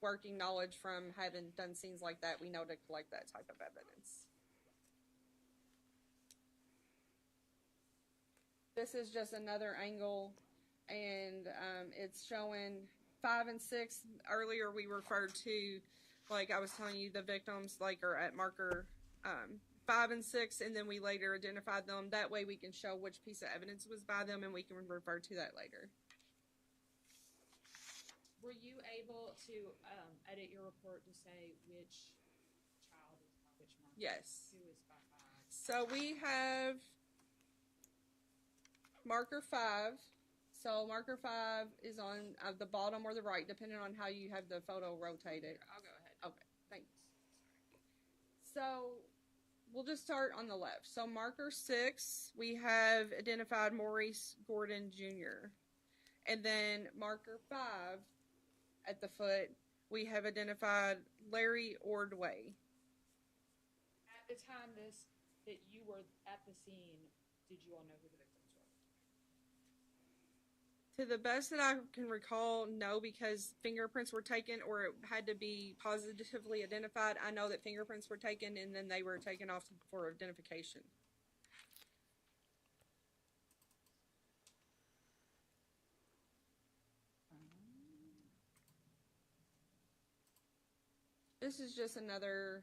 working knowledge from having done scenes like that, we know to collect that type of evidence. This is just another angle, and it's showing 5 and 6. Earlier we referred to, like I was telling you, the victims are at marker 5 and 6, and then we later identified them. That way we can show which piece of evidence was by them, and we can refer to that later. Were you able to edit your report to say which child is by which marker? Yes. Who is by 5? So we have marker 5. So marker 5 is on the bottom or the right, depending on how you have the photo rotated. I'll go ahead. Okay, thanks. So we'll just start on the left. So marker 6, we have identified Maurice Gordon Jr. And then marker 5 at the foot, we have identified Larry Ordway. At the time that you were at the scene, did you all know who the victims were? To the best that I can recall, no, because fingerprints were taken or it had to be positively identified. I know that fingerprints were taken and then they were taken off for identification. This is just another,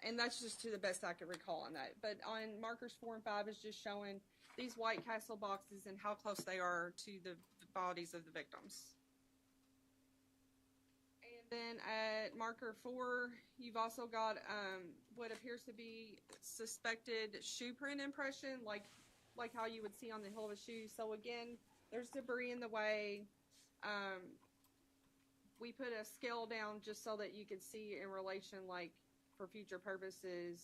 and that's just to the best I could recall on that. But on markers 4 and 5 is just showing these White Castle boxes and how close they are to the bodies of the victims. And then at marker 4, you've also got what appears to be suspected shoe print impression, like how you would see on the heel of a shoe. So again, there's debris in the way. We put a scale down just so that you could see in relation, like for future purposes,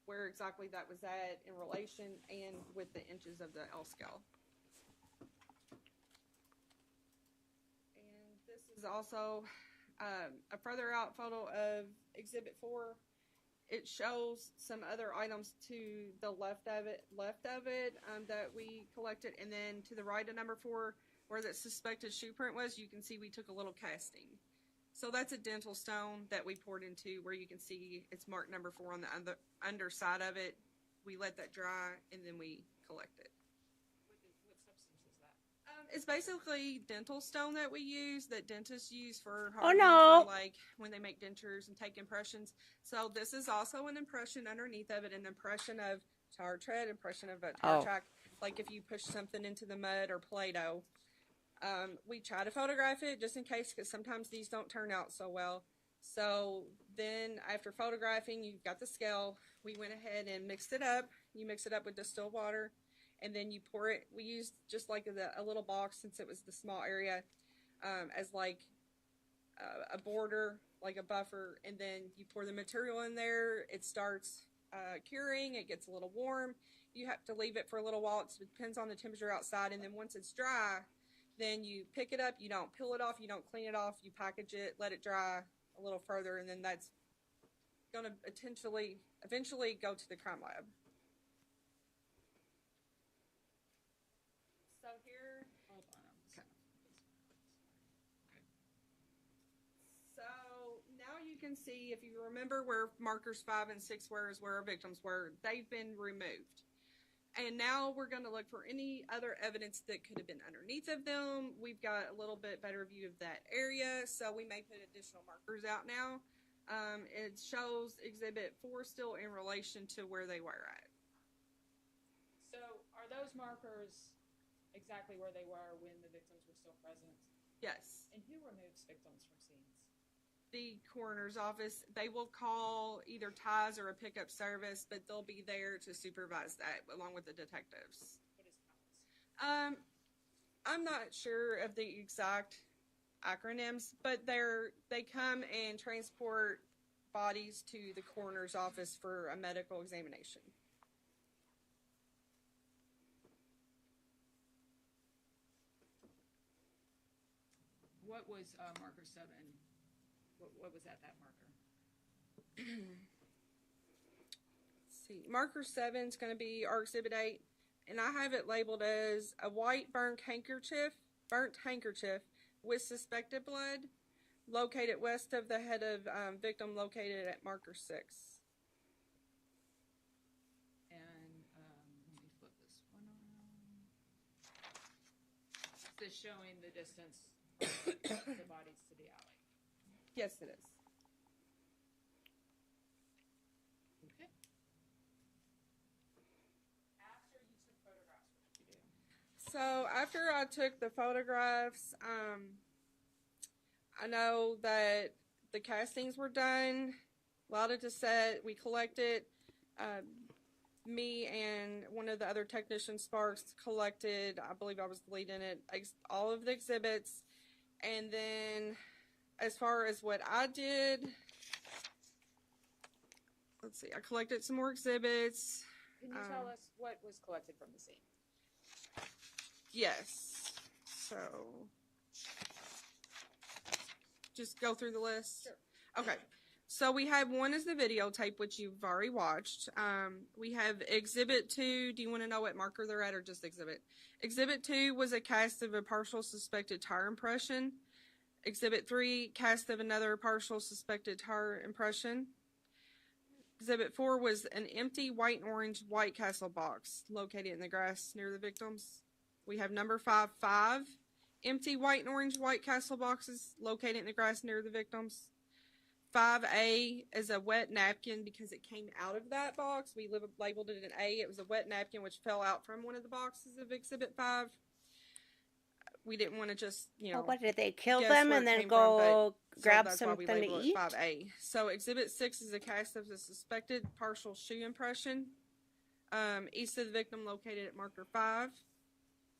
where exactly that was at in relation and with the inches of the L scale. And this is also a further out photo of Exhibit 4. It shows some other items to the left of it that we collected, and then to the right of number 4, where the suspected shoe print was, you can see we took a little casting. So that's a dental stone that we poured into, where you can see it's marked number 4 on the underside of it. We let that dry and then we collect it. What substance is that? It's basically dental stone that we use, that dentists use for like when they make dentures and take impressions. So this is also an impression underneath of it, an impression of tire tread, impression of a tire track, like if you push something into the mud or Play-Doh. We try to photograph it just in case, because sometimes these don't turn out so well. So then after photographing, you've got the scale. We went ahead and mixed it up. You mix it up with distilled water, and then you pour it. We used just like a little box, since it was the small area, as like a border, like a buffer, and then you pour the material in there. It starts curing. It gets a little warm. You have to leave it for a little while. It depends on the temperature outside, and then once it's dry, then you pick it up. You don't peel it off. You don't clean it off. You package it, let it dry a little further, and then that's going to eventually go to the crime lab. So here, hold on. Okay. So now you can see, if you remember where markers 5 and 6 were, is where our victims were. They've been removed. And now we're going to look for any other evidence that could have been underneath of them. We've got a little bit better view of that area, so we may put additional markers out now. It shows Exhibit 4 still in relation to where they were at. So are those markers exactly where they were when the victims were still present? Yes. And who removes victims from scenes? The coroner's office. They will call either ties or a pickup service, but they'll be there to supervise that along with the detectives. What is ties? I'm not sure of the exact acronyms, but they come and transport bodies to the coroner's office for a medical examination. What was marker 7? What was at that marker? Let's see. Marker 7 is going to be our Exhibit 8, and I have it labeled as a white burnt handkerchief with suspected blood, located west of the head of victim, located at marker 6. And let me flip this one around. Is this showing the distance from the bodies to the alley? Yes, it is. Okay. After you took photographs, what did you do? So after I took the photographs, I know that the castings were done, lauded to set, we collected, me and one of the other technicians, Sparks, collected, I believe I was the lead in it, all of the exhibits. And then as far as what I did, let's see, I collected some more exhibits. Can you tell us what was collected from the scene? Yes. So, just go through the list? Sure. Okay. So we have one is the videotape, which you've already watched. We have Exhibit 2. Do you want to know what marker they're at or just Exhibit? Exhibit 2 was a cast of a partial suspected tire impression. Exhibit 3, cast of another partial suspected tire impression. Exhibit 4 was an empty white and orange White Castle box located in the grass near the victims. We have number 5, empty white and orange White Castle boxes located in the grass near the victims. 5A is a wet napkin because it came out of that box. We labeled it an A. It was a wet napkin which fell out from one of the boxes of Exhibit 5. We didn't want to just, Well, what did they kill guess them where and it then came go from, grab that's why we something to label it eat? 5A. So Exhibit 6 is a cast of the suspected partial shoe impression east of the victim located at marker 5.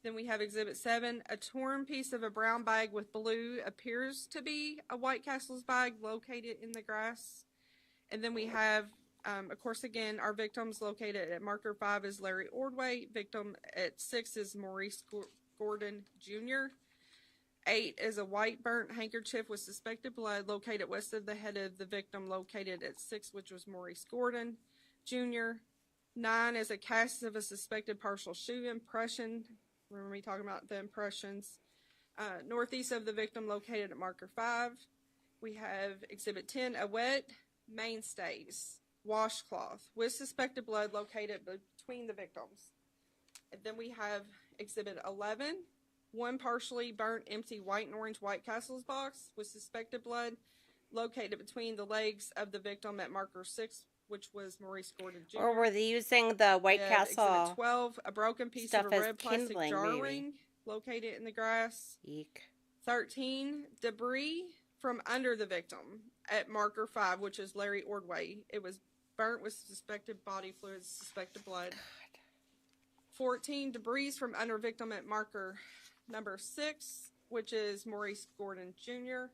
Then we have Exhibit 7, a torn piece of a brown bag with blue appears to be a White Castle's bag located in the grass. And then we have, of course, again, our victims located at marker 5 is Larry Ordway. Victim at 6 is Maurice Gordon, Jr. 8 is a white burnt handkerchief with suspected blood located west of the head of the victim located at 6, which was Maurice Gordon, Jr. 9 is a cast of a suspected partial shoe impression. Remember me talking about the impressions. Northeast of the victim located at marker 5. We have Exhibit 10, a wet mainstays washcloth with suspected blood located between the victims. And then we have Exhibit 11, one partially burnt empty white and orange White Castle's box with suspected blood located between the legs of the victim at marker 6, which was Maurice Gordon Jr. Or were they using the White Castle? Exhibit 12, a broken piece of a stuff as red plastic kindling, jar maybe. ring located in the grass. Eek. 13, debris from under the victim at marker 5, which is Larry Ordway. It was burnt with suspected body fluids, suspected blood. 14, debris from under victim at marker number 6, which is Maurice Gordon Jr.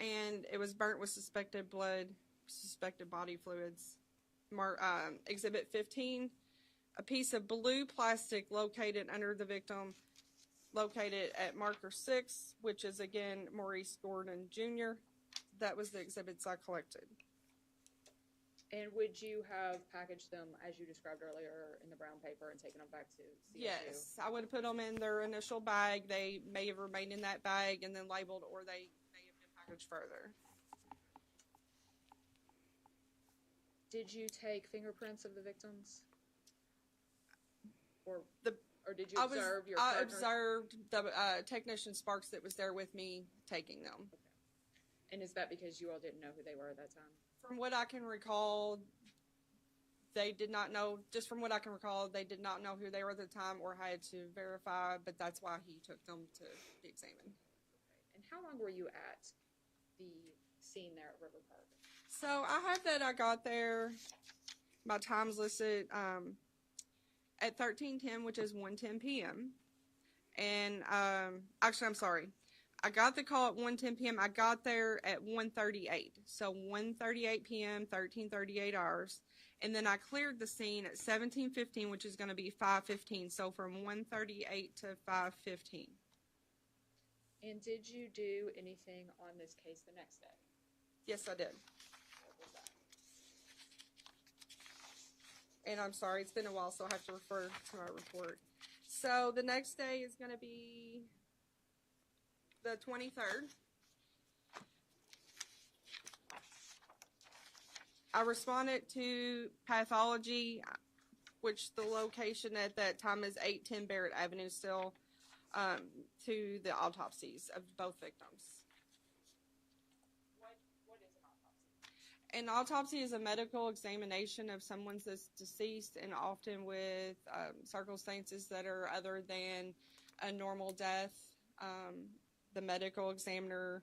And it was burnt with suspected blood, suspected body fluids. Exhibit 15, a piece of blue plastic located under the victim, located at marker 6, which is again Maurice Gordon Jr. That was the exhibits I collected. And would you have packaged them as you described earlier in the brown paper and taken them back to CSU? Yes, I would have put them in their initial bag. They may have remained in that bag and then labeled, or they may have been packaged further. Did you take fingerprints of the victims? Or did you I observe your partner? I observed the technician Sparks that was there with me taking them. Okay. And is that because you all didn't know who they were at that time? From what I can recall, they did not know, just from what I can recall, they did not know who they were at the time or had to verify, but that's why he took them to be examined. Okay. And how long were you at the scene there at River Park? So I have that I got there, my time's listed at 13:10, which is 1:10 p.m. And actually, I'm sorry. I got the call at 1:10 p.m. I got there at 1:38. So 1:38 p.m., 13:38 hours. And then I cleared the scene at 17:15, which is going to be 5:15. So from 1:38 to 5:15. And did you do anything on this case the next day? Yes, I did. What was that? And I'm sorry, it's been a while, so I have to refer to my report. So the next day is going to be the 23rd. I responded to pathology, which the location at that time is 810 Barrett Avenue still, to the autopsies of both victims. What is an autopsy? An autopsy is a medical examination of someone that's deceased, and often with circumstances that are other than a normal death. The medical examiner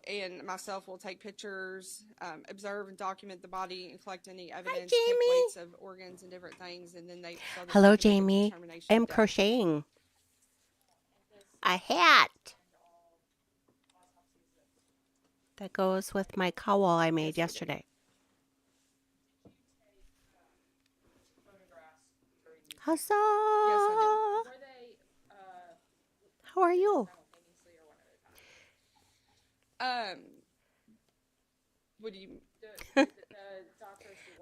and myself will take pictures, observe and document the body, and collect any evidence, take weights of organs and different things, and then Hello, Jamie. I'm crocheting a hat that goes with my cowl I made yesterday. Huzzah! How are you? What do you?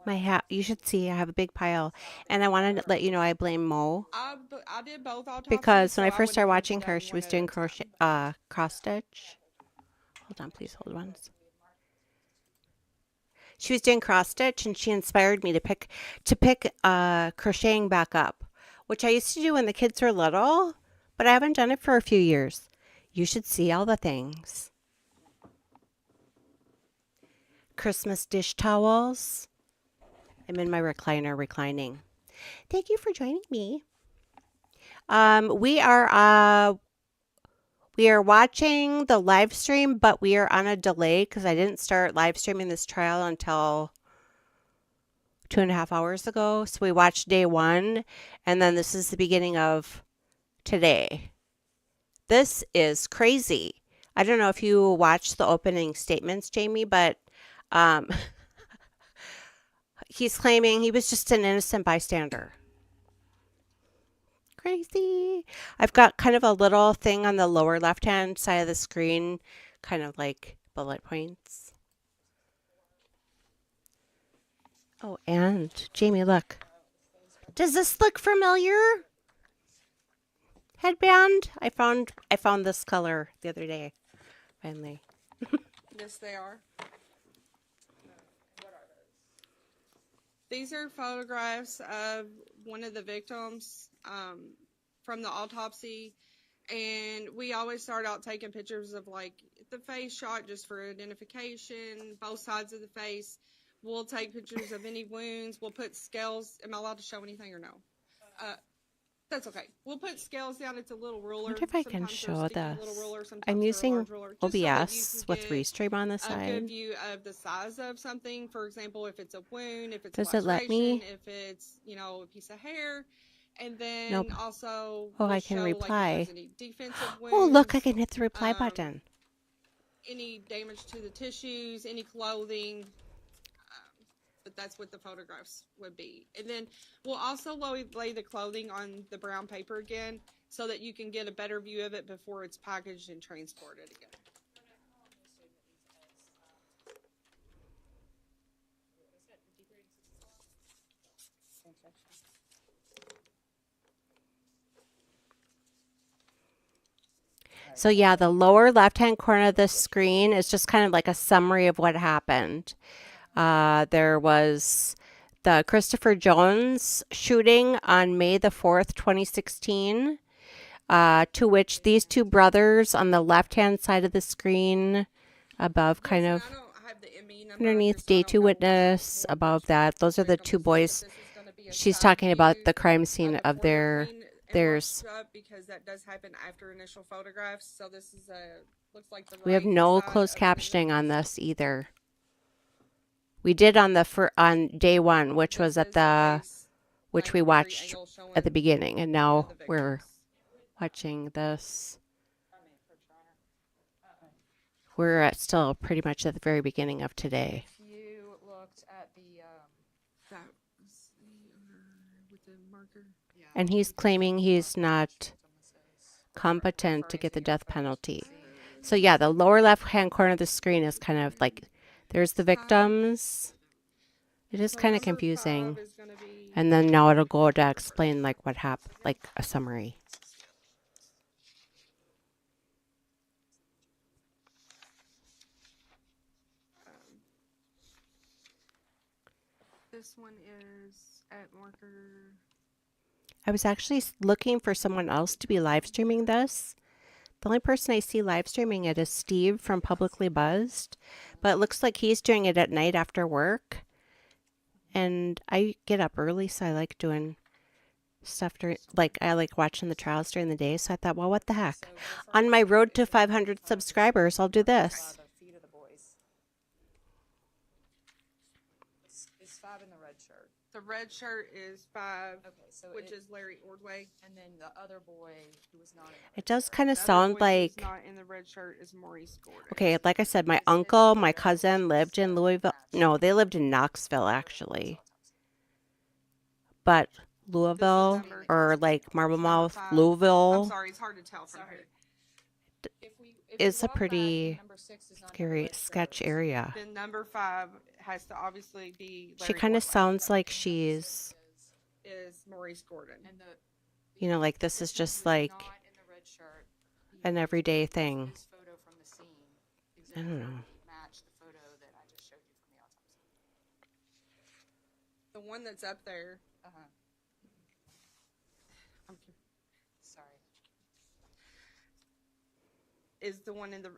My hat. You should see. I have a big pile, and I wanted to let you know I blame Mo. I did both autopsies, Because when I so first started wouldn't watching do her, them she one was at a doing time. crochet, cross stitch. Hold on, please hold on. She was doing cross stitch, and she inspired me to pick crocheting back up, which I used to do when the kids were little, but I haven't done it for a few years. You should see all the things. Christmas dish towels. I'm in my recliner reclining. Thank you for joining me. We are watching the live stream, but we are on a delay because I didn't start live streaming this trial until 2.5 hours ago. So we watched day 1, and then this is the beginning of today. This is crazy. I don't know if you watched the opening statements, Jamie, but he's claiming he was just an innocent bystander. Crazy. I've got kind of a little thing on the lower left-hand side of the screen, kind of like bullet points. Oh, and Jamie, look. Does this look familiar? Headband? I found this color the other day. Finally. Yes, they are. These are photographs of one of the victims from the autopsy, and we always start out taking pictures of like the face shot just for identification, both sides of the face. We'll take pictures of any wounds. We'll put scales. Am I allowed to show anything or no? That's okay. We'll put scales down. It's a little ruler. I wonder if I can Sometimes show they're sticky, this. little ruler, sometimes I'm they're a using large ruler, just so that you OBS can with get Restream on the a side. good view of the size of something. For example, if it's a wound, if it's Does a it let me? laceration, if it's, a piece of hair. And then Nope. also Oh, we'll I can show, reply. like, if there's any defensive wounds. Oh, look, I can hit the reply button. Any damage to the tissues, any clothing. But that's what the photographs would be. And then we'll also lay the clothing on the brown paper again so that you can get a better view of it before it's packaged and transported again. So yeah, the lower left-hand corner of the screen is just kind of like a summary of what happened. There was the Christopher Jones shooting on May the 4th, 2016, to which these two brothers on the left-hand side of the screen above, kind of underneath day 2 witness, above that, those are the two boys. She's talking about the crime scene of theirs. Because that does happen after initial photographs. So this is looks like the We have right no side closed of the captioning on this either. We did on day 1, which was which we watched at the beginning, and now we're watching this. We're still pretty much at the very beginning of today. If you looked at the with the marker. And he's claiming he's not competent to get the death penalty. So yeah, the lower left-hand corner of the screen is kind of like, there's the victims. It is kind of confusing. And then now it'll go to explain like what happened, like a summary. This one is at marker. I was actually looking for someone else to be live streaming this. The only person I see live streaming it is Steve from Publicly Buzzed, but it looks like he's doing it at night after work. And I get up early, so I like doing stuff during, like, I like watching the trials during the day. So I thought, well, what the heck? On my road to 500 subscribers, I'll do this. The feet of the boys. Is Fab in the red shirt? The red shirt is 5, Okay, so which is Larry Ordway. and then the other boy who was not in the It does kind of The other sound boy who's like, not in the red shirt is Maurice Gordon. okay, like I said, my uncle, my cousin lived in Louisville. No, they lived in Knoxville, actually. But Louisville, or like Marble Mouth, I'm Louisville, sorry, it's hard to tell from here. is a pretty scary, sketch area. Then number 5 has to obviously be She Larry kind of Ordway. sounds like she's, Is Maurice Gordon. And the you know, like this is just like not in the red shirt. an everyday thing. His photo from the scene I don't know. matched the photo that I just showed you from the autopsy. The one that's up there. Sorry. Is the one in the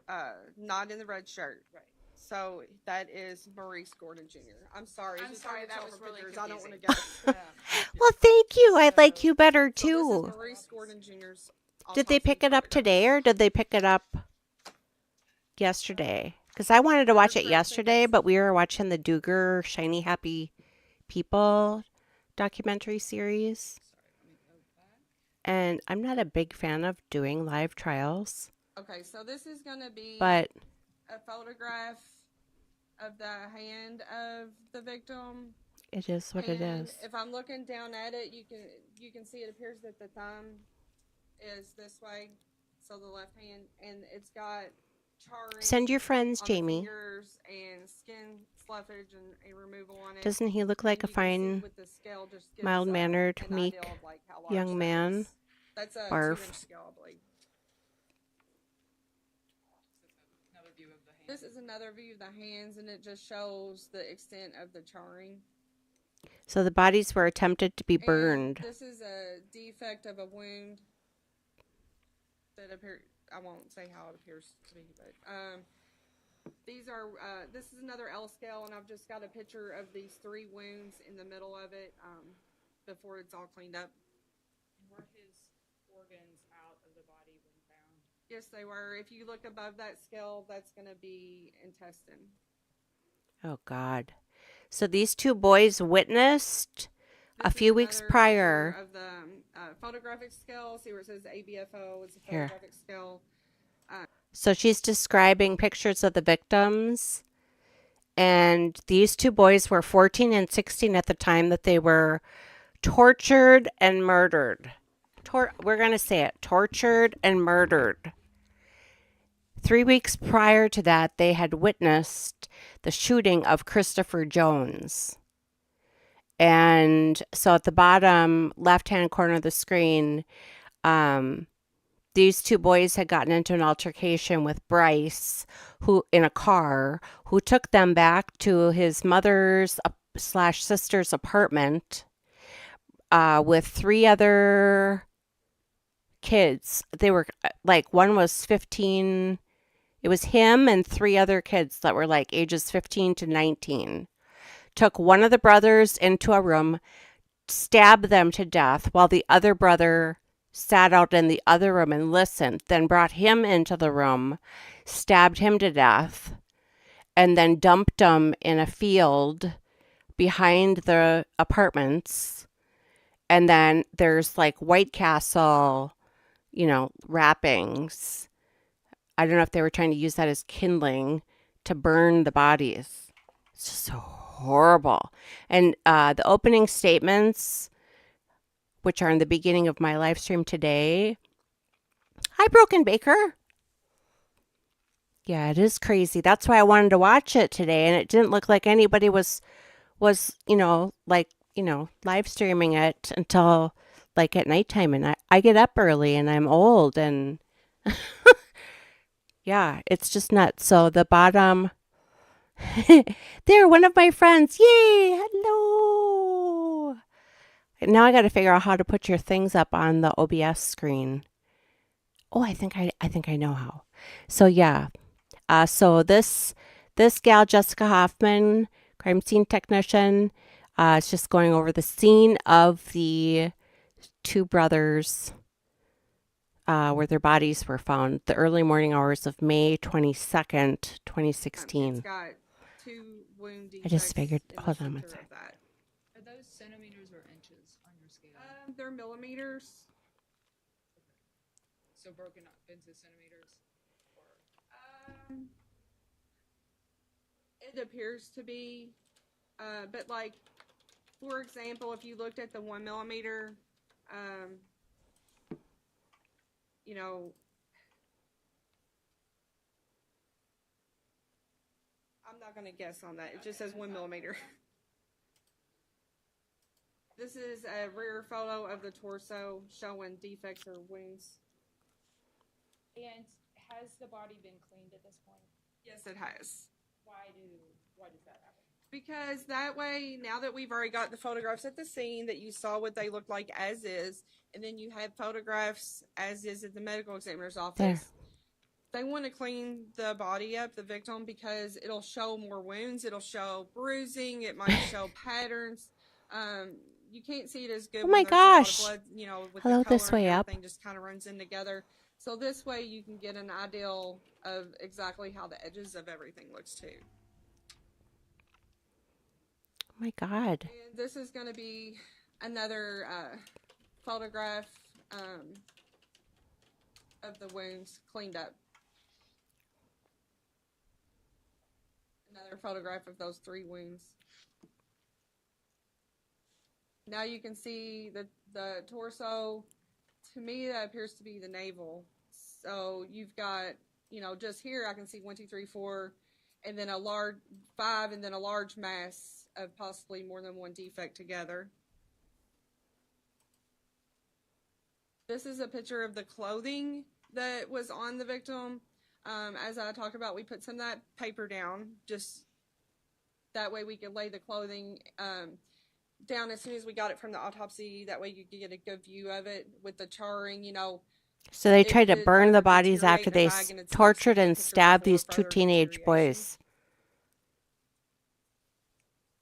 not in the red shirt. Right. So that is Maurice Gordon Jr. I'm sorry. I'm it's sorry, hard to that tell was from really pictures. I don't want to confusing. guess. Well, thank you. I like you better So this too. is Maurice Gordon Jr.'s. Did they pick it up today or did they pick it up yesterday? Because I wanted to watch it yesterday, but we were watching the Duger Shiny Happy People documentary series. And I'm not a big fan of doing live trials, Okay, so this is going to be but a photograph of the hand of the victim. it is what it And is. if I'm looking down at it, you can see it appears that the thumb is this way, so the left hand, and it's got charring. Send your friends, on the Jamie. fingers and skin sloughage and a removal on it. Doesn't he look like a And you can see fine, with the scale just gives, mild-mannered, an meek idea of, like, how large young that man? is. That's a Barf. 2-inch scale, I believe. Another view of the hand. This is another view of the hands, and it just shows the extent of the charring. So the bodies were attempted to be And burned. this is a defect of a wound that appear. I won't say how it appears to be, but these are. This is another L scale, and I've just got a picture of these 3 wounds in the middle of it before it's all cleaned up. Were his organs out of the body when found? Yes, they were. If you look above that scale, that's going to be intestine. Oh, God. So these 2 boys witnessed a few weeks Another prior. picture of the photographic scale. See where it says ABFO. It's a Here. photographic scale. So she's describing pictures of the victims. And these 2 boys were 14 and 16 at the time that they were tortured and murdered. We're going to say it. Tortured and murdered. 3 weeks prior to that, they had witnessed the shooting of Christopher Jones. And so at the bottom left-hand corner of the screen, these 2 boys had gotten into an altercation with Brice, who in a car, who took them back to his mother's / sister's apartment with 3 other kids. They were like, one was 15. It was him and 3 other kids that were like ages 15 to 19. Took one of the brothers into a room, stabbed them to death while the other brother sat out in the other room and listened, then brought him into the room, stabbed him to death, and then dumped him in a field behind the apartments. And then there's like White Castle, wrappings. I don't know if they were trying to use that as kindling to burn the bodies. It's just so horrible. And the opening statements, which are in the beginning of my live stream today. Hi, Broken Baker. Yeah, it is crazy. That's why I wanted to watch it today, and it didn't look like anybody was live streaming it until like at nighttime, and I get up early and I'm old, and yeah, it's just nuts. So the bottom, there, one of my friends. Yay, hello. Now I got to figure out how to put your things up on the OBS screen. Oh, I think I know how. So yeah, so this gal, Jessica Hoffman, crime scene technician, is just going over the scene of the two brothers where their bodies were found the early morning hours of May 22nd, 2016. It's got two wound defects. I just figured, in the hold on one center second. of that. Are those centimeters or inches on your scale? They're millimeters. So broken up into centimeters? It appears to be, but like, for example, if you looked at the 1 millimeter, you know, I'm not going to guess on that. It just says 1 millimeter. This is a rear photo of the torso showing defects or wounds. And has the body been cleaned at this point? Yes, it has. Why does that happen? Because that way, now that we've already got the photographs at the scene that you saw what they look like as is, and then you have photographs as is at the medical examiner's office, they want to clean the body up, the victim, because it'll show more wounds, it'll show bruising, it might show patterns. You can't see it as good. Oh when my there's a lot of gosh. blood, you know, with Hello, the color this way and up. everything just kind of runs in together. So this way you can get an ideal of exactly how the edges of everything looks too. Oh my God. And this is going to be another photograph of the wounds cleaned up. Another photograph of those 3 wounds. Now you can see the torso. To me, that appears to be the navel. So you've got, you know, just here I can see 1, 2, 3, 4, and then a large 5, and then a large mass of possibly more than one defect together. This is a picture of the clothing that was on the victim. As I talked about, we put some of that paper down, just that way we could lay the clothing down as soon as we got it from the autopsy. That way you could get a good view of it with the charring, you know. So they It tried to could burn the either bodies deteriorate after in they the bag and it's tortured nice to and take pictures stabbed before these 2 further teenage deterioration. boys.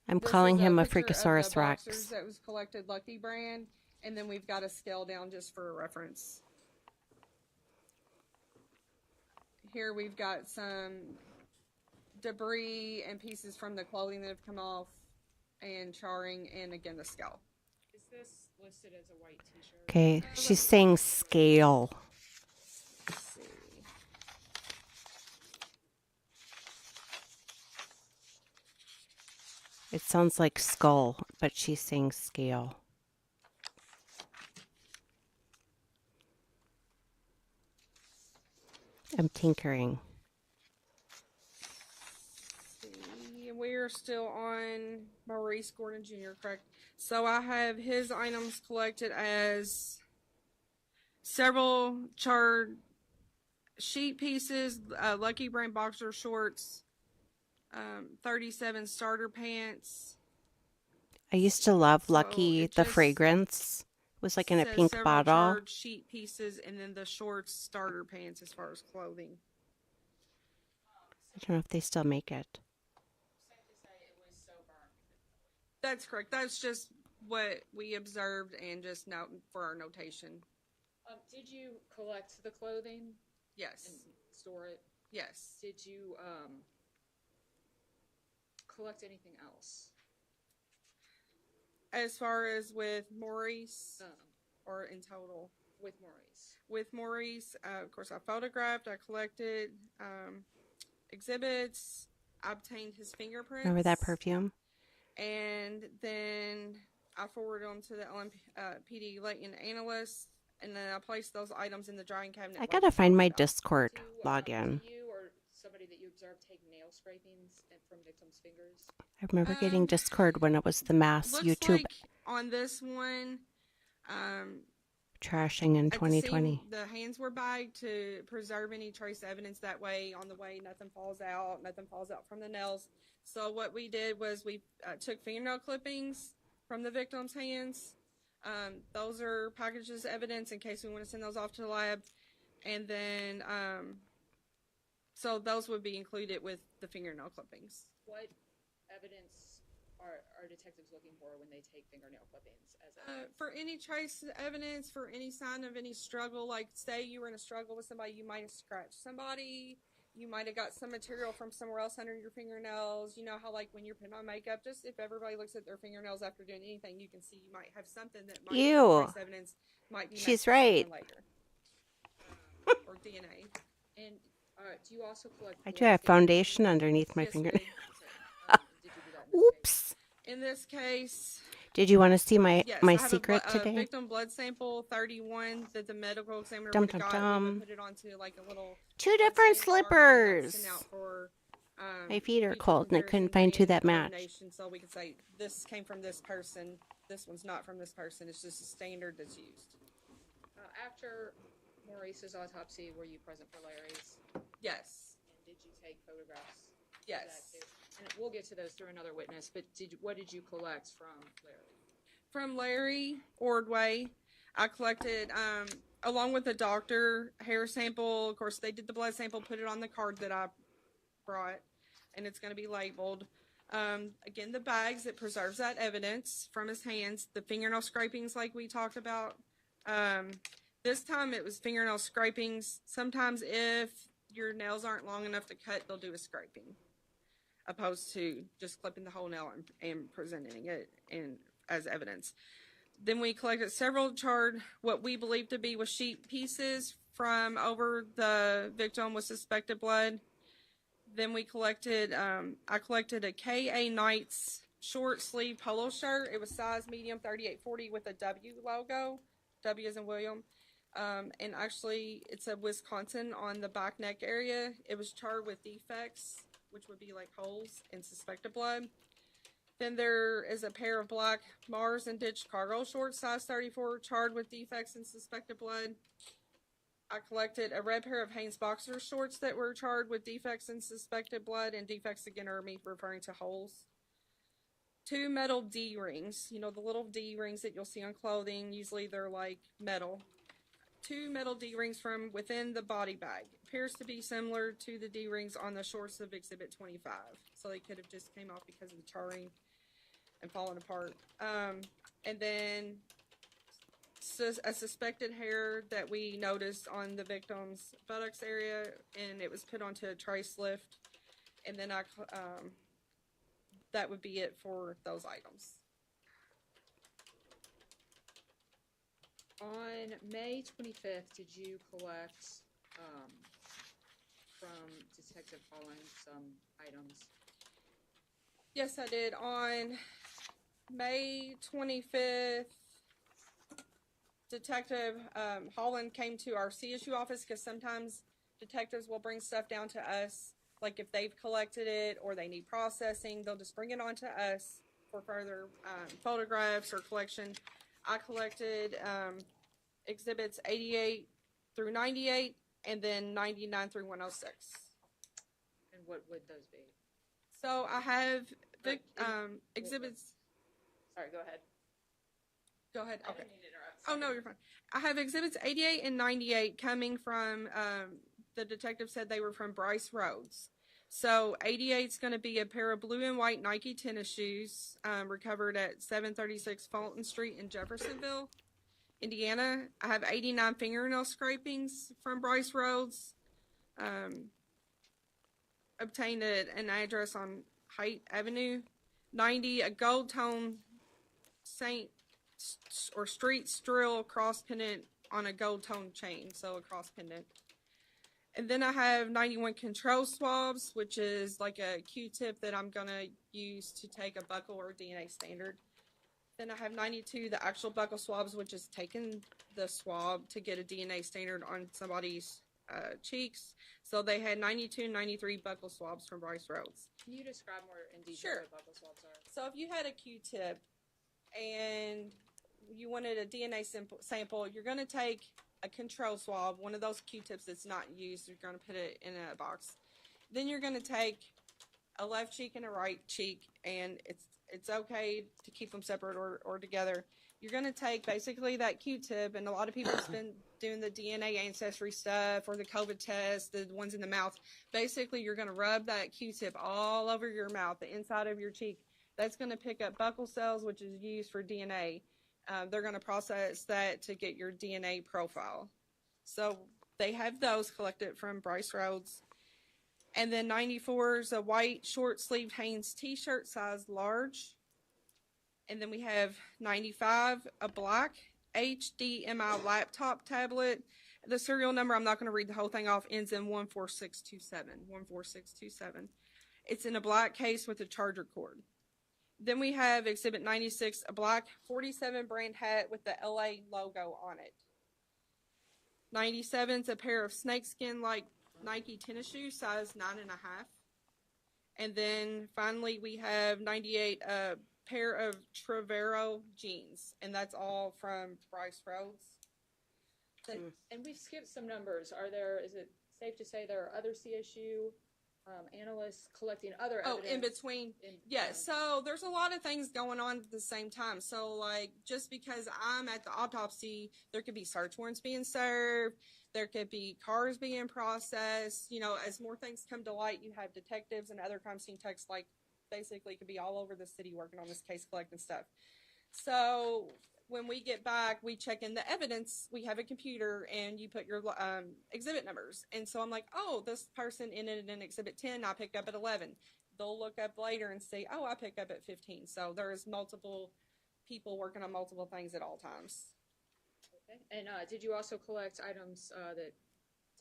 I'm This calling is him a picture of the Freakosaurus boxers Rex. that was collected Lucky brand, and then we've got a scale down just for reference. Here we've got some debris and pieces from the clothing that have come off, and charring, and again the scale. Is this listed as a white t-shirt? Okay, she's saying scale. Let's see. It sounds like skull, but she's saying scale. I'm tinkering. We're still on Maurice Gordon Jr., correct? So I have his items collected as several charred sheet pieces, Lucky brand boxer shorts, 37 starter pants. I used to love Lucky, it the just fragrance. It was like in a says pink several bottle. charred sheet pieces, and then the shorts, starter pants as far as clothing. I don't know if they still make it. That's correct. That's just what we observed and just note for our notation. Did you collect the clothing? Yes. And store it? Yes. Did you collect anything else? As far as with Maurice, or in total? With Maurice. With Maurice, of course, I photographed, I collected exhibits, I obtained his fingerprints. Remember that perfume? And then I forwarded them to the LMPD latent analyst, and then I placed those items in the drying cabinet. I gotta find my Discord login. Did you or somebody that you observed take nail scrapings from victims' fingers? I remember getting Discord when it was the mass Looks YouTube like on this one, trashing in at the 2020. scene, the hands were bagged to preserve any trace evidence. That way, on the way, nothing falls out from the nails. So what we did was we took fingernail clippings from the victim's hands. Those are packaged as evidence in case we want to send those off to the lab. And then, so those would be included with the fingernail clippings. What evidence are detectives looking for when they take fingernail clippings as evidence? For any trace evidence, for any sign of any struggle, like say you were in a struggle with somebody, you might have scratched somebody, you might have got some material from somewhere else under your fingernails. You know how like when you're putting on makeup, just if everybody looks at their fingernails after doing anything, you can see you might have something that might be trace evidence, might be She's matched right. later. Or DNA. And do you also collect? I do have foundation underneath my Yes, we fingernail. Did you do that in this Oops. In this case, Did you want to see my yes, my I have secret a today? victim blood sample 31 that the medical examiner Dum, would have dum, got. We dum. would put it onto like a little Two blood different sample card that we would slippers. send out for, My feet are future cold and I couldn't comparison find two and that match. coordination, so we could say this came from this person, this one's not from this person. It's just a standard that's used. After Maurice's autopsy, were you present for Larry's? Yes. And did you take photographs? Yes. Of that too? And we'll get to those through another witness. But what did you collect from Larry? From Larry Ordway, I collected, along with the doctor, hair sample. Of course, they did the blood sample, put it on the card that I brought, and it's going to be labeled. Again, the bags, it preserves that evidence from his hands. The fingernail scrapings, like we talked about. This time it was fingernail scrapings. Sometimes if your nails aren't long enough to cut, they'll do a scraping, opposed to just clipping the whole nail and presenting it as evidence. Then we collected several charred, what we believe to be was sheet pieces from over the victim with suspected blood. Then we collected, I collected a K.A. Knights short sleeve polo shirt. It was size medium 3840 with a W logo, W as in William. And actually it's a Wisconsin on the back neck area. It was charred with defects, which would be like holes and suspected blood. Then there is a pair of black Mars and Ditch cargo shorts, size 34, charred with defects and suspected blood. I collected a red pair of Hanes boxer shorts that were charred with defects and suspected blood, and defects again are me referring to holes. 2 metal D rings, you know, the little D rings that you'll see on clothing, usually they're like metal. 2 metal D rings from within the body bag. Appears to be similar to the D rings on the shorts of Exhibit 25. So they could have just came off because of the charring and falling apart. And then a suspected hair that we noticed on the victim's buttocks area, and it was put onto a trace lift. And then that would be it for those items. On May 25th, did you collect from Detective Holland some items? Yes, I did. On May 25th, Detective Holland came to our CSU office because sometimes detectives will bring stuff down to us. Like if they've collected it or they need processing, they'll just bring it on to us for further photographs or collection. I collected exhibits 88 through 98 and then 99 through 106. And what would those be? So I have exhibits. Sorry, go ahead. Go ahead. I Okay. didn't mean to interrupt. Oh, no, you're fine. I have exhibits 88 and 98 coming from, the detective said they were from Brice Rhodes. So 88 is going to be a pair of blue and white Nike tennis shoes recovered at 736 Fulton Street in Jeffersonville, Indiana. I have 89 fingernail scrapings from Brice Rhodes. Obtained at an address on Haight Avenue. 90, a gold tone Saint or street strill cross pendant on a gold tone chain, so a cross pendant. And then I have 91 control swabs, which is like a Q-tip that I'm gonna use to take a buccal or DNA standard. Then I have 92, the actual buccal swabs, which is taking the swab to get a DNA standard on somebody's cheeks. So they had 92 and 93 buccal swabs from Brice Rhodes. Can you describe more in detail what buccal swabs are? So if you had a Q-tip and you wanted a DNA sample, you're going to take a control swab, one of those Q-tips that's not used, you're going to put it in a box. Then you're going to take a left cheek and a right cheek, and it's okay to keep them separate or together. You're going to take basically that Q-tip, and a lot of people have been doing the DNA ancestry stuff or the COVID test, the ones in the mouth. Basically, you're going to rub that Q-tip all over your mouth, the inside of your cheek, That's going to pick up buccal cells, which is used for DNA. They're going to process that to get your DNA profile. So they have those collected from Brice Rhodes. And then 94 is a white short-sleeved Hanes t-shirt, size large. And then we have 95, a black HDMI laptop tablet. The serial number, I'm not going to read the whole thing off, ends in 14627. 14627. It's in a black case with a charger cord. Then we have Exhibit 96, a black 47 brand hat with the LA logo on it. 97 is a pair of snakeskin-like Nike tennis shoes, size 9.5. And then finally we have 98, a pair of Trevero jeans, and that's all from Brice Rhodes. And we've skipped some numbers. Is it safe to say there are other CSU analysts collecting other evidence? Oh, in between? Yes. So there's a lot of things going on at the same time. So, like, just because I'm at the autopsy, there could be search warrants being served. There could be cars being processed. You know, as more things come to light, you have detectives and other crime scene techs, like, basically could be all over the city working on this case, collecting stuff. So when we get back, we check in the evidence. We have a computer, and you put your exhibit numbers. And so I'm like, oh, this person ended in Exhibit 10. I picked up at 11. They'll look up later and say, oh, I picked up at 15. So there's multiple people working on multiple things at all times. Okay. And did you also collect items that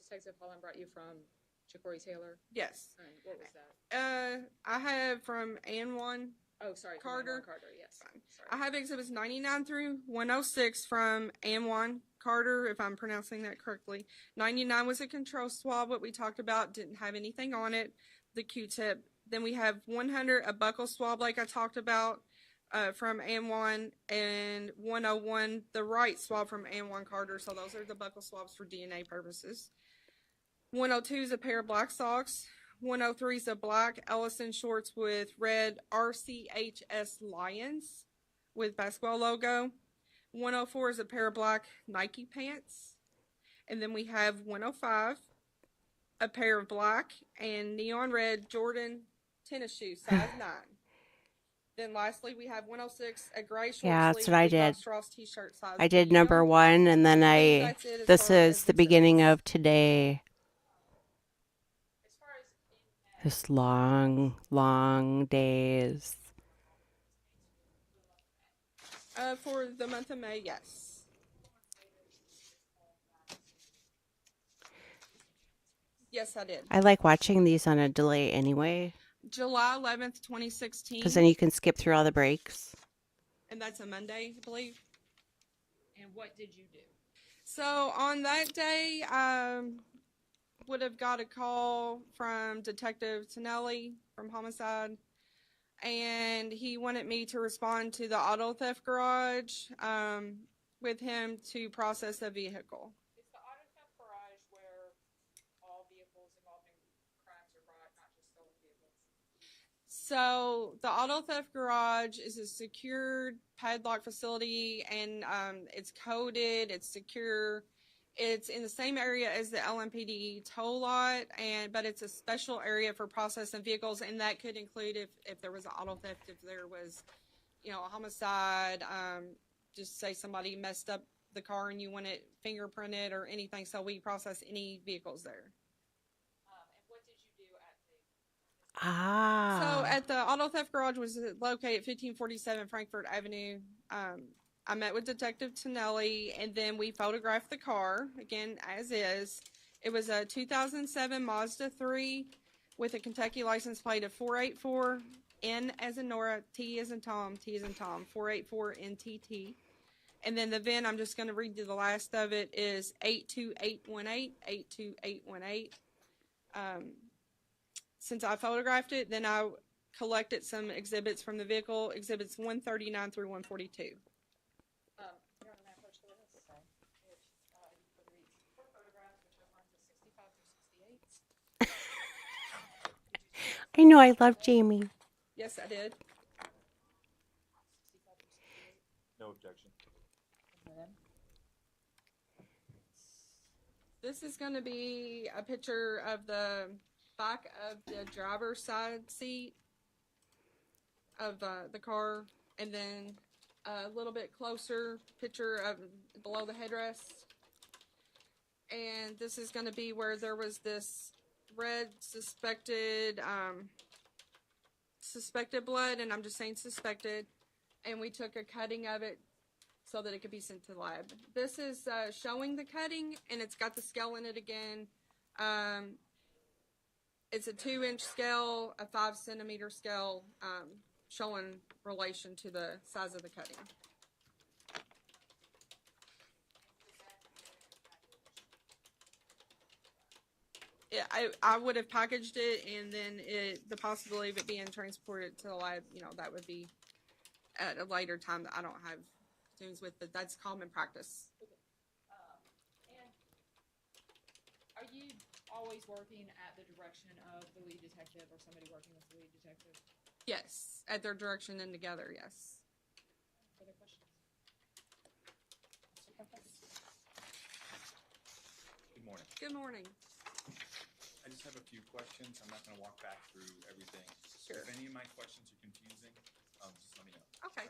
Detective Holland brought you from Ja'Cory Taylor? Yes. And what was that? I have from Ann1. Oh, sorry. Carter. Carter, yes. Sorry. I have exhibits 99 through 106 from Ann1 Carter, if I'm pronouncing that correctly. 99 was a control swab, what we talked about, didn't have anything on it, the Q-tip. Then we have 100, a buccal swab like I talked about from Ann1, and 101, the right swab from Ann1 Carter. So those are the buccal swabs for DNA purposes. 102 is a pair of black socks. 103 is a black Ellison shorts with red RCHS Lions with basketball logo. 104 is a pair of black Nike pants. And then we have 105, a pair of black and neon red Jordan tennis shoes, size 9. Then lastly, we have 106, a gray short That's what I did. Ross t-shirt size. I did number 1, and then this is the beginning of today. Just long, long days. For the month of May, yes. Yes, I did. I like watching these on a delay anyway. July 11th, 2016. Because then you can skip through all the breaks. And that's a Monday, I believe. And what did you do? So on that day, would have got a call from Detective Tonelli from Homicide, and he wanted me to respond to the auto theft garage with him to process a vehicle. Is the auto theft garage where all vehicles involved in crimes are brought, not just stolen vehicles? So the auto theft garage is a secured padlock facility, and it's coded, it's secure. It's in the same area as the LMPD tow lot, but it's a special area for processing vehicles, and that could include if there was an auto theft, if there was, a homicide, just say somebody messed up the car and you want it fingerprinted or anything, so we process any vehicles there. And what did you do at So at the auto theft garage was located at 1547 Frankfurt Avenue. I met with Detective Tonelli, and then we photographed the car, again, as is. It was a 2007 Mazda 3 with a Kentucky license plate of 484, N as in Nora, T as in Tom, T as in Tom, 484 NTT. And then the VIN, I'm just going to read you the last of it, is 82818, 82818. Since I photographed it, then I collected some exhibits from the vehicle, exhibits 139 through 142. You're on the map first for this. Okay. If you could read 4 photographs, which have runs of 65 through 68. I know, I love Jamie. Yes, I did. 65 through 68. No objection. This is going to be a picture of the back of the driver's side seat. of the car, and then a little bit closer picture of below the headrest. And this is going to be where there was this red suspected blood, and I'm just saying suspected, and we took a cutting of it so that it could be sent to the lab. This is showing the cutting, and it's got the scale in it again. It's a 2-inch scale, a 5-centimeter scale, showing relation to the size of the cutting. Yeah, I would have packaged it, and then the possibility of it being transported to the lab, that would be at a later time that I don't have students with, but that's common practice. And are you always working at the direction of the lead detective or somebody working with the lead detective? Yes, at their direction and together, yes. Further questions? Good morning. Good morning. I just have a few questions. I'm not going to walk back through everything. Sure. If any of my questions are confusing, just let me know. Okay.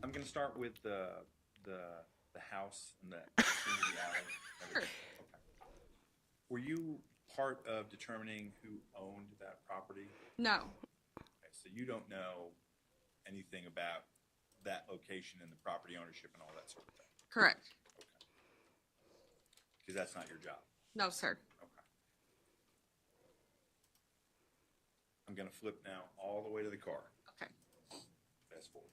I'm going to start with the house and the alley. Sure. Okay. Were you part of determining who owned that property? No. Okay, so you don't know anything about that location and the property ownership and all that sort of thing? Correct. Okay. Because that's not your job? No, sir. Okay. I'm going to flip now all the way to the car. Okay. Fast forward.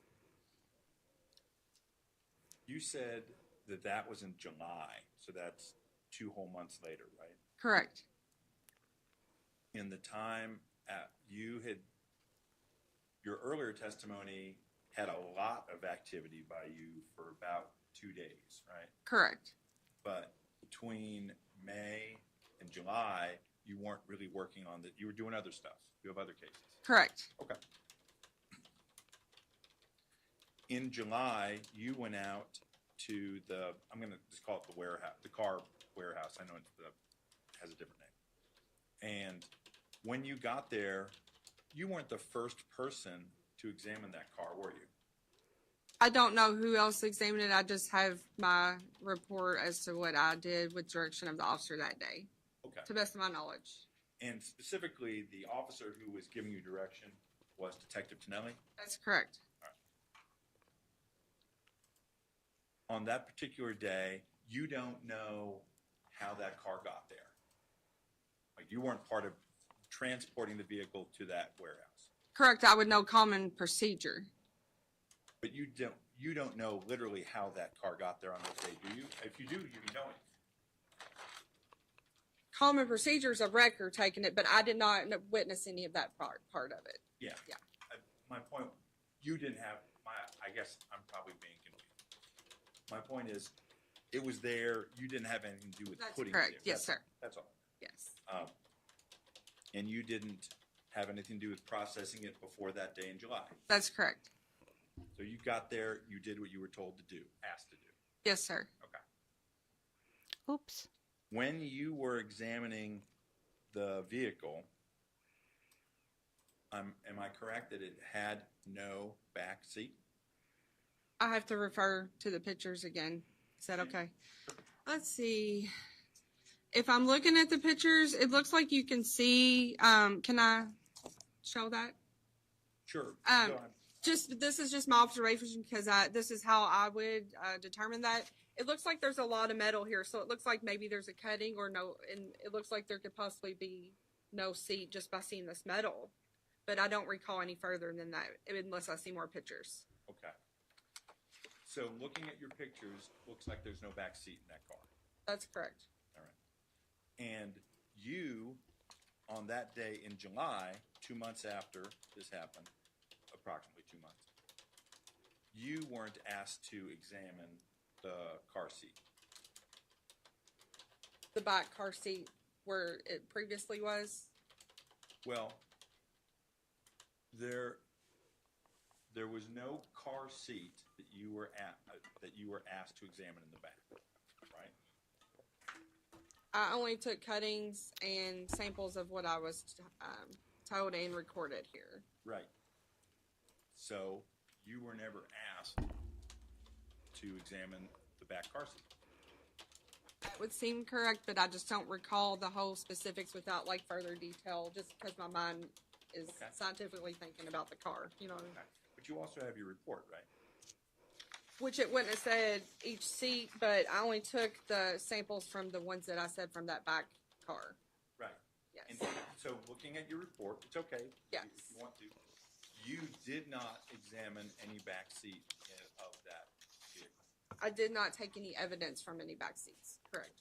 You said that was in July, so that's 2 whole months later, right? Correct. In the time your earlier testimony had a lot of activity by you for about 2 days, right? Correct. But between May and July, you weren't really working on that. You were doing other stuff. You have other cases. Correct. Okay. In July, you went out to I'm going to just call it the warehouse, the car warehouse. I know it has a different name. And when you got there, you weren't the first person to examine that car, were you? I don't know who else examined it. I just have my report as to what I did with direction of the officer that day. Okay. To the best of my knowledge. And specifically, the officer who was giving you direction was Detective Tonelli? That's correct. On that particular day, you don't know how that car got there. Like, you weren't part of transporting the vehicle to that warehouse. Correct. I would know common procedure. But you don't know literally how that car got there on that day, do you? If you do, you know it. Common procedures of record taking it, but I did not witness any of that part of it. Yeah. Yeah. My point, you didn't have I guess I'm probably being confused. My point is, it was there. You didn't have anything to do with That's putting correct. it there. Yes, sir. That's all. Yes. And you didn't have anything to do with processing it before that day in July. That's correct. So you got there, you did what you were told to do, asked to do. Yes, sir. Okay. Oops. When you were examining the vehicle, am I correct that it had no back seat? I have to refer to the pictures again. Is that okay? Let's see. If I'm looking at the pictures, it looks like you can see. Can I show that? Sure. Go ahead. This is just my observation because this is how I would determine that. It looks like there's a lot of metal here, so it looks like maybe there's a cutting or no, and it looks like there could possibly be no seat just by seeing this metal. But I don't recall any further than that unless I see more pictures. Okay. So looking at your pictures, looks like there's no back seat in that car. That's correct. All right. And you, on that day in July, 2 months after this happened, approximately 2 months, you weren't asked to examine the car seat. The back car seat where it previously was? Well, there was no car seat that you were asked to examine in the back, right? I only took cuttings and samples of what I was told and recorded here. Right. So you were never asked to examine the back car seat. That would seem correct, but I just don't recall the whole specifics without like further detail, just because my mind is scientifically thinking about the car, you know. But you also have your report, right? Which it wouldn't have said each seat, but I only took the samples from the ones that I said from that back car. Right. Yes. And so looking at your report, it's okay. Yes. If you want to. You did not examine any back seat of that vehicle. I did not take any evidence from any back seats. Correct.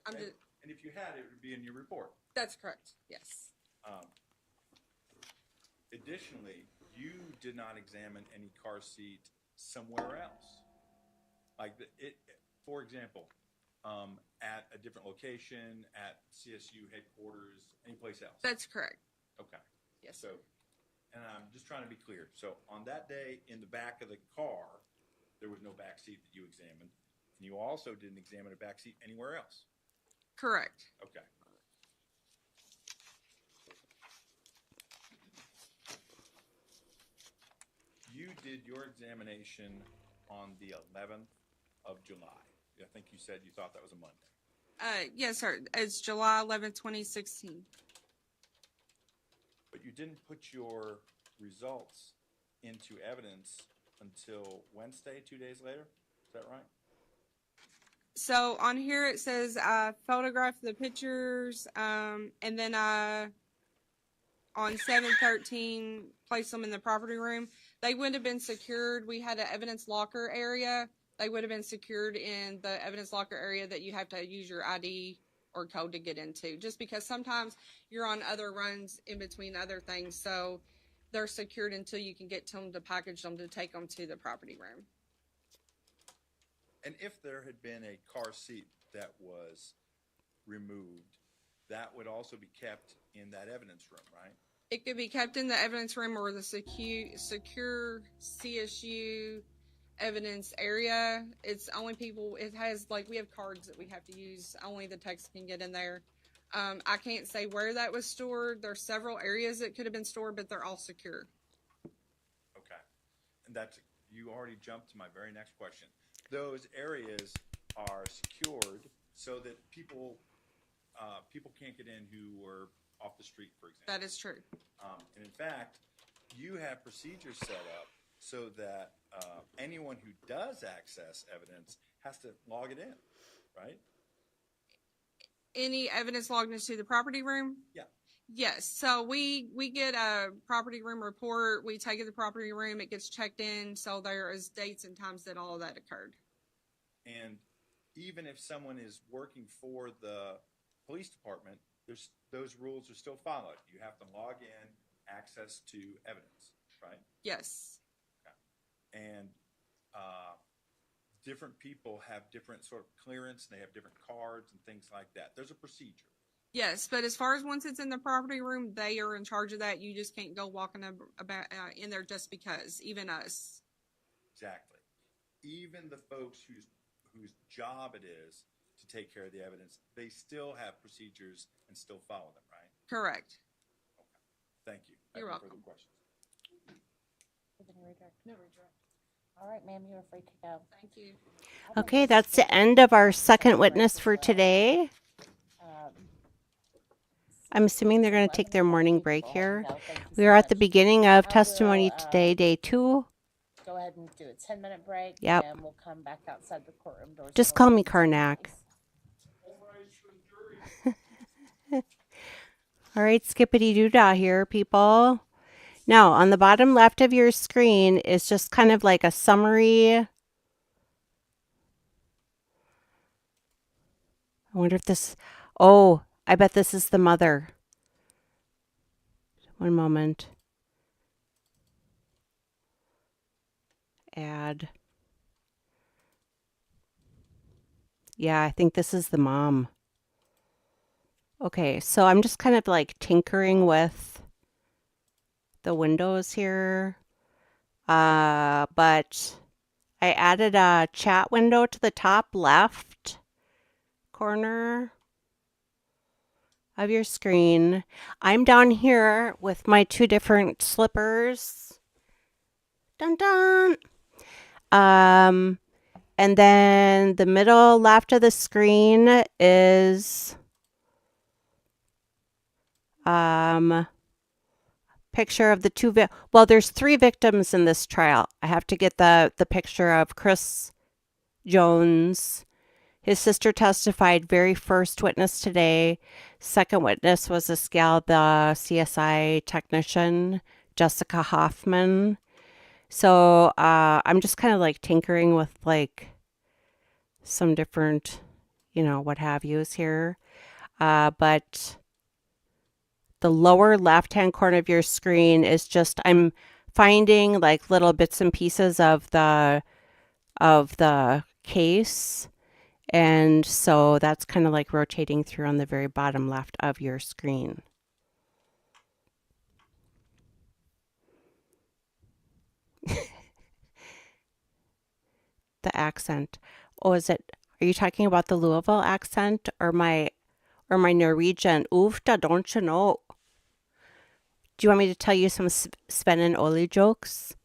Okay. And if you had, it would be in your report. That's correct. Yes. Additionally, you did not examine any car seat somewhere else. Like for example, at a different location, at CSU headquarters, anyplace else. That's correct. Okay. Yes. So, and I'm just trying to be clear. So on that day in the back of the car, there was no back seat that you examined. And you also didn't examine a back seat anywhere else. Correct. Okay. You did your examination on the 11th of July. I think you said you thought that was a Monday. Yes, sir. It's July 11th, 2016. But you didn't put your results into evidence until Wednesday, 2 days later? Is that right? So on here it says I photographed the pictures, and then I, on 7/13, placed them in the property room. They would have been secured. We had an evidence locker area. They would have been secured in the evidence locker area that you have to use your ID or code to get into, just because sometimes you're on other runs in between other things. So they're secured until you can get to them to package them to take them to the property room. And if there had been a car seat that was removed, that would also be kept in that evidence room, right? It could be kept in the evidence room or the secure CSU evidence area. It's only people, it has, like, we have cards that we have to use. Only the techs can get in there. I can't say where that was stored. There's several areas that could have been stored, but they're all secure. Okay. And that's, you already jumped to my very next question. Those areas are secured so that people can't get in who were off the street, for example. That is true. And in fact, you have procedures set up so that anyone who does access evidence has to log it in, right? Any evidence logged into the property room? Yeah. Yes. So we get a property room report. We take it to the property room. It gets checked in. So there is dates and times that all of that occurred. And even if someone is working for the police department, those rules are still followed. You have to log in, access to evidence, right? Yes. Okay. And different people have different sort of clearance, and they have different cards and things like that. There's a procedure. Yes, but as far as once it's in the property room, they are in charge of that. You just can't go walking about in there just because, even us. Exactly. Even the folks whose job it is to take care of the evidence, they still have procedures and still follow them, right? Correct. Okay. Thank you. You're welcome. Further questions? No redirect. All right, ma'am, you are free to go. Thank you. Okay, that's the end of our second witness for today. I'm assuming they're going to take their morning break here. We are at the beginning of testimony today, day 2. Go ahead and do a 10-minute break. Yep. And we'll come back outside the courtroom doors. Just call me Karnak. All right, skippity doo-dah here, people. Now, on the bottom left of your screen is just kind of like a summary. I wonder if this... Oh, I bet this is the mother. One moment. Add. Yeah, I think this is the mom. Okay, so I'm just kind of like tinkering with the windows here. But I added a chat window to the top left corner. of your screen. I'm down here with my two different slippers. Dun dun. And then the middle left of the screen is picture of the two well, there's three victims in this trial. I have to get the picture of Chris Jones. His sister testified, very first witness today. Second witness was this gal, the CSI technician, Jessica Hoffman. So I'm just kind of like tinkering with like some different, what have yous here. But the lower left-hand corner of your screen is just, I'm finding like little bits and pieces of the case. And so that's kind of like rotating through on the very bottom left of your screen. The accent. Oh, are you talking about the Louisville accent or my Norwegian? Oofta, don't you know? Do you want me to tell you some Sven and Oli jokes?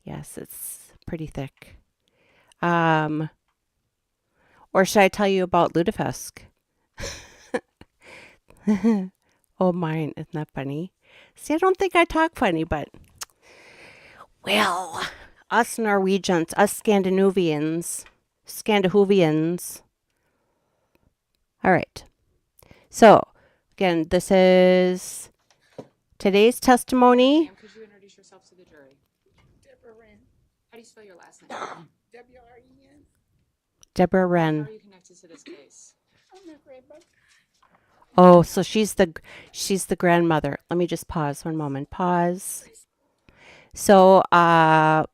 Yes, it's pretty thick. Or should I tell you about Lutefisk? Oh, mine. Isn't that funny? See, I don't think I talk funny, but well, us Norwegians, us Scandinavians. All right. So, again, this is today's testimony. Ma'am, could you introduce yourself to the jury? Deborah Wren. How do you spell your last name? W-R-E-N. Deborah How Wren. are you connected to this case? I'm her grandmother. Oh, so she's the grandmother. Let me just pause one moment. Pause. So, the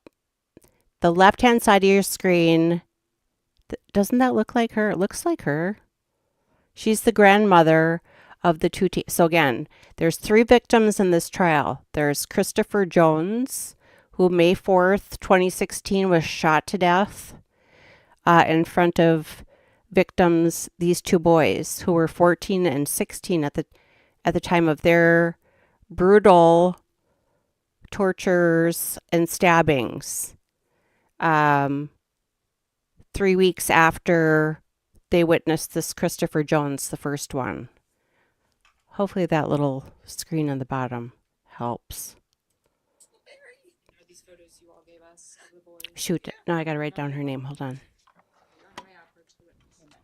left-hand side of your screen, doesn't that look like her? It looks like her. She's the grandmother of the two. So again, there's three victims in this trial. There's Christopher Jones, who May 4th, 2016 was shot to death in front of victims, these two boys who were 14 and 16 at the time of their brutal tortures and stabbings. 3 weeks after they witnessed this Christopher Jones, the first one. Hopefully that little screen on the bottom helps. Are these photos you all gave us of the boys? Shoot, no, I gotta write down her name. Hold on. You're on your way out for two witnesses. Do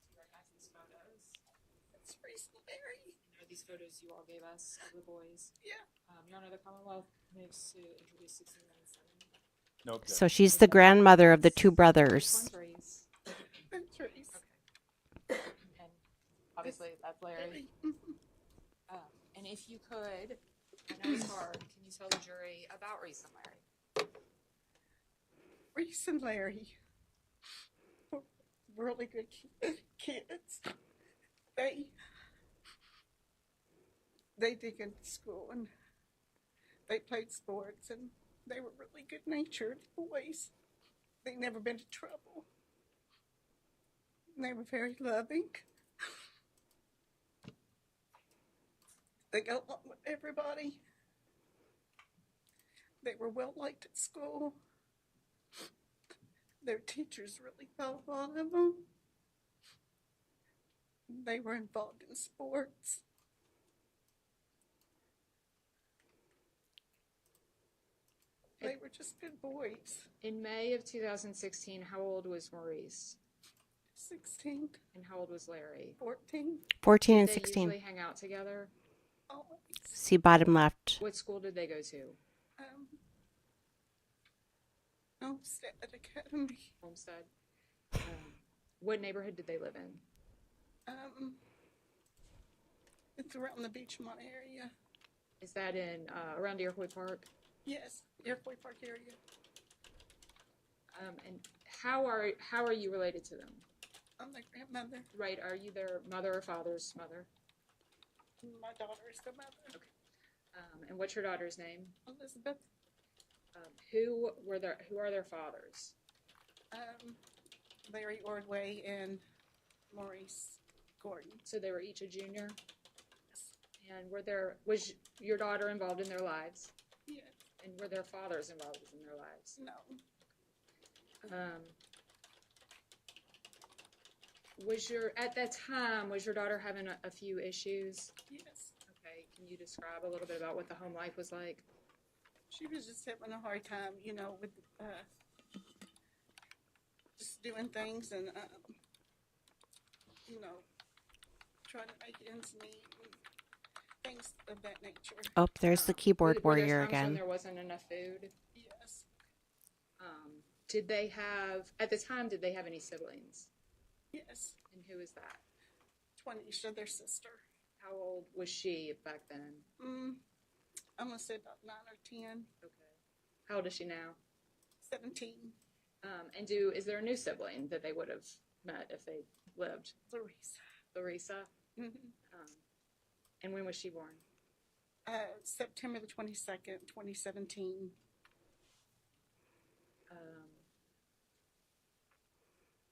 you recognize these photos? That's Brice. Are these photos you all gave us of the boys? Yeah. Your Honor, the Commonwealth moves to introduce 1697. Nope. So she's the grandmother of the two brothers. Which one's Reese? That's Reese. Okay. And obviously that's Larry. And if you could, I know it's hard, can you tell the jury about Reese and Larry? Reese and Larry were really good kids. They did good at school and they played sports and they were really good-natured boys. They never been to trouble. And they were very loving. They got along with everybody. They were well liked at school. Their teachers really thought a lot of them. They were involved in sports. They were just good boys. In May of 2016, how old was Maurice? 16. And how old was Larry? 14. 14 and Did they 16. usually hang out together? Always. See bottom left. What school did they go to? Homestead Academy. Homestead. What neighborhood did they live in? It's around the Beachmont area. Is that in around Iroquois Park? Yes, Iroquois Park area. And how are you related to them? I'm the grandmother. Right. Are you their mother or father's mother? My daughter is the mother. Okay. And what's your daughter's name? Elizabeth. Who are their fathers? Larry Ordway and Maurice Gordon. So they were each a junior? And was your daughter involved in their lives? Yes. And were their fathers involved in their lives? No. At that time, was your daughter having a few issues? Yes. Okay, can you describe a little bit about what the home life was like? She was just having a hard time, with just doing things and, trying to make ends meet and things of that nature. Oh, there's the keyboard Were there warrior times when again. there wasn't enough food? Yes. Did they have, at the time, did they have any siblings? Yes. And who is that? 20, their sister. How old was she back then? I'm going to say about 9 or 10. Okay. How old is she now? 17. And is there a new sibling that they would have met if they lived? Larissa? Mm-hmm. And when was she born? September the 22nd, 2017.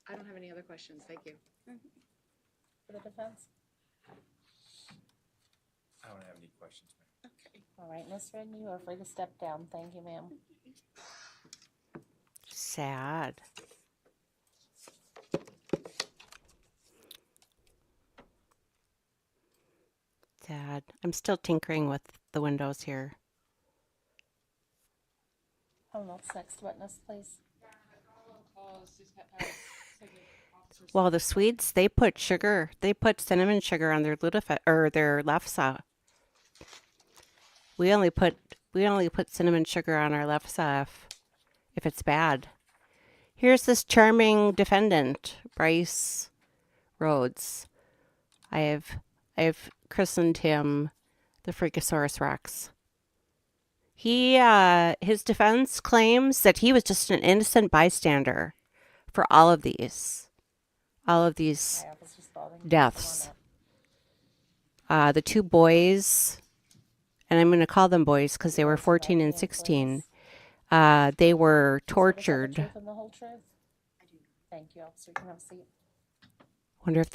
I don't have any other questions. Thank you. For the defense? I don't have any questions, ma'am. Okay. All right, Ms. Redden, you are free to step down. Thank you, ma'am. Sad. Sad. I'm still tinkering with the windows here. Hold on, next witness, please. Well, the Swedes, they put cinnamon sugar on their their lefse. We only put cinnamon sugar on our lefse if it's bad. Here's this charming defendant, Brice Rhodes. I have christened him the Freakosaurus Rex. His defense claims that he was just an innocent bystander for all of these deaths. The two boys, and I'm going to call them boys because they were 14 and 16. They were tortured. The truth and the whole truth? I do. Thank you, officer. You can have a seat. Wonder if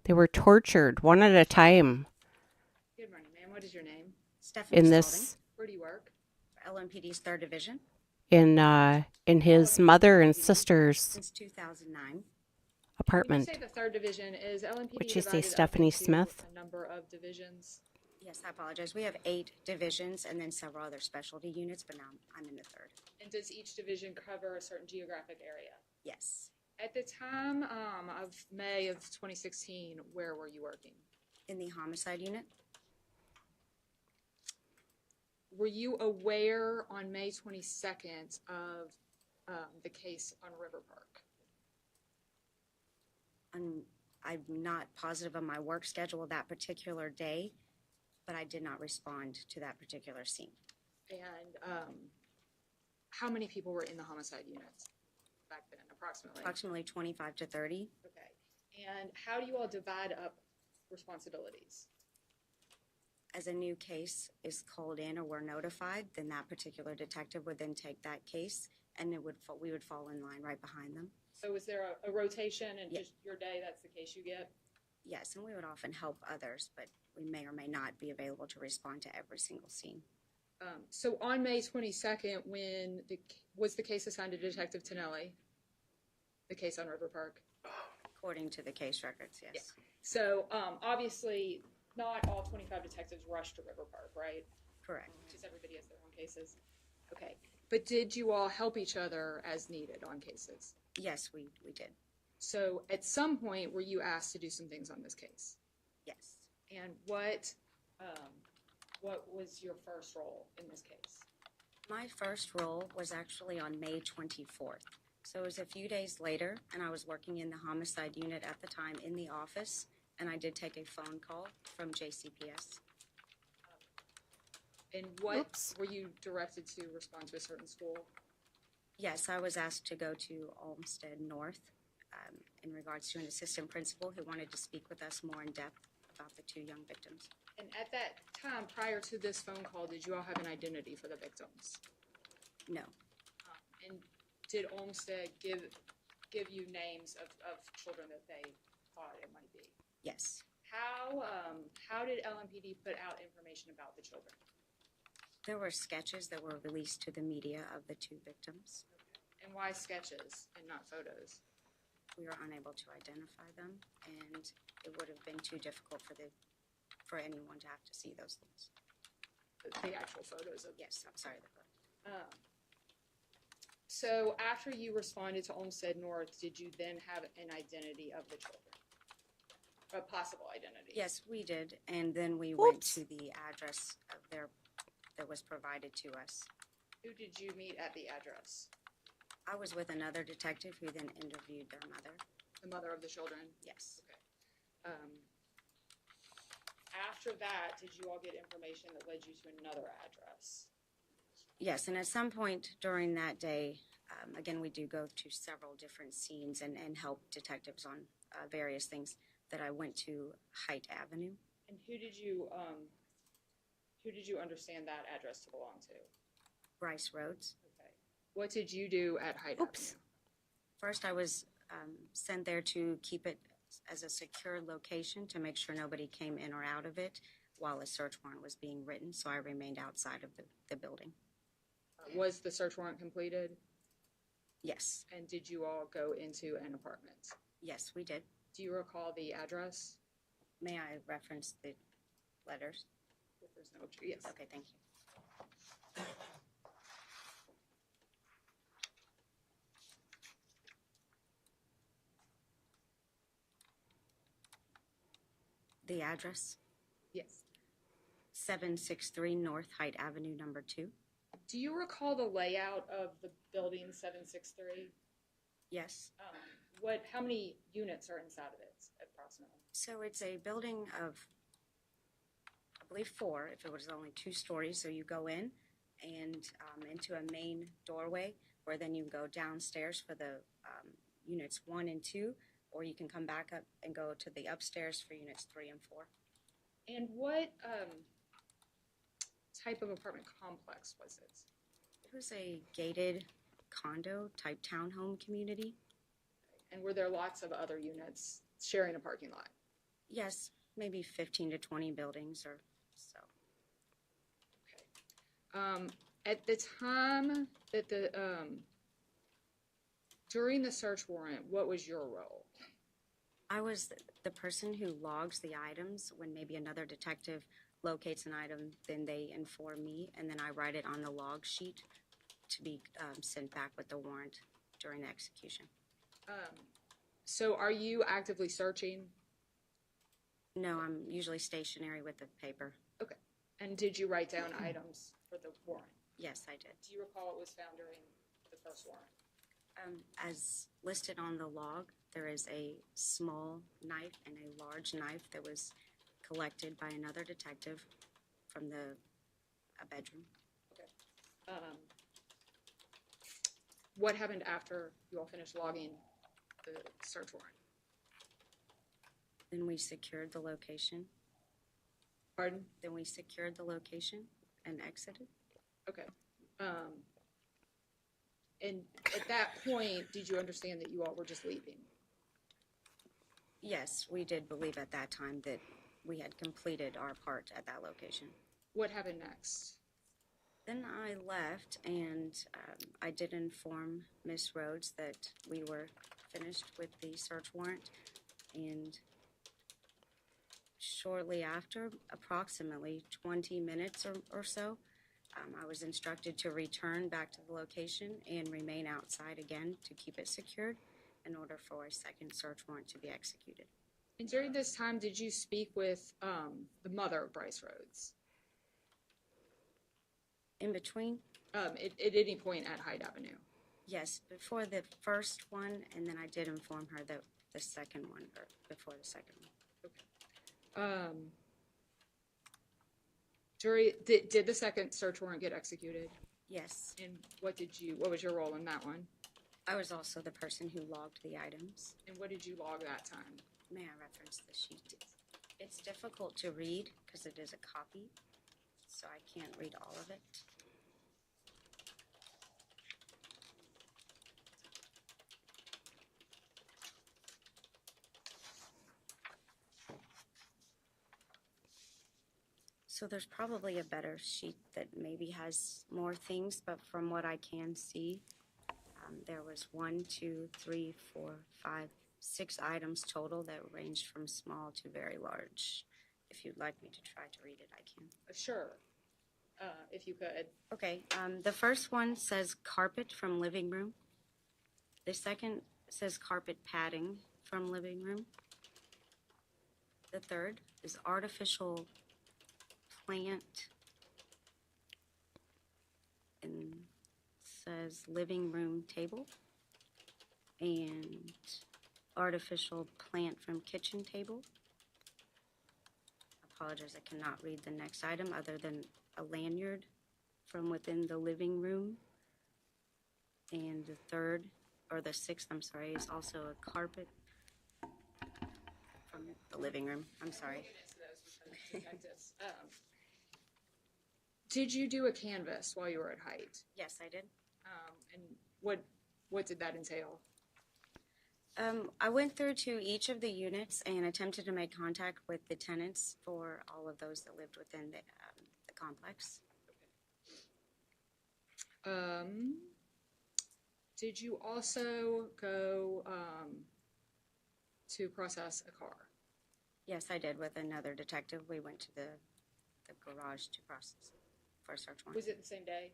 they were tortured one at a time. Good morning, ma'am. What is your name? Stephanie In Spalding, this, Where do you work? LMPD's 3rd Division, in his mother and sister's since 2009. apartment. When you say the 3rd Division, is LMPD Would you say divided up Stephanie into Smith? a number of divisions? Yes, I apologize. We have 8 divisions and then several other specialty units, but now I'm in the 3rd. And does each division cover a certain geographic area? Yes. At the time of May of 2016, where were you working? In the homicide unit? Were you aware on May 22nd of the case on River Park? I'm not positive of my work schedule that particular day, but I did not respond to that particular scene. And how many people were in the homicide unit back then, approximately? Approximately 25 to 30. Okay. And how do you all divide up responsibilities? As a new case is called in or we're notified, then that particular detective would then take that case, and we would fall in line right behind them. So is there a rotation, and just your day, that's the case you get? Yes, and we would often help others, but we may or may not be available to respond to every single scene. So on May 22nd, was the case assigned to Detective Tonelli? The case on River Park? According to the case records, yes. Yeah. So obviously, not all 25 detectives rushed to River Park, right? Correct. Because everybody has their own cases. Okay. But did you all help each other as needed on cases? Yes, we did. So at some point, were you asked to do some things on this case? Yes. And what was your first role in this case? My first role was actually on May 24th. So it was a few days later, and I was working in the homicide unit at the time in the office, and I did take a phone call from JCPS. And what were you directed to respond to a certain school? Yes, I was asked to go to Olmsted North in regards to an assistant principal who wanted to speak with us more in depth about the 2 young victims. And at that time, prior to this phone call, did you all have an identity for the victims? No. And did Olmsted give you names of children that they thought it might be. Yes. How did LMPD put out information about the children? There were sketches that were released to the media of the two victims. And why sketches and not photos? We were unable to identify them, and it would have been too difficult for anyone to have to see those things. The actual photos of. Yes, I'm sorry. So after you responded to Olmsted North, did you then have an identity of the children? A possible identity? Yes, we did, and then we went to the address of that was provided to us. Who did you meet at the address? I was with another detective who then interviewed their mother. The mother of the children? Yes. Okay. After that, did you all get information that led you to another address? Yes, and at some point during that day, again, we do go to several different scenes and help detectives on various things, that I went to Haight Avenue. And who did you understand that address to belong to? Brice Rhodes. Okay. What did you do at Haight Avenue? First, I was sent there to keep it as a secure location to make sure nobody came in or out of it while a search warrant was being written, so I remained outside of the building. Was the search warrant completed? Yes. And did you all go into an apartment? Yes, we did. Do you recall the address? May I reference the letters? If there's no, yes. Okay, thank you. The address? Yes. 763 North Haight Avenue, number 2. Do you recall the layout of the building 763? Yes. How many units are inside of it, approximately? So it's a building of, I believe, 4, if it was only 2 stories. So you go in and into a main doorway, where then you go downstairs for the units 1 and 2, or you can come back up and go to the upstairs for units 3 and 4. And what type of apartment complex was it? It was a gated condo type townhome community. And were there lots of other units sharing a parking lot? Yes, maybe 15 to 20 buildings or so. Okay. At the time that during the search warrant, what was your role? I was the person who logs the items. When maybe another detective locates an item, then they inform me, and then I write it on the log sheet to be sent back with the warrant during the execution. So are you actively searching? No, I'm usually stationary with the paper. Okay. And did you write down items for the warrant? Yes, I did. Do you recall what was found during the first warrant? As listed on the log, there is a small knife and a large knife that was collected by another detective from a bedroom. Okay. What happened after you all finished logging the search warrant? Then we secured the location. Pardon? Then we secured the location and exited. Okay. And at that point, did you understand that you all were just leaving? Yes, we did believe at that time that we had completed our part at that location. What happened next? Then I left, and I did inform Miss Rhodes that we were finished with the search warrant, and shortly after, approximately 20 minutes or so, I was instructed to return back to the location and remain outside again to keep it secured in order for a second search warrant to be executed. And during this time, did you speak with the mother of Brice Rhodes? In between? At any point at Haight Avenue? Yes, before the first one, and then I did inform her that the second one, or before the second one. Okay. Did the second search warrant get executed? Yes. And what was your role in that one? I was also the person who logged the items. And what did you log that time? May I reference the sheet? It's difficult to read because it is a copy, so I can't read all of it. So there's probably a better sheet that maybe has more things, but from what I can see, there was 1, 2, 3, 4, 5, 6 items total that ranged from small to very large. If you'd like me to try to read it, I can. Sure, if you could. Okay, the first one says carpet from living room. The second says carpet padding from living room. The third is artificial plant and says living room table, and artificial plant from kitchen table. Apologize, I cannot read the next item other than a lanyard from within the living room. And the third, or the sixth, I'm sorry, is also a carpet from the living room. I'm sorry. Did you do a canvas while you were at Height? Yes, I did. And what did that entail? I went through to each of the units and attempted to make contact with the tenants for all of those that lived within the complex. Did you also go to process a car? Yes, I did with another detective. We went to the garage to process for a search warrant. Was it the same day?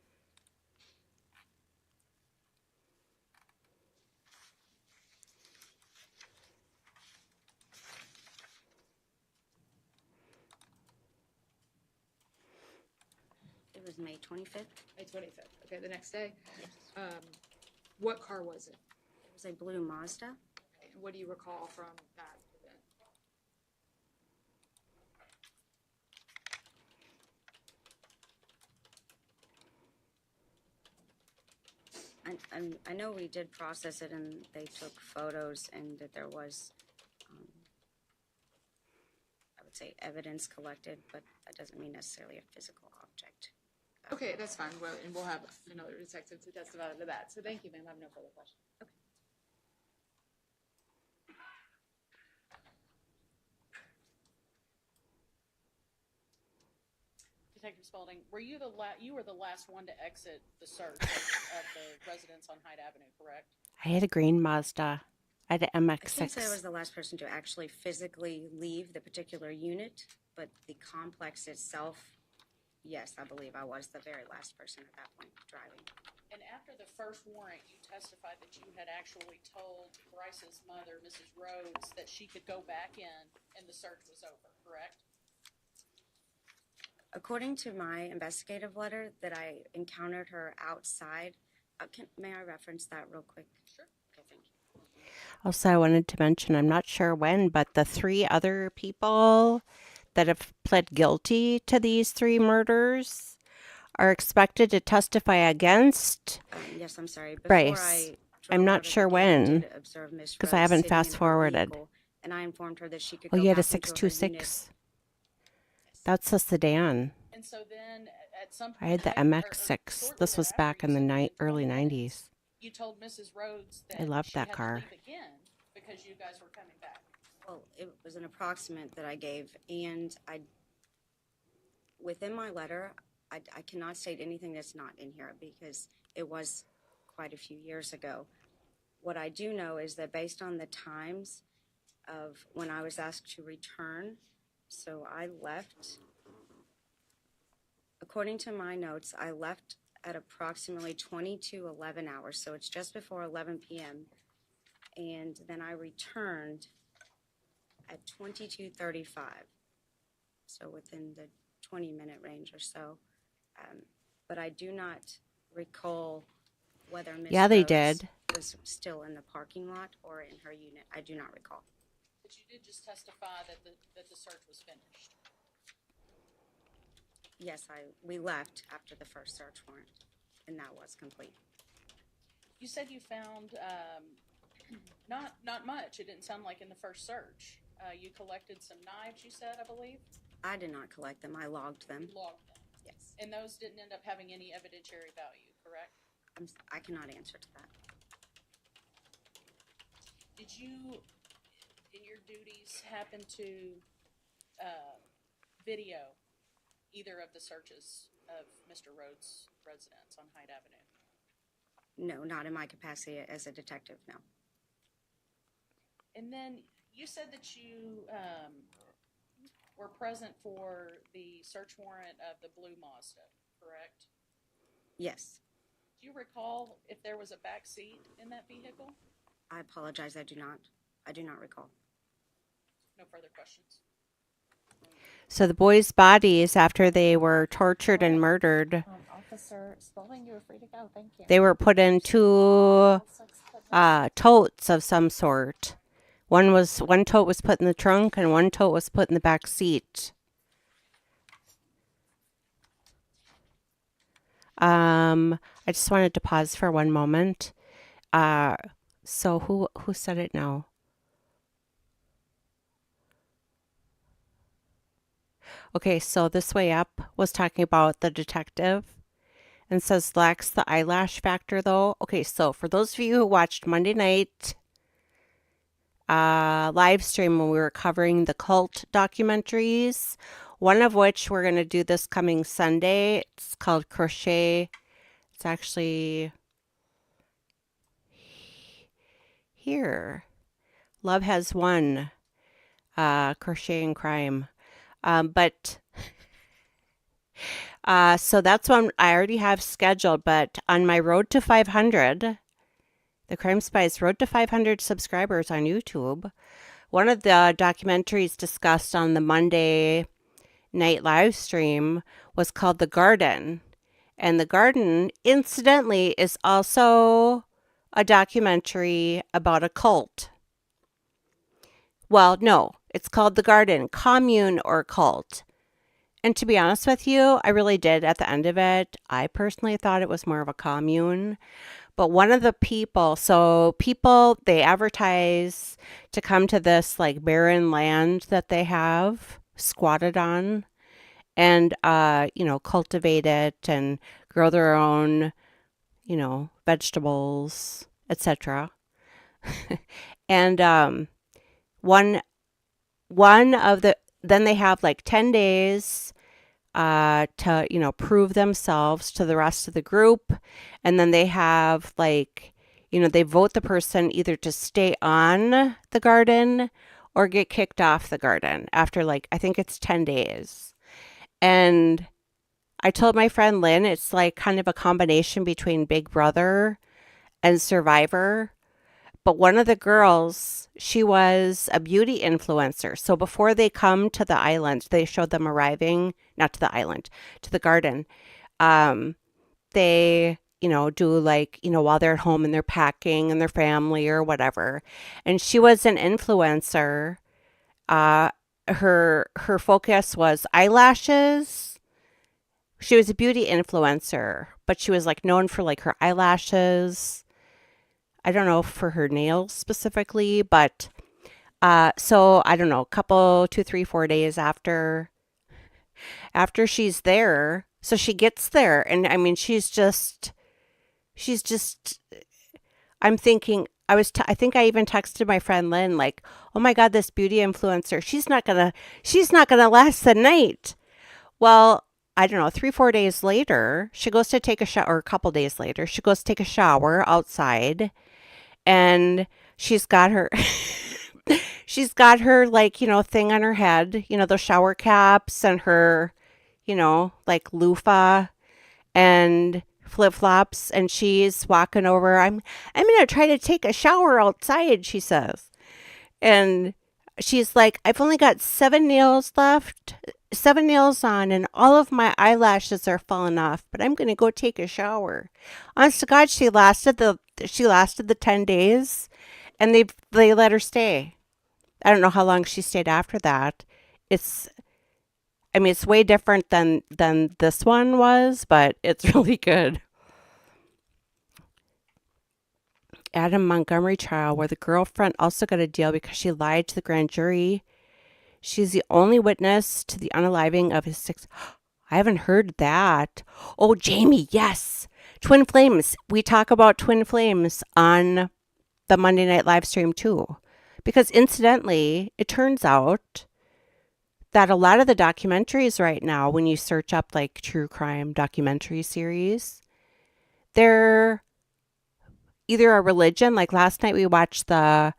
It was May 25th. May 25th. Okay, the next day. Yes. What car was it? It was a blue Mazda. Okay, and what do you recall from that event? I know we did process it and they took photos and that there was, I would say, evidence collected, but that doesn't mean necessarily a physical object. Okay, that's fine. Well, and we'll have another detective to testify to that. So thank you, ma'am. I have no further questions. Okay. Detective Spaulding, were you you were the last one to exit the search of the residence on Hyde Avenue, correct? I had a green Mazda. I had an I can't say I MX-6. was the last person to actually physically leave the particular unit, but the complex itself, yes, I believe I was the very last person at that point driving. And after the first warrant, you testified that you had actually told Brice's mother, Mrs. Rhodes, that she could go back in and the search was over, correct? According to my investigative letter, that I encountered her outside. May I reference that real quick? Sure. Okay, thank you. Also, I wanted to mention, I'm not sure when, but the 3 other people that have pled guilty to these 3 murders are expected to testify against Yes, I'm sorry. Before Bryce. I'm not sure when, because I haven't fast forwarded. And I informed her that she could Oh, go you had a back into her 626. That's a sedan. And so then at some point, I had the MX-6. This was back in the early 90s. you told Mrs. Rhodes that I loved she that had car. to leave again because you guys were coming back. Well, it was an approximate that I gave, and within my letter, I cannot state anything that's not in here because it was quite a few years ago. What I do know is that based on the times of when I was asked to return, so I left, according to my notes, I left at approximately 20 to 11 hours, so it's just before 11 p.m., and then I returned at 22:35, so within the 20-minute range or so. But I do not recall whether Ms. Yeah, they Rhodes did. was still in the parking lot or in her unit. I do not recall. But you did just testify that the search was finished. Yes, we left after the first search warrant, and that was complete. You said you found not much. It didn't sound like in the first search. You collected some knives, you said, I believe? I did not collect them. I logged them. You logged them. Yes. And those didn't end up having any evidentiary value, correct? I cannot answer to that. Did you, in your duties, happen to video either of the searches of Mr. Rhodes' residence on Hyde Avenue? No, not in my capacity as a detective, no. And then you said that you were present for the search warrant of the blue Mazda, correct? Yes. Do you recall if there was a back seat in that vehicle? I apologize, I do not recall. No further questions. So the boys' bodies, after they were tortured and murdered, Officer Spaulding, you were free to go. Thank you. they were put into totes of some sort. One tote was put in the trunk and one tote was put in the back seat. I just wanted to pause for one moment. So who said it now? Okay, so This Way Up was talking about the detective and says lacks the eyelash factor though. Okay, so for those of you who watched Monday night live stream when we were covering the cult documentaries, one of which we're going to do this coming Sunday. It's called Crochet. It's actually here. Love Has Won. Crochet and Crime. So that's one I already have scheduled, but on my road to 500, the Crime Spies Road to 500 subscribers on YouTube, one of the documentaries discussed on the Monday night live stream was called The Garden. And The Garden, incidentally, is also a documentary about a cult. Well, no, it's called The Garden, Commune or Cult. And to be honest with you, I really did at the end of it. I personally thought it was more of a commune. But one of the people, they advertise to come to this like barren land that they have squatted on and, cultivate it and grow their own, vegetables, etc. And then they have like 10 days to, prove themselves to the rest of the group. And then they have they vote the person either to stay on the garden or get kicked off the garden after I think it's 10 days. And I told my friend Lynn, it's like kind of a combination between Big Brother and Survivor. But one of the girls, she was a beauty influencer. So before they come to the island, they showed them arriving, not to the island, to the garden. They, do while they're at home and they're packing and their family or whatever. And she was an influencer. Her focus was eyelashes. She was a beauty influencer, but she was known for her eyelashes. I don't know for her nails specifically, but so I don't know, 2, 3, 4 days after she's there. So she gets there and I mean, she's just, I'm thinking, I think I even texted my friend Lynn, oh my God, this beauty influencer, she's not gonna last the night. Well, I don't know, 3, 4 days later, she goes to take a shower, or a couple days later, she goes to take a shower outside. And she's got her thing on her head, those shower caps and her, loofah and flip-flops. And she's walking over. I'm going to try to take a shower outside, she says. And she's like, I've only got 7 nails left, 7 nails on, and all of my eyelashes are falling off, but I'm going to go take a shower. Honest to God, she lasted the 10 days and they let her stay. I don't know how long she stayed after that. It's way different than this one was, but it's really good. Adam Montgomery trial where the girlfriend also got a deal because she lied to the grand jury. She's the only witness to the unaliving of his 6. I haven't heard that. Oh, Jamie, yes. Twin Flames. We talk about Twin Flames on the Monday night live stream too. Because incidentally, it turns out that a lot of the documentaries right now, when you search up like true crime documentary series, they're either a religion. Like last night we watched the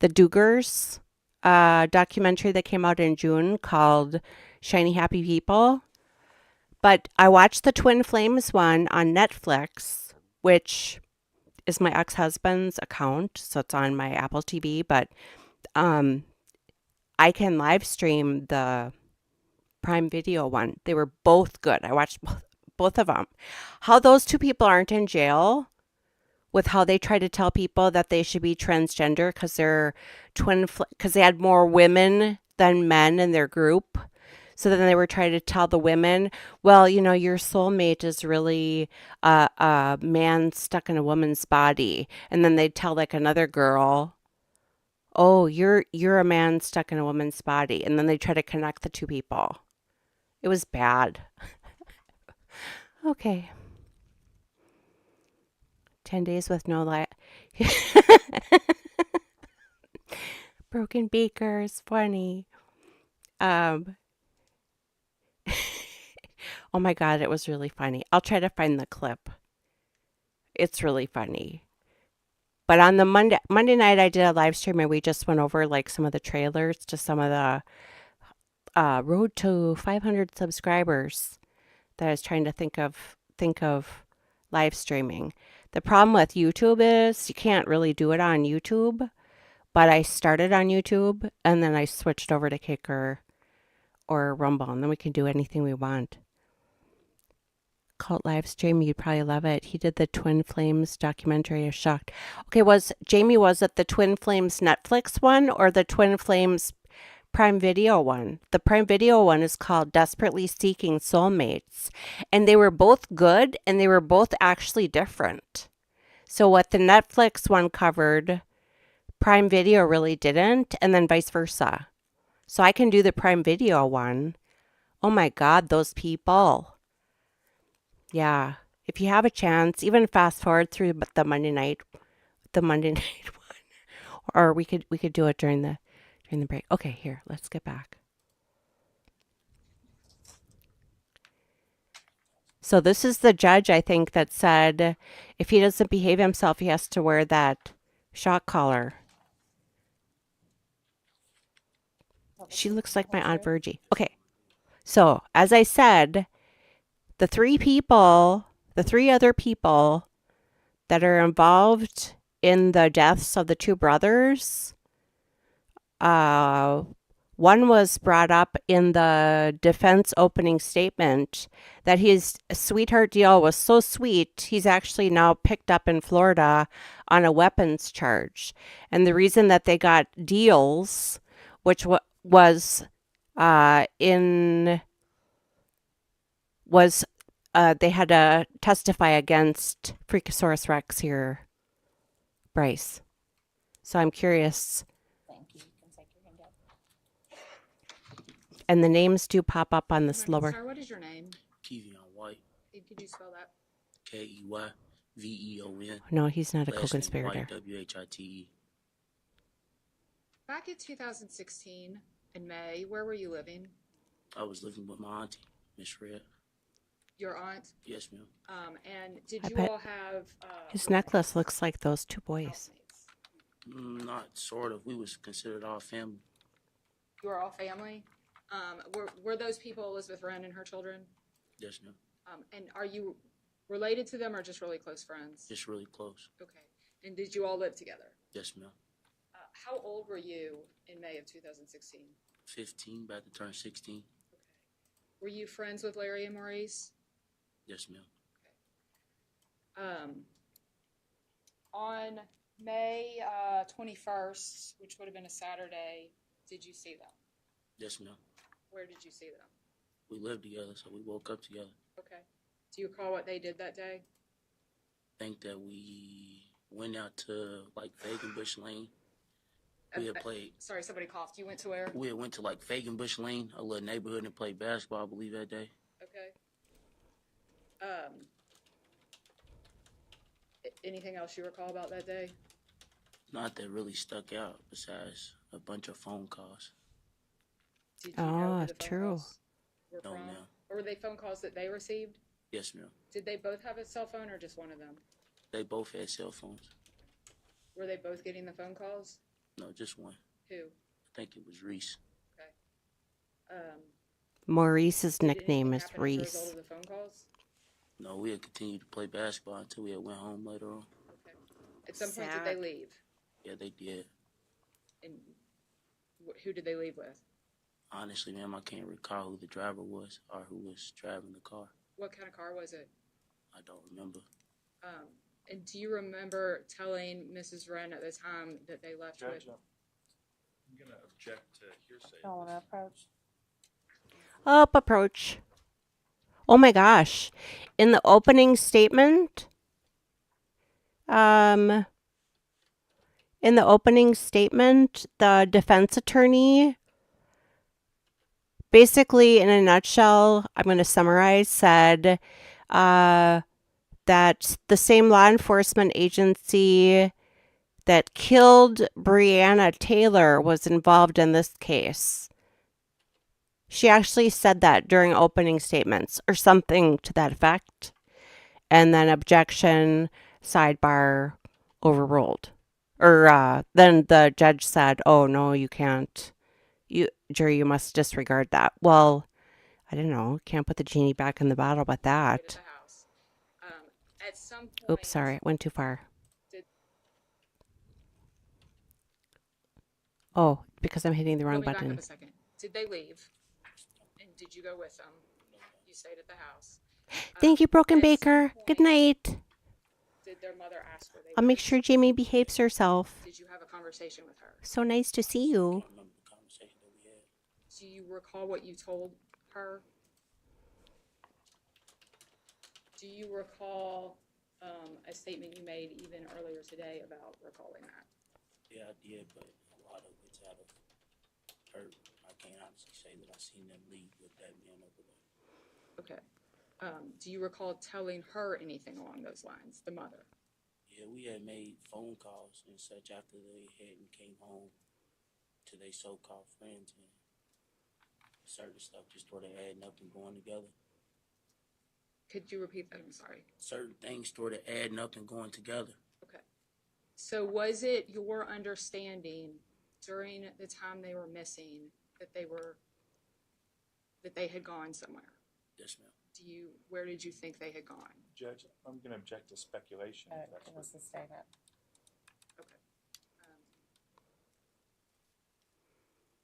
Duggars documentary that came out in June called Shiny Happy People. But I watched the Twin Flames one on Netflix, which is my ex-husband's account, so it's on my Apple TV, but I can live stream the Prime Video one. They were both good. I watched both of them. How those two people aren't in jail with how they try to tell people that they should be transgender because they're because they had more women than men in their group. So then they were trying to tell the women, well, you know, your soulmate is really a man stuck in a woman's body. And then they'd tell like another girl, oh, you're a man stuck in a woman's body. And then they try to connect the two people. It was bad. Okay. 10 days with no light. Broken beakers, funny. Oh my God, it was really funny. I'll try to find the clip. It's really funny. But on the Monday night, I did a live stream and we just went over like some of the trailers to some of the road to 500 subscribers that I was trying to think of live streaming. The problem with YouTube is you can't really do it on YouTube, but I started on YouTube and then I switched over to Kicker or Rumble, and then we can do anything we want. Cult live stream, you'd probably love it. He did the Twin Flames documentary. I was shocked. Okay, was it the Twin Flames Netflix one or the Twin Flames Prime Video one? The Prime Video one is called Desperately Seeking Soulmates, and they were both good and they were both actually different. So what the Netflix one covered, Prime Video really didn't, and then vice versa. So I can do the Prime Video one. Oh my God, those people. Yeah. If you have a chance, even fast forward through the Monday night one. Or we could do it during the break. Okay, here, let's get back. So this is the judge, I think, that said if he doesn't behave himself, he has to wear that shock collar. She looks like my Aunt Virgie. Okay. So, as I said, the three other people that are involved in the deaths of the two brothers, one was brought up in the defense opening statement that his sweetheart deal was so sweet, he's actually now picked up in Florida on a weapons charge. And the reason that they got deals, which was they had to testify against Freakosaurus Rex here, Brice. So I'm curious. Thank you. You can take your hand up. And the names do pop up on this lower. Sir, what is your name? Kevion White. Could you spell that? Keyveon. No, he's not a Last name co-conspirator. White, White. Back in 2016, in May, where were you living? I was living with my auntie, Miss Red. Your aunt? Yes, ma'am. And did I you bet all have his necklace looks like those two boys. Not sort of. We was considered all family. You are all family? Were those people Elizabeth Wren and her children? Yes, ma'am. And are you related to them or just really close friends? Just really close. Okay. And did you all live together? Yes, ma'am. How old were you in May of 2016? 15, about to turn 16. Were you friends with Larry and Maurice? Yes, ma'am. On May 21st, which would have been a Saturday, did you see them? Yes, ma'am. Where did you see them? We lived together, so we woke up together. Okay. Do you recall what they did that day? I think that we went out to like Fagenbush Lane. We had played. Sorry, somebody coughed. You went to where? We had went to like Fagenbush Lane, a little neighborhood, and played basketball, I believe, that day. Okay. Anything else you recall about that day? Not that really stuck out besides a bunch of phone calls. Did you know who the phone true. calls were No, from? ma'am. Or were they phone calls that they received? Yes, ma'am. Did they both have a cell phone or just one of them? They both had cell phones. Were they both getting the phone calls? No, just one. Who? I think it was Reese. Okay. Maurice's Did nickname anything is happen as a result Reese. of the phone calls? No, we had continued to play basketball until we had went home later on. Okay. At some point, did they leave? Yeah, they did. And who did they leave with? Honestly, ma'am, I can't recall who the driver was or who was driving the car. What kind of car was it? I don't remember. And do you remember telling Mrs. Wren at the time that they left with? I'm going to object to hearsay. Don't want to approach. Up approach. Oh my gosh. In the opening statement, the defense attorney, basically in a nutshell, I'm going to summarize, said that the same law enforcement agency that killed Breonna Taylor was involved in this case. She actually said that during opening statements or something to that effect. And then objection, sidebar, overruled. Or then the judge said, oh, no, you can't. Jury, you must disregard that. Well, I don't know. Can't put the genie back in the bottle with that. At some point, Oops, sorry. It went too far. Oh, because I'm hitting the wrong Let me button. back up a second. Did they leave? And did you go with them? You stayed at the house. Thank you, Broken Baker. Good night. Did their mother ask where they I'll were? make sure Jamie behaves herself. Did you have a conversation with her? So nice to see you. Do you recall what you told her? Do you recall a statement you made even earlier today about recalling that? Yeah, I did, but a lot of it's out of hurt. I can't honestly say that I seen them leave with that man over there. Okay. Do you recall telling her anything along those lines, the mother? Yeah, we had made phone calls and such after they hadn't came home to their so-called friends, and certain stuff just started adding up and going together. Could you repeat that? I'm sorry. Certain things started adding up and going together. Okay. So was it your understanding during the time they were missing that they had gone somewhere? Yes, ma'am. Where did you think they had gone? Judge, I'm going to object to speculation. Give us a statement. Okay.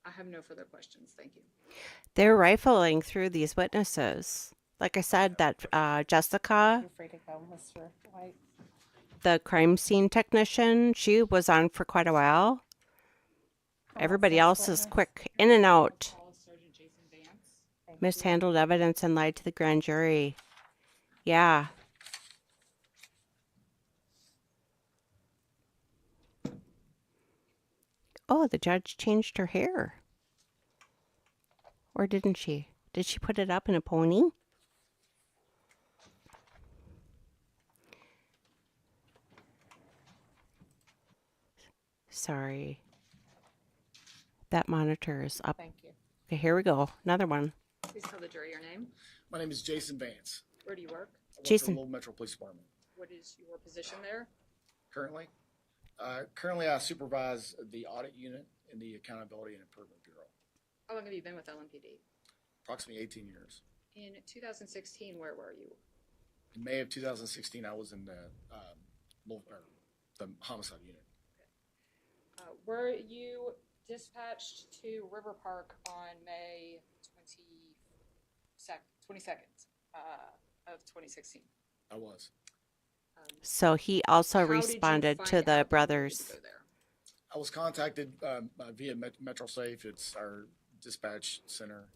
I have no further questions. Thank you. They're rifling through these witnesses. Like I said, that Jessica, You're free to go, Mr. White. the crime scene technician, she was on for quite a while. Everybody else is quick in and out. Mishandled evidence and lied to the grand jury. Yeah. Oh, the judge changed her hair. Or didn't she? Did she put it up in a pony? Sorry. That monitor is up. Thank you. Okay, here we go. Another one. Please tell the jury your name. My name is Jason Vance. Where do you work? I work Jason. for the Lowell Metro Police Department. What is your position there? Currently, I supervise the audit unit in the Accountability and Improvement Bureau. How long have you been with LMPD? Approximately 18 years. In 2016, where were you? In May of 2016, I was in the homicide unit. Were you dispatched to River Park on May 22nd of 2016 I was. So he also How did you responded find to out the that you brothers. needed to go there? I was contacted via MetroSafe. It's our dispatch center.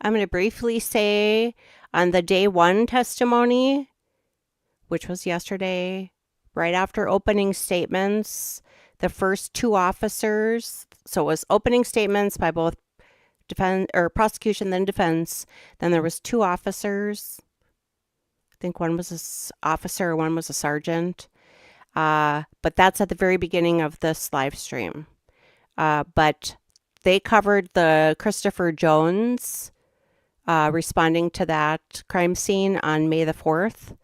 I'm going to briefly say on the day one testimony, which was yesterday, right after opening statements, the first two officers, so it was opening statements by both prosecution, then defense. Then there was two officers. I think one was an officer, one was a sergeant. But that's at the very beginning of this live stream. But they covered the Christopher Jones responding to that crime scene on May the 4th.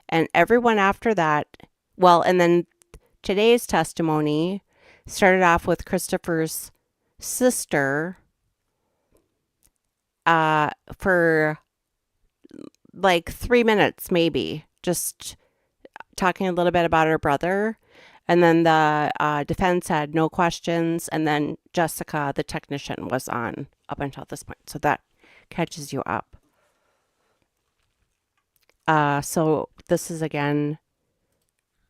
And everyone after that, well, and then today's testimony started off with Christopher's sister for like 3 minutes, maybe, just talking a little bit about her brother. And then the defense had no questions. And then Jessica, the technician, was on up until this point. So that catches you up. So this is again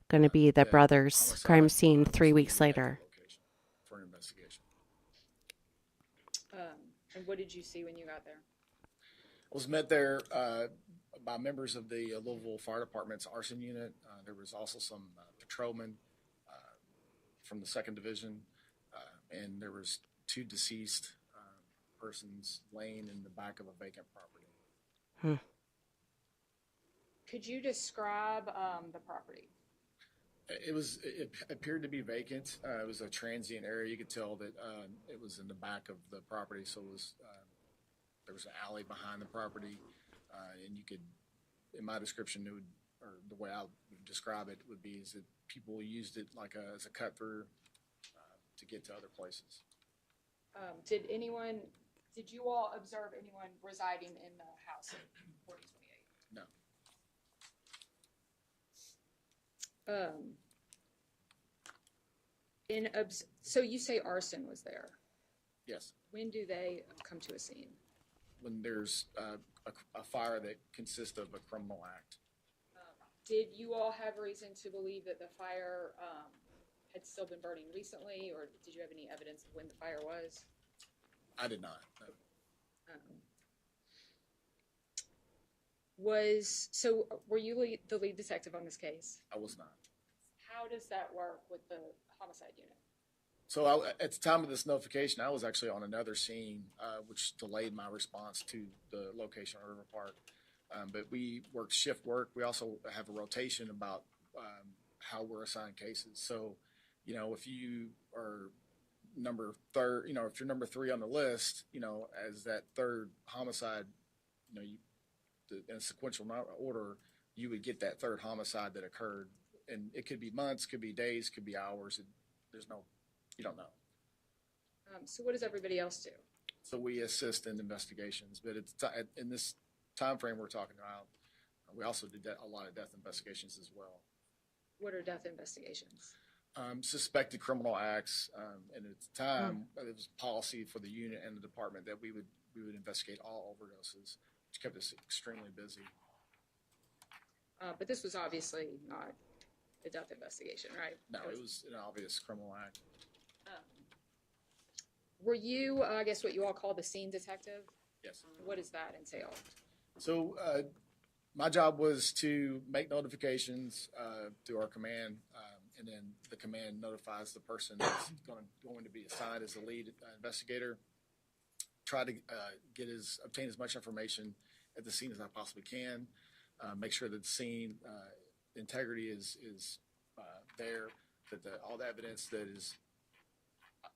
going to be the brother's crime scene 3 weeks later. For an investigation. And what did you see when you got there? I was met there by members of the Louisville Fire Department's arson unit. There was also some patrolmen from the 2nd Division, and there was 2 deceased persons laying in the back of a vacant property. Could you describe the property? It appeared to be vacant. It was a transient area. You could tell that it was in the back of the property, so it was there was an alley behind the property, and you could, in my description, it would, or the way I would describe it would be, is that people used it like as a cut through to get to other places. Did you all observe anyone residing in the house at 4028? No. So you say arson was there. Yes. When do they come to a scene? When there's a fire that consists of a criminal act. Did you all have reason to believe that the fire had still been burning recently, or did you have any evidence of when the fire was? I did not. No. Were you the lead detective on this case? I was not. How does that work with the homicide unit? So at the time of this notification, I was actually on another scene, which delayed my response to the location of River Park. But we work shift work. We also have a rotation about how we're assigned cases. So, if you are if you're number 3 on the list, as that third homicide, in a sequential order, you would get that third homicide that occurred. And it could be months, could be days, could be hours. You don't know. So what does everybody else do? So we assist in investigations, but in this time frame we're talking about, we also did a lot of death investigations as well. What are death investigations? Suspected criminal acts, and at the time it was policy for the unit and the department that we would investigate all overdoses, which kept us extremely busy. But this was obviously not a death investigation, right? No, it was an obvious criminal act. Were you, I guess, what you all call the scene detective? Yes. What does that entail? So my job was to make notifications to our command, and then the command notifies the person that's going to be assigned as the lead investigator. Try to obtain as much information at the scene as I possibly can. Make sure that the scene integrity is there, that all the evidence that is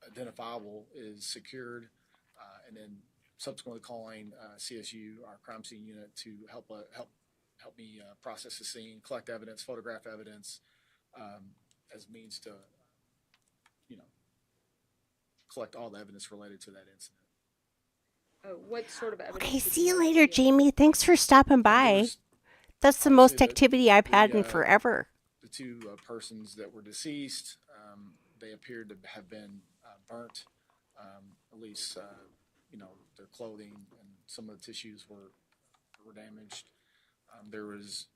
identifiable is secured, and then subsequently calling CSU, our crime scene unit, to help me process the scene, collect evidence, photograph evidence, as means to collect all the evidence related to that incident. What sort of evidence? Okay, see you later, Jamie. Thanks for stopping by. That's the most activity I've had in forever. The 2 persons that were deceased, they appeared to have been burnt, at least, their clothing and some of the tissues were damaged. There was,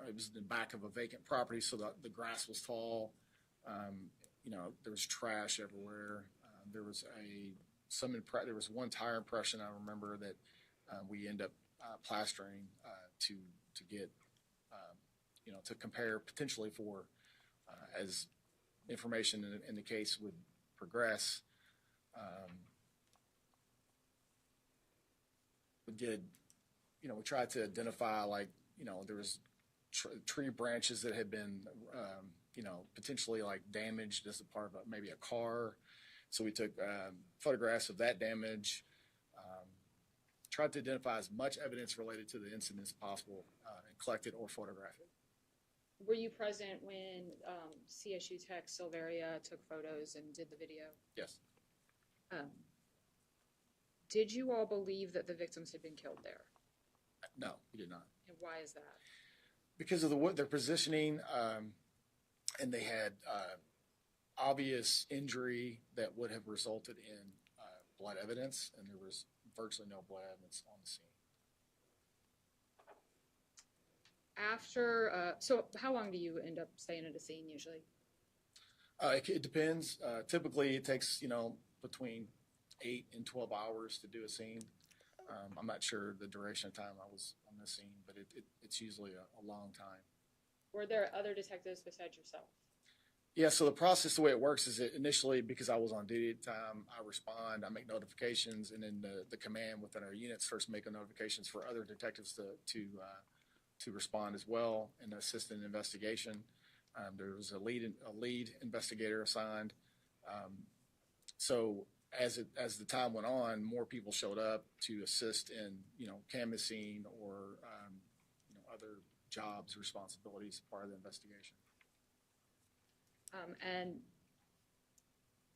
it was in the back of a vacant property, so the grass was tall. There was trash everywhere. There was there was one tire impression I remember that we ended up plastering to get, to compare potentially for as information in the case would progress. We tried to identify, there was tree branches that had been, potentially damaged as a part of maybe a car. So we took photographs of that damage, tried to identify as much evidence related to the incident as possible, and collect it or photograph it. Were you present when CSU Tech Silveria took photos and did the video? Yes. Did you all believe that the victims had been killed there? No, we did not. And why is that? Because of their positioning, and they had obvious injury that would have resulted in blood evidence, and there was virtually no blood evidence on the scene. After, so how long do you end up staying at a scene usually? It depends. Typically, it takes, between 8 and 12 hours to do a scene. I'm not sure the duration of time I was on this scene, but it's usually a long time. Were there other detectives besides yourself? Yeah, so the process, the way it works is that initially, because I was on duty at the time, I respond, I make notifications, and then the command within our units first make notifications for other detectives to respond as well and assist in the investigation. There was a lead investigator assigned. So as the time went on, more people showed up to assist in canvassing or other jobs, responsibilities, part of the investigation. And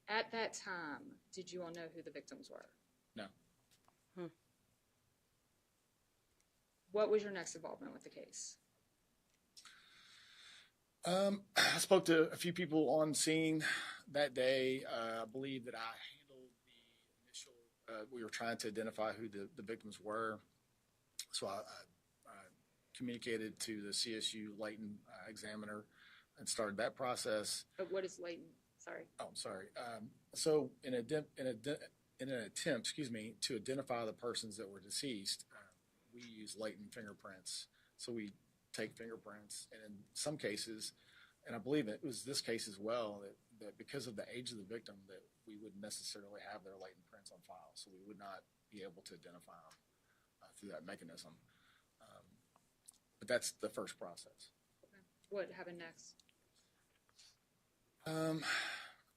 at that time, did you all know who the victims were? No. What was your next involvement with the case? I spoke to a few people on scene that day. I believe that I handled the initial, we were trying to identify who the victims were. So I communicated to the CSU Layton examiner and started that process. What is Layton? Sorry. Oh, I'm sorry. So in an attempt, to identify the persons that were deceased, we use latent fingerprints. So we take fingerprints, and in some cases, and I believe it was this case as well, that because of the age of the victim, that we wouldn't necessarily have their latent prints on file, so we would not be able to identify them through that mechanism. But that's the first process. Okay. What happened next?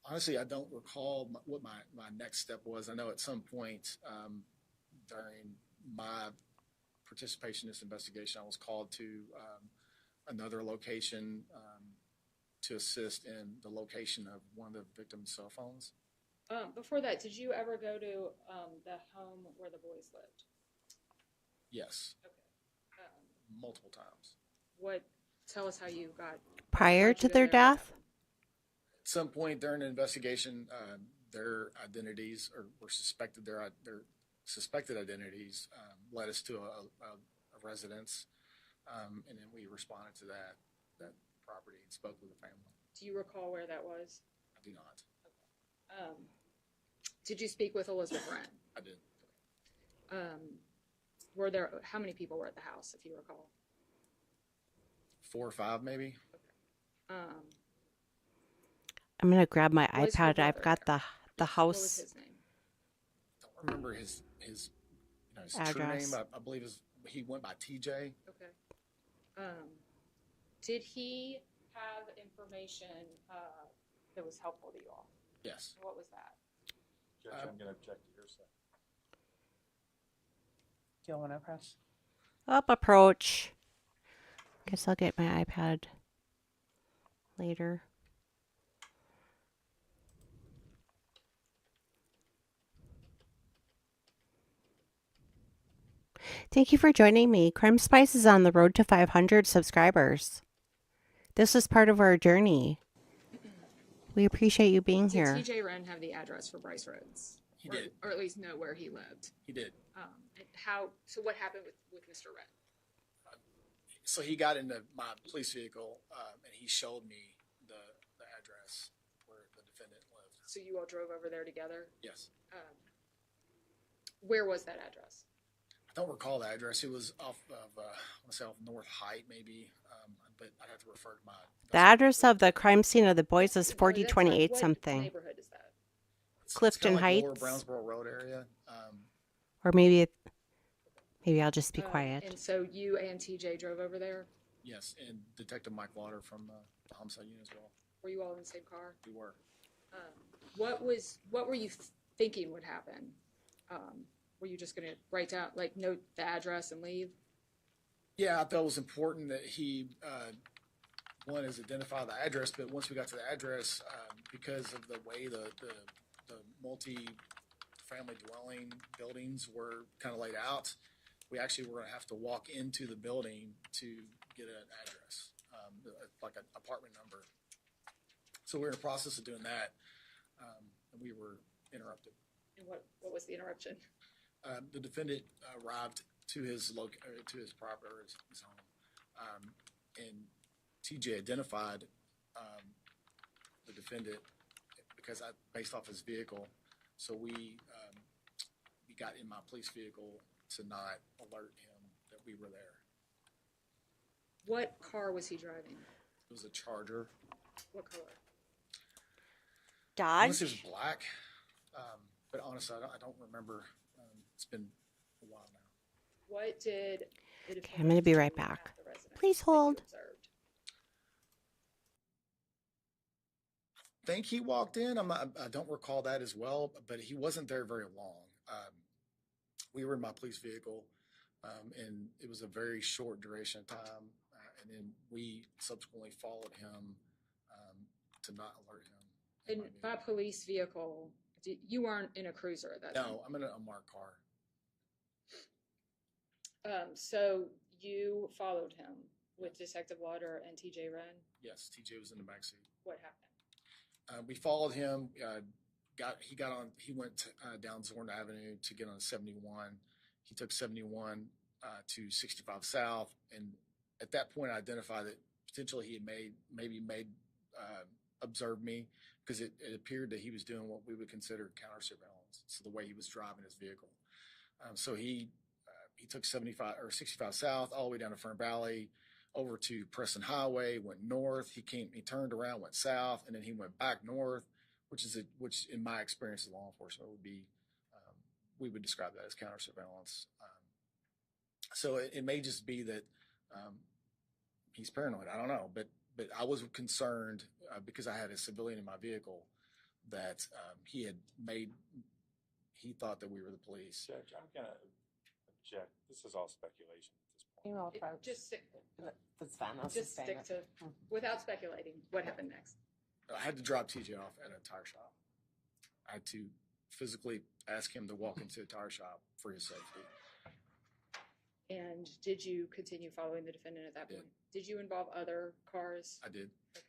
Honestly, I don't recall what my next step was. I know at some point during my participation in this investigation, I was called to another location to assist in the location of one of the victim's cell phones. Before that, did you ever go to the home where the boys lived? Yes. Okay. Multiple times. Tell us how you got. Prior to their death? At some point during the investigation, their identities were suspected. Their suspected identities led us to a residence, and then we responded to that property and spoke with the family. Do you recall where that was? I do not. Okay. Did you speak with Elizabeth Wren? I did. How many people were at the house, if you recall? 4 or 5, maybe. Okay. I'm gonna grab my Was your iPad. I've got brother the What was house his name? Don't remember his true Address. name. I believe he went by TJ. Okay. Did he have information that was helpful to you all? Yes. What was that? Judge, I'm going to object to your side. Do you want to press? Up approach. Guess I'll get my iPad later. Thank you for joining me. Crime Spies is on the road to 500 subscribers. This is part of our journey. We appreciate you being here. Did TJ Wren have the address for Brice Rhodes? He did. Or at least know where he lived? He did. So what happened with Mr. Wren? So he got into my police vehicle, and he showed me the address where the defendant lived. So you all drove over there together? Yes. Where was that address? I don't recall the address. It was off of, I want to say off North Height, maybe, but I'd have to refer to my... The address of the crime scene of the boys is No, that's 4028 fine. something. What neighborhood is that? Clifton it's kinda like Heights. Lower Brownsboro Road area. Or maybe I'll just be quiet. And so you and TJ drove over there? Yes, and Detective Mike Lauder from the homicide unit as well. Were you all in the same car? We were. What were you thinking would happen? Were you just going to write down, like, note the address and leave? Yeah, I thought it was important that he, one is identify the address, but once we got to the address, because of the way the multi-family dwelling buildings were kind of laid out, we actually were going to have to walk into the building to get an address, like an apartment number. So we were in the process of doing that, and we were interrupted. And what was the interruption? The defendant arrived to his property, or his home, and TJ identified the defendant based off his vehicle. So we got in my police vehicle to not alert him that we were there. What car was he driving? It was a Charger. What color? I want to Dodge? say it was black, but honestly, I don't remember. It's been a while now. What did the defendant Okay, I'm going to be do right back. at the residence Please that you hold. observed? I think he walked in. I don't recall that as well, but he wasn't there very long. We were in my police vehicle, and it was a very short duration of time, and then we subsequently followed him to not alert him. And by police vehicle, you weren't in a cruiser at that time? No, I'm in a marked car. So you followed him with Detective Lauder and TJ Wren? Yes, TJ was in the backseat. What happened? We followed him. He went down Zorn Avenue to get on 71. He took 71 to 65 South, and at that point, I identified that potentially he had observed me, because it appeared that he was doing what we would consider counter surveillance. So the way he was driving his vehicle. So he took 75 or 65 South all the way down to Fern Valley, over to Preston Highway, went north. He turned around, went south, and then he went back north, which in my experience as law enforcement would be, we would describe that as counter surveillance. So it may just be that he's paranoid. I don't know, but I was concerned because I had a civilian in my vehicle that he thought that we were the police. Judge, I'm going to object. This is all speculation at this point. Just stick. That's fine. I'll Just sustain stick it. to, without speculating, what happened next? I had to drop TJ off at a tire shop. I had to physically ask him to walk into a tire shop for his safety. And did you continue following the defendant at that point? Did you involve other cars? I did. Okay.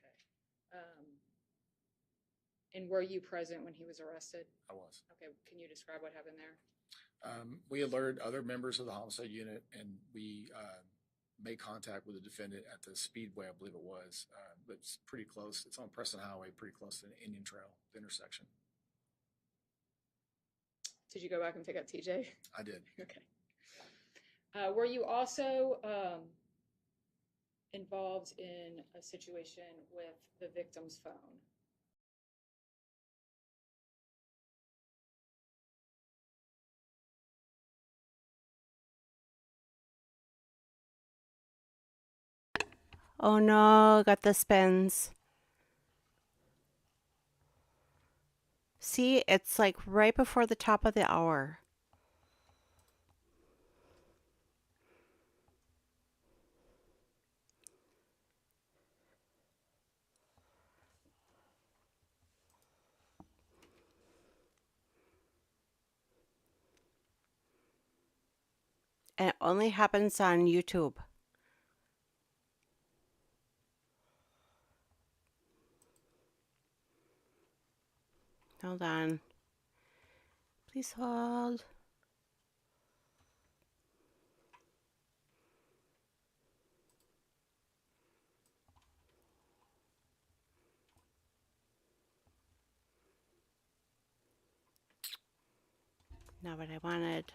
And were you present when he was arrested? I was. Okay. Can you describe what happened there? We alerted other members of the homicide unit, and we made contact with the defendant at the Speedway, I believe it was. It's pretty close. It's on Preston Highway, pretty close to the Indian Trail, the intersection. Did you go back and pick up TJ? I did. Okay. Were you also involved in a situation with the victim's phone? Oh no, got the spins. See, it's like right before the top of the hour. And it only happens on YouTube. Hold on. Please hold. Not what I wanted.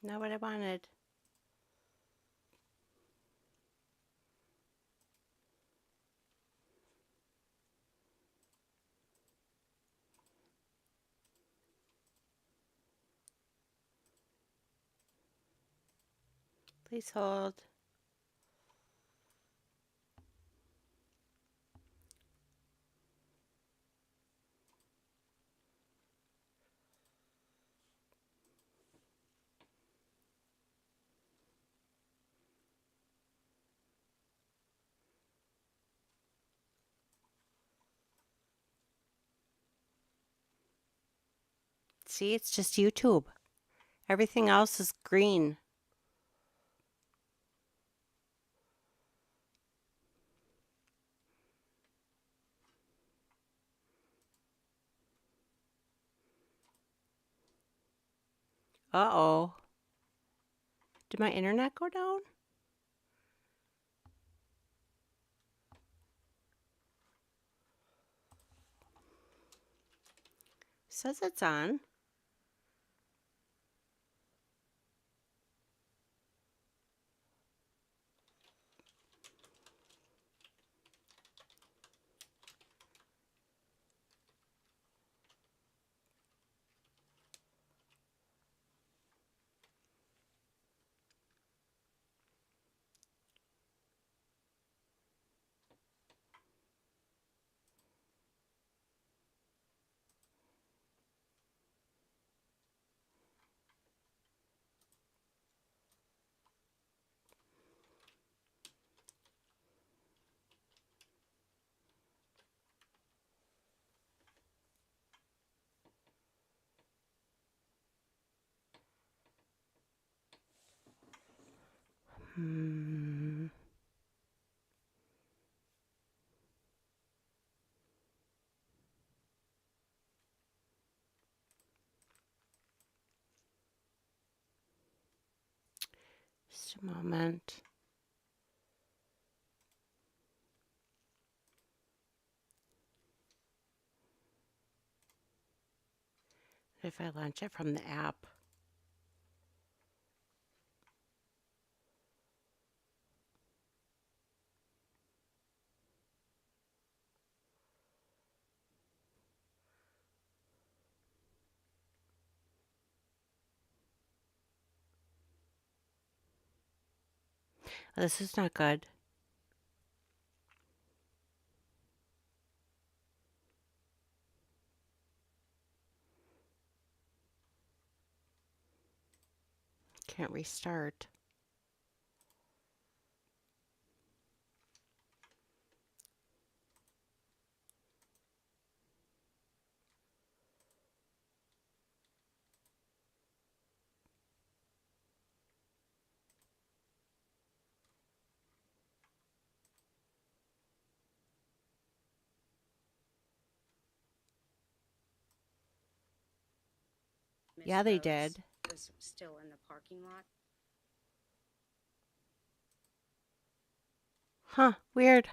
Not what I wanted. Please hold. See, it's just YouTube. Everything else is green. Uh-oh. Did my internet go down? Says it's on. Hmm. Just a moment. If I launch it from the app. This is not good. Can't restart. Yeah, they did. Was still in the parking lot. Huh, weird.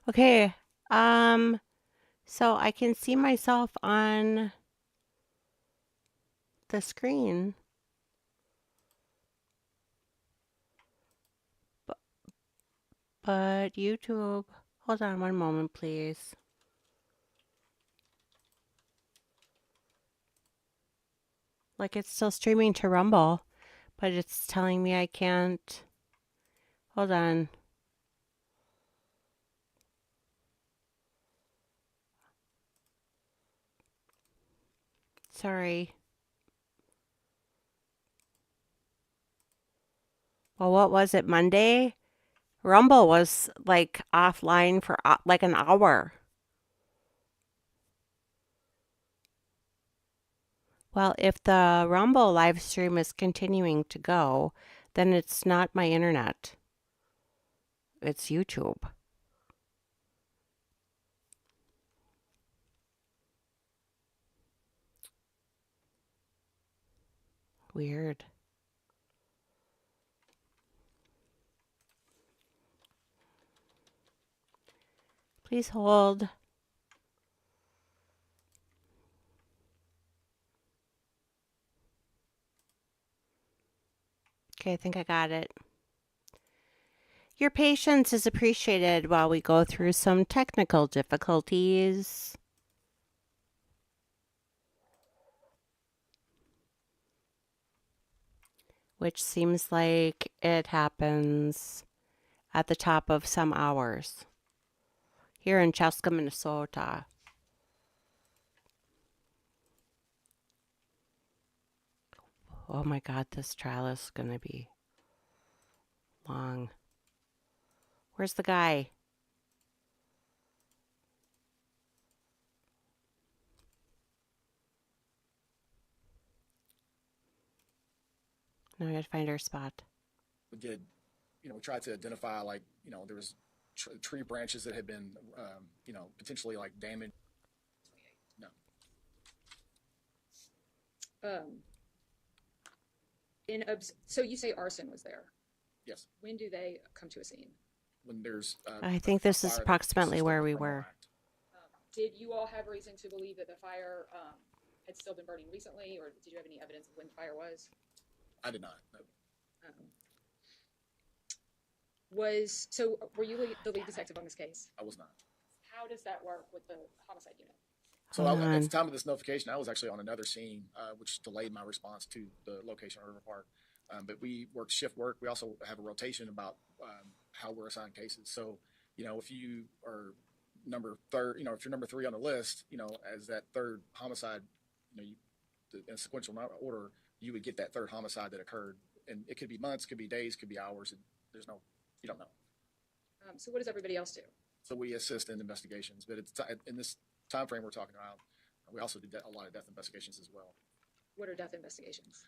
Okay. So I can see myself on the screen. But YouTube, hold on one moment, please. Like it's still streaming to Rumble, but it's telling me I can't. Hold on. Sorry. Well, what was it, Monday? Rumble was like offline for like an hour. Well, if the Rumble live stream is continuing to go, then it's not my internet. It's YouTube. Weird. Please hold. Okay, I think I got it. Your patience is appreciated while we go through some technical difficulties. which seems like it happens at the top of some hours here in Chaska, Minnesota. Oh my God, this trial is going to be long. Where's the guy? Now I gotta find our spot. We did, we tried to identify, like, there was tree branches that had been, potentially like damaged. No. So you say arson was there. Yes. When do they come to a scene? When there's. I think this is approximately where we were. Did you all have reason to believe that the fire had still been burning recently, or did you have any evidence of when the fire was? I did not. No. Were you the lead detective on this case? I was not. How does that work with the homicide unit? So at the time of this notification, I was actually on another scene, which delayed my response to the location of River Park. But we worked shift work. We also have a rotation about how we're assigned cases. So, if you are if you're number 3 on the list, as that third homicide, in sequential order, you would get that third homicide that occurred. And it could be months, could be days, could be hours. And you don't know. So what does everybody else do? So we assist in investigations, but in this time frame we're talking about, we also did a lot of death investigations as well. What are death investigations?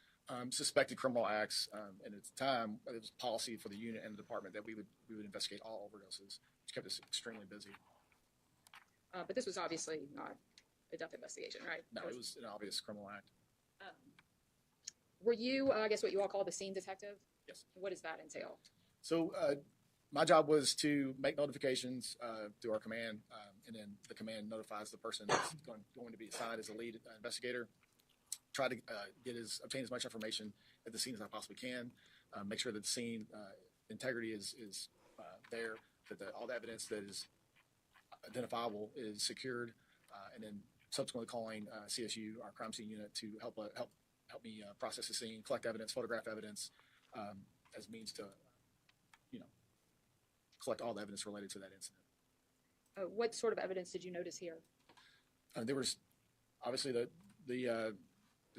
Suspected criminal acts, and at the time it was policy for the unit and the department that we would investigate all overdoses, which kept us extremely busy. But this was obviously not a death investigation, right? No, it was an obvious criminal act. Were you, I guess, what you all call the scene detective? Yes. What does that entail? So my job was to make notifications to our command, and then the command notifies the person that's going to be assigned as a lead investigator. Try to obtain as much information at the scene as I possibly can. Make sure that the scene integrity is there, that all the evidence that is identifiable is secured, and then subsequently calling CSU, our crime scene unit, to help me process the scene, collect evidence, photograph evidence, as means to collect all the evidence related to that incident. What sort of evidence did you notice here? There was obviously the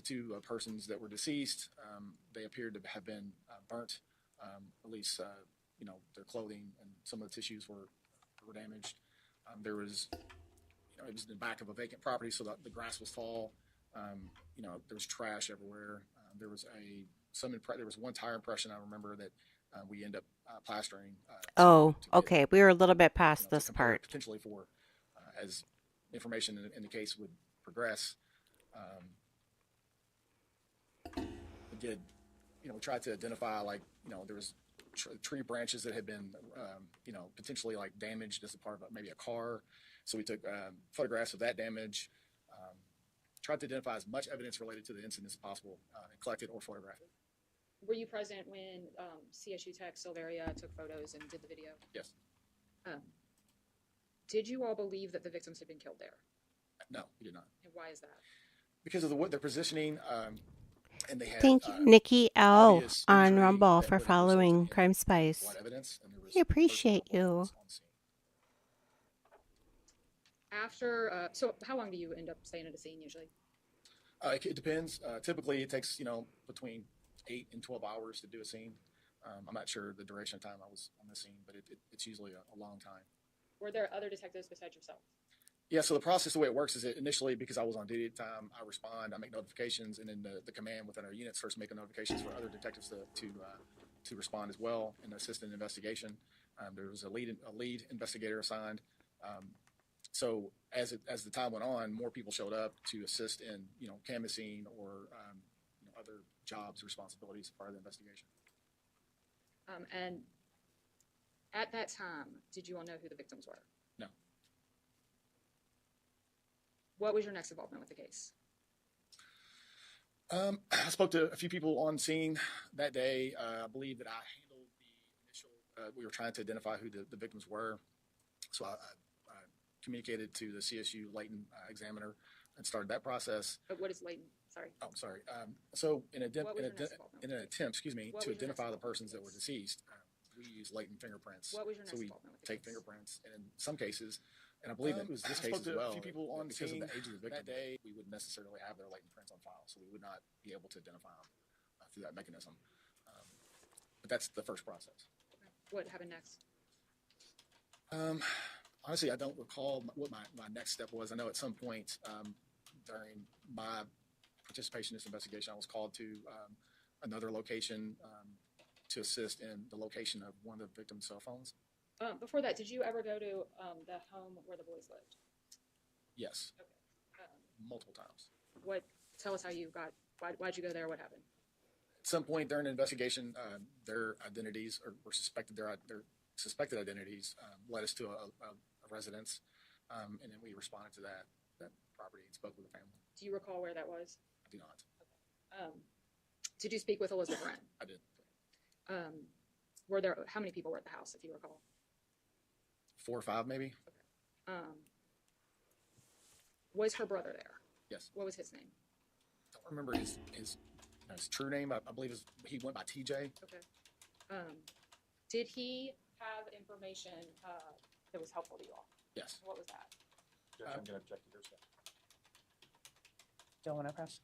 two persons that were deceased. They appeared to have been burnt, at least their clothing and some of the tissues were damaged. There was, it was in the back of a vacant property, so the grass was tall. There was trash everywhere. There was one tire impression I remember that we end up plastering. Okay. We were a little bit past this part. Potentially for, as information in the case would progress. We tried to identify, like, there was tree branches that had been, potentially like damaged as a part of maybe a car. So we took photographs of that damage. Tried to identify as much evidence related to the incident as possible, and collect it or photograph it. Were you present when CSU Tech Silveria took photos and did the video? Yes. Did you all believe that the victims had been killed there? No, we did not. And why is that? Because of their positioning, and they had. Thank you, Nikki L. on Rumble for following Crime Spies. We appreciate you. After, so how long do you end up staying at a scene usually? It depends. Typically, it takes between 8 and 12 hours to do a scene. I'm not sure the duration of time I was on the scene, but it's usually a long time. Were there other detectives besides yourself? Yeah, so the process, the way it works is that initially, because I was on duty at the time, I respond, I make notifications, and then the command within our units starts making notifications for other detectives to respond as well and assist in the investigation. There was a lead investigator assigned. So as the time went on, more people showed up to assist in canvassing or other jobs, responsibilities as part of the investigation. And at that time, did you all know who the victims were? No. What was your next involvement with the case? I spoke to a few people on scene that day. I believe that I handled the initial. We were trying to identify who the victims were, so I communicated to the CSU latent examiner and started that process. What is latent? Sorry. Oh, sorry. So in, What was your next involvement? in an attempt, excuse me, What to was your identify next the persons that involvement were deceased, we use latent fingerprints. What was your So next we involvement with the take case? fingerprints, and in some cases, and I believe it was this I case spoke as to a well, few people on because scene of the age of the victim, that day. we wouldn't necessarily have their latent prints on file, so we would not be able to identify them through that mechanism. But that's the first process. What happened next? Honestly, I don't recall what my next step was. I know at some point during my participation in this investigation, I was called to another location to assist in the location of one of the victim's cell phones. Before that, did you ever go to the home where the boys lived? Yes. Okay. Multiple times. Tell us how you got. Why'd you go there? What happened? At some point during the investigation, their identities or suspected their suspected identities led us to a residence, and then we responded to that property and spoke with the family. Do you recall where that was? I do not. Did you speak with Elizabeth Wren? I did. Were there? How many people were at the house, if you recall? 4 or 5, maybe. Was her brother there? Yes. What was his name? I don't remember his true name. I believe he went by TJ. Okay. Did he have information that was helpful to you all? Yes. What was that? Judge, I'm going to object to your statement. Don't want to press.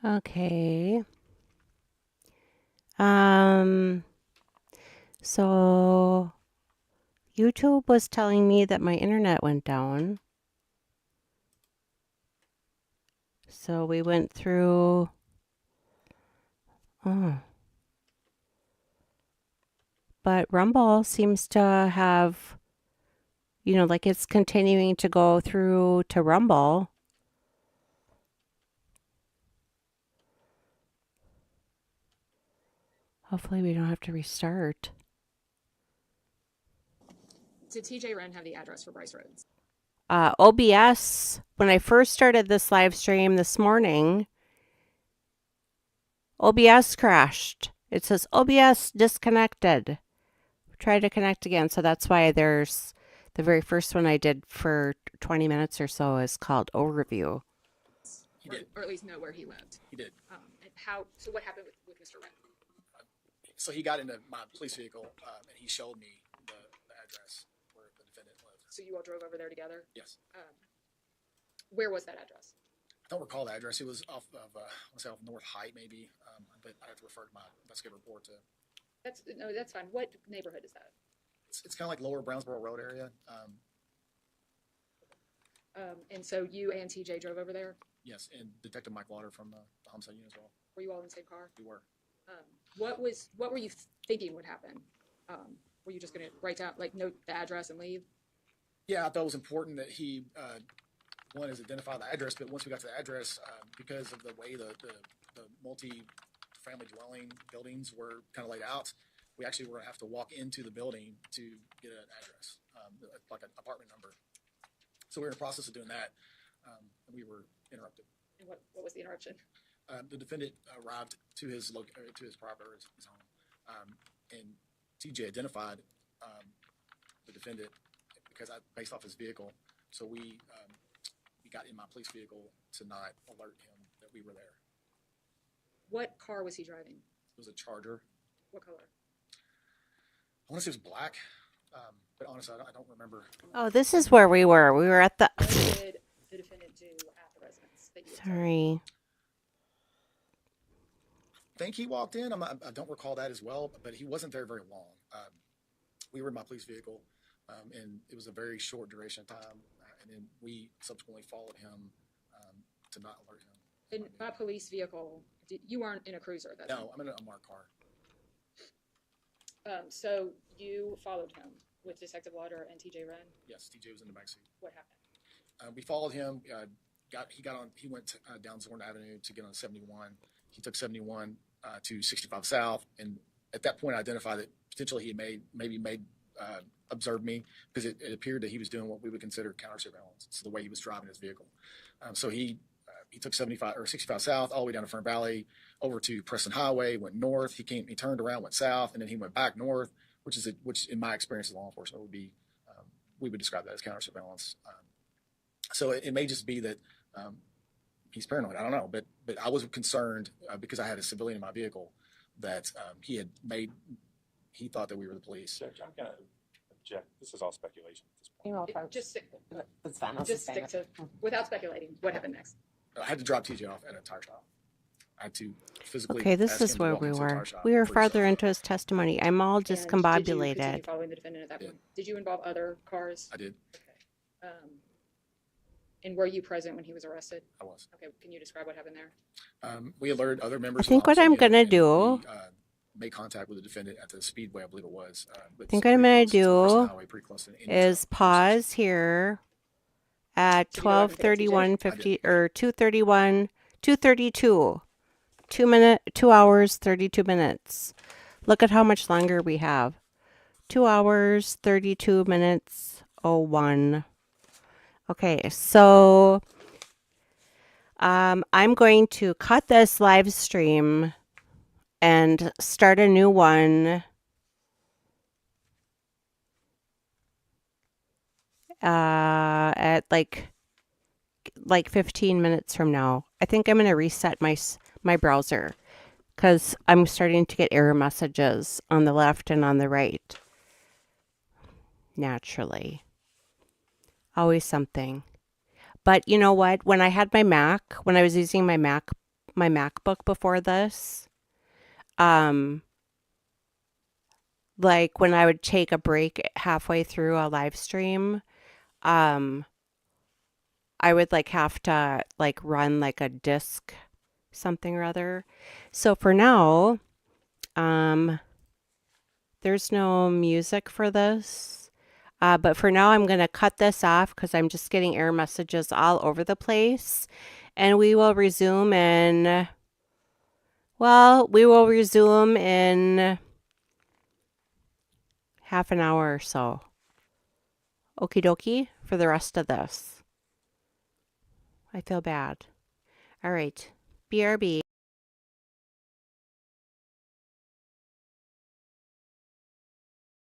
Okay. So YouTube was telling me that my internet went down. So we went through. But Rumble seems to have, like it's continuing to go through to Rumble. Hopefully we don't have to restart. Did TJ Wren have the address for Brice Rhodes? OBS, when I first started this live stream this morning, OBS crashed. It says OBS disconnected. Try to connect again. So that's why there's the very first one I did for 20 minutes or so is called Overview. He did. Or at least know where he lived. He did. And so what happened with Mr. Wren? So he got into my police vehicle and he showed me the address where the defendant lived. So you all drove over there together? Yes. Where was that address? I don't recall the address. It was off of, let's say off North Height maybe, but I have to refer to my investigative report to. That's fine. What neighborhood is that? It's kind of like Lower Brownsboro Road area. And so you and TJ drove over there? Yes, and Detective Mike Lauder from the homicide unit as well. Were you all in the same car? We were. What were you thinking would happen? Were you just going to write down, note the address and leave? Yeah, I thought it was important that he, one, is identify the address, but once we got to the address, because of the way the multi-family dwelling buildings were kind of laid out, we actually were going to have to walk into the building to get an address, like an apartment number. So we were in the process of doing that, and we were interrupted. And what was the interruption? The defendant arrived to his property, his home, and TJ identified the defendant because based off his vehicle. So we got in my police vehicle to not alert him that we were there. What car was he driving? It was a Charger. What color? I want to say it was black, but honestly, I don't remember. Oh, this is where we were. We were at the. What did the defendant do at the residence? Sorry. I think he walked in. I don't recall that as well, but he wasn't there very long. We were in my police vehicle, and it was a very short duration of time, and then we subsequently followed him to not alert him. In my police vehicle, you weren't in a cruiser? No, I'm in a marked car. So you followed him with Detective Lauder and TJ Wren? Yes, TJ was in the backseat. What happened? We followed him. He went down Zorn Avenue to get on 71. He took 71 to 65 South, and at that point, I identified that potentially he observed me because it appeared that he was doing what we would consider counter surveillance. It's the way he was driving his vehicle. So he took 75 or 65 south all the way down to Fern Valley over to Preston Highway, went north. He turned around, went south, and then he went back north, which in my experience as law enforcement would be, we would describe that as counter surveillance. So it may just be that he's paranoid. I don't know, but I was concerned because I had a civilian in my vehicle that he thought that we were the police. Judge, I'm going to object. This is all speculation at this point. Just stick, That's fine. just stick to, without speculating, what happened next? I had to drop TJ off at a tire shop. I had to physically. Okay, this ask is him to where walk we into a were. tire shop We were for farther himself. into his testimony. I'm all And did you continue discombobulated. following the defendant at that point? Did you involve other cars? I did. And were you present when he was arrested? I was. Okay, can you describe what happened there? We alerted other members. I think what I'm gonna do. Made contact with the defendant at the speedway, I believe it was. I think what I'm gonna do is pause here at 12:31:50 or 2:32. 2 hours 32 minutes. Look at how much longer we have. 2 hours 32 minutes 01. Okay, so I'm going to cut this live stream and start a new one at like 15 minutes from now. I think I'm going to reset my browser because I'm starting to get error messages on the left and on the right. Naturally. Always something. But you know what? When I had my Mac, when I was using my MacBook before this, like when I would take a break halfway through a live stream, I would like have to like run like a disk something or other. So for now, there's no music for this. But for now, I'm going to cut this off because I'm just getting error messages all over the place. And we will resume in, half an hour or so. Okie dokie for the rest of this. I feel bad. All right. BRB.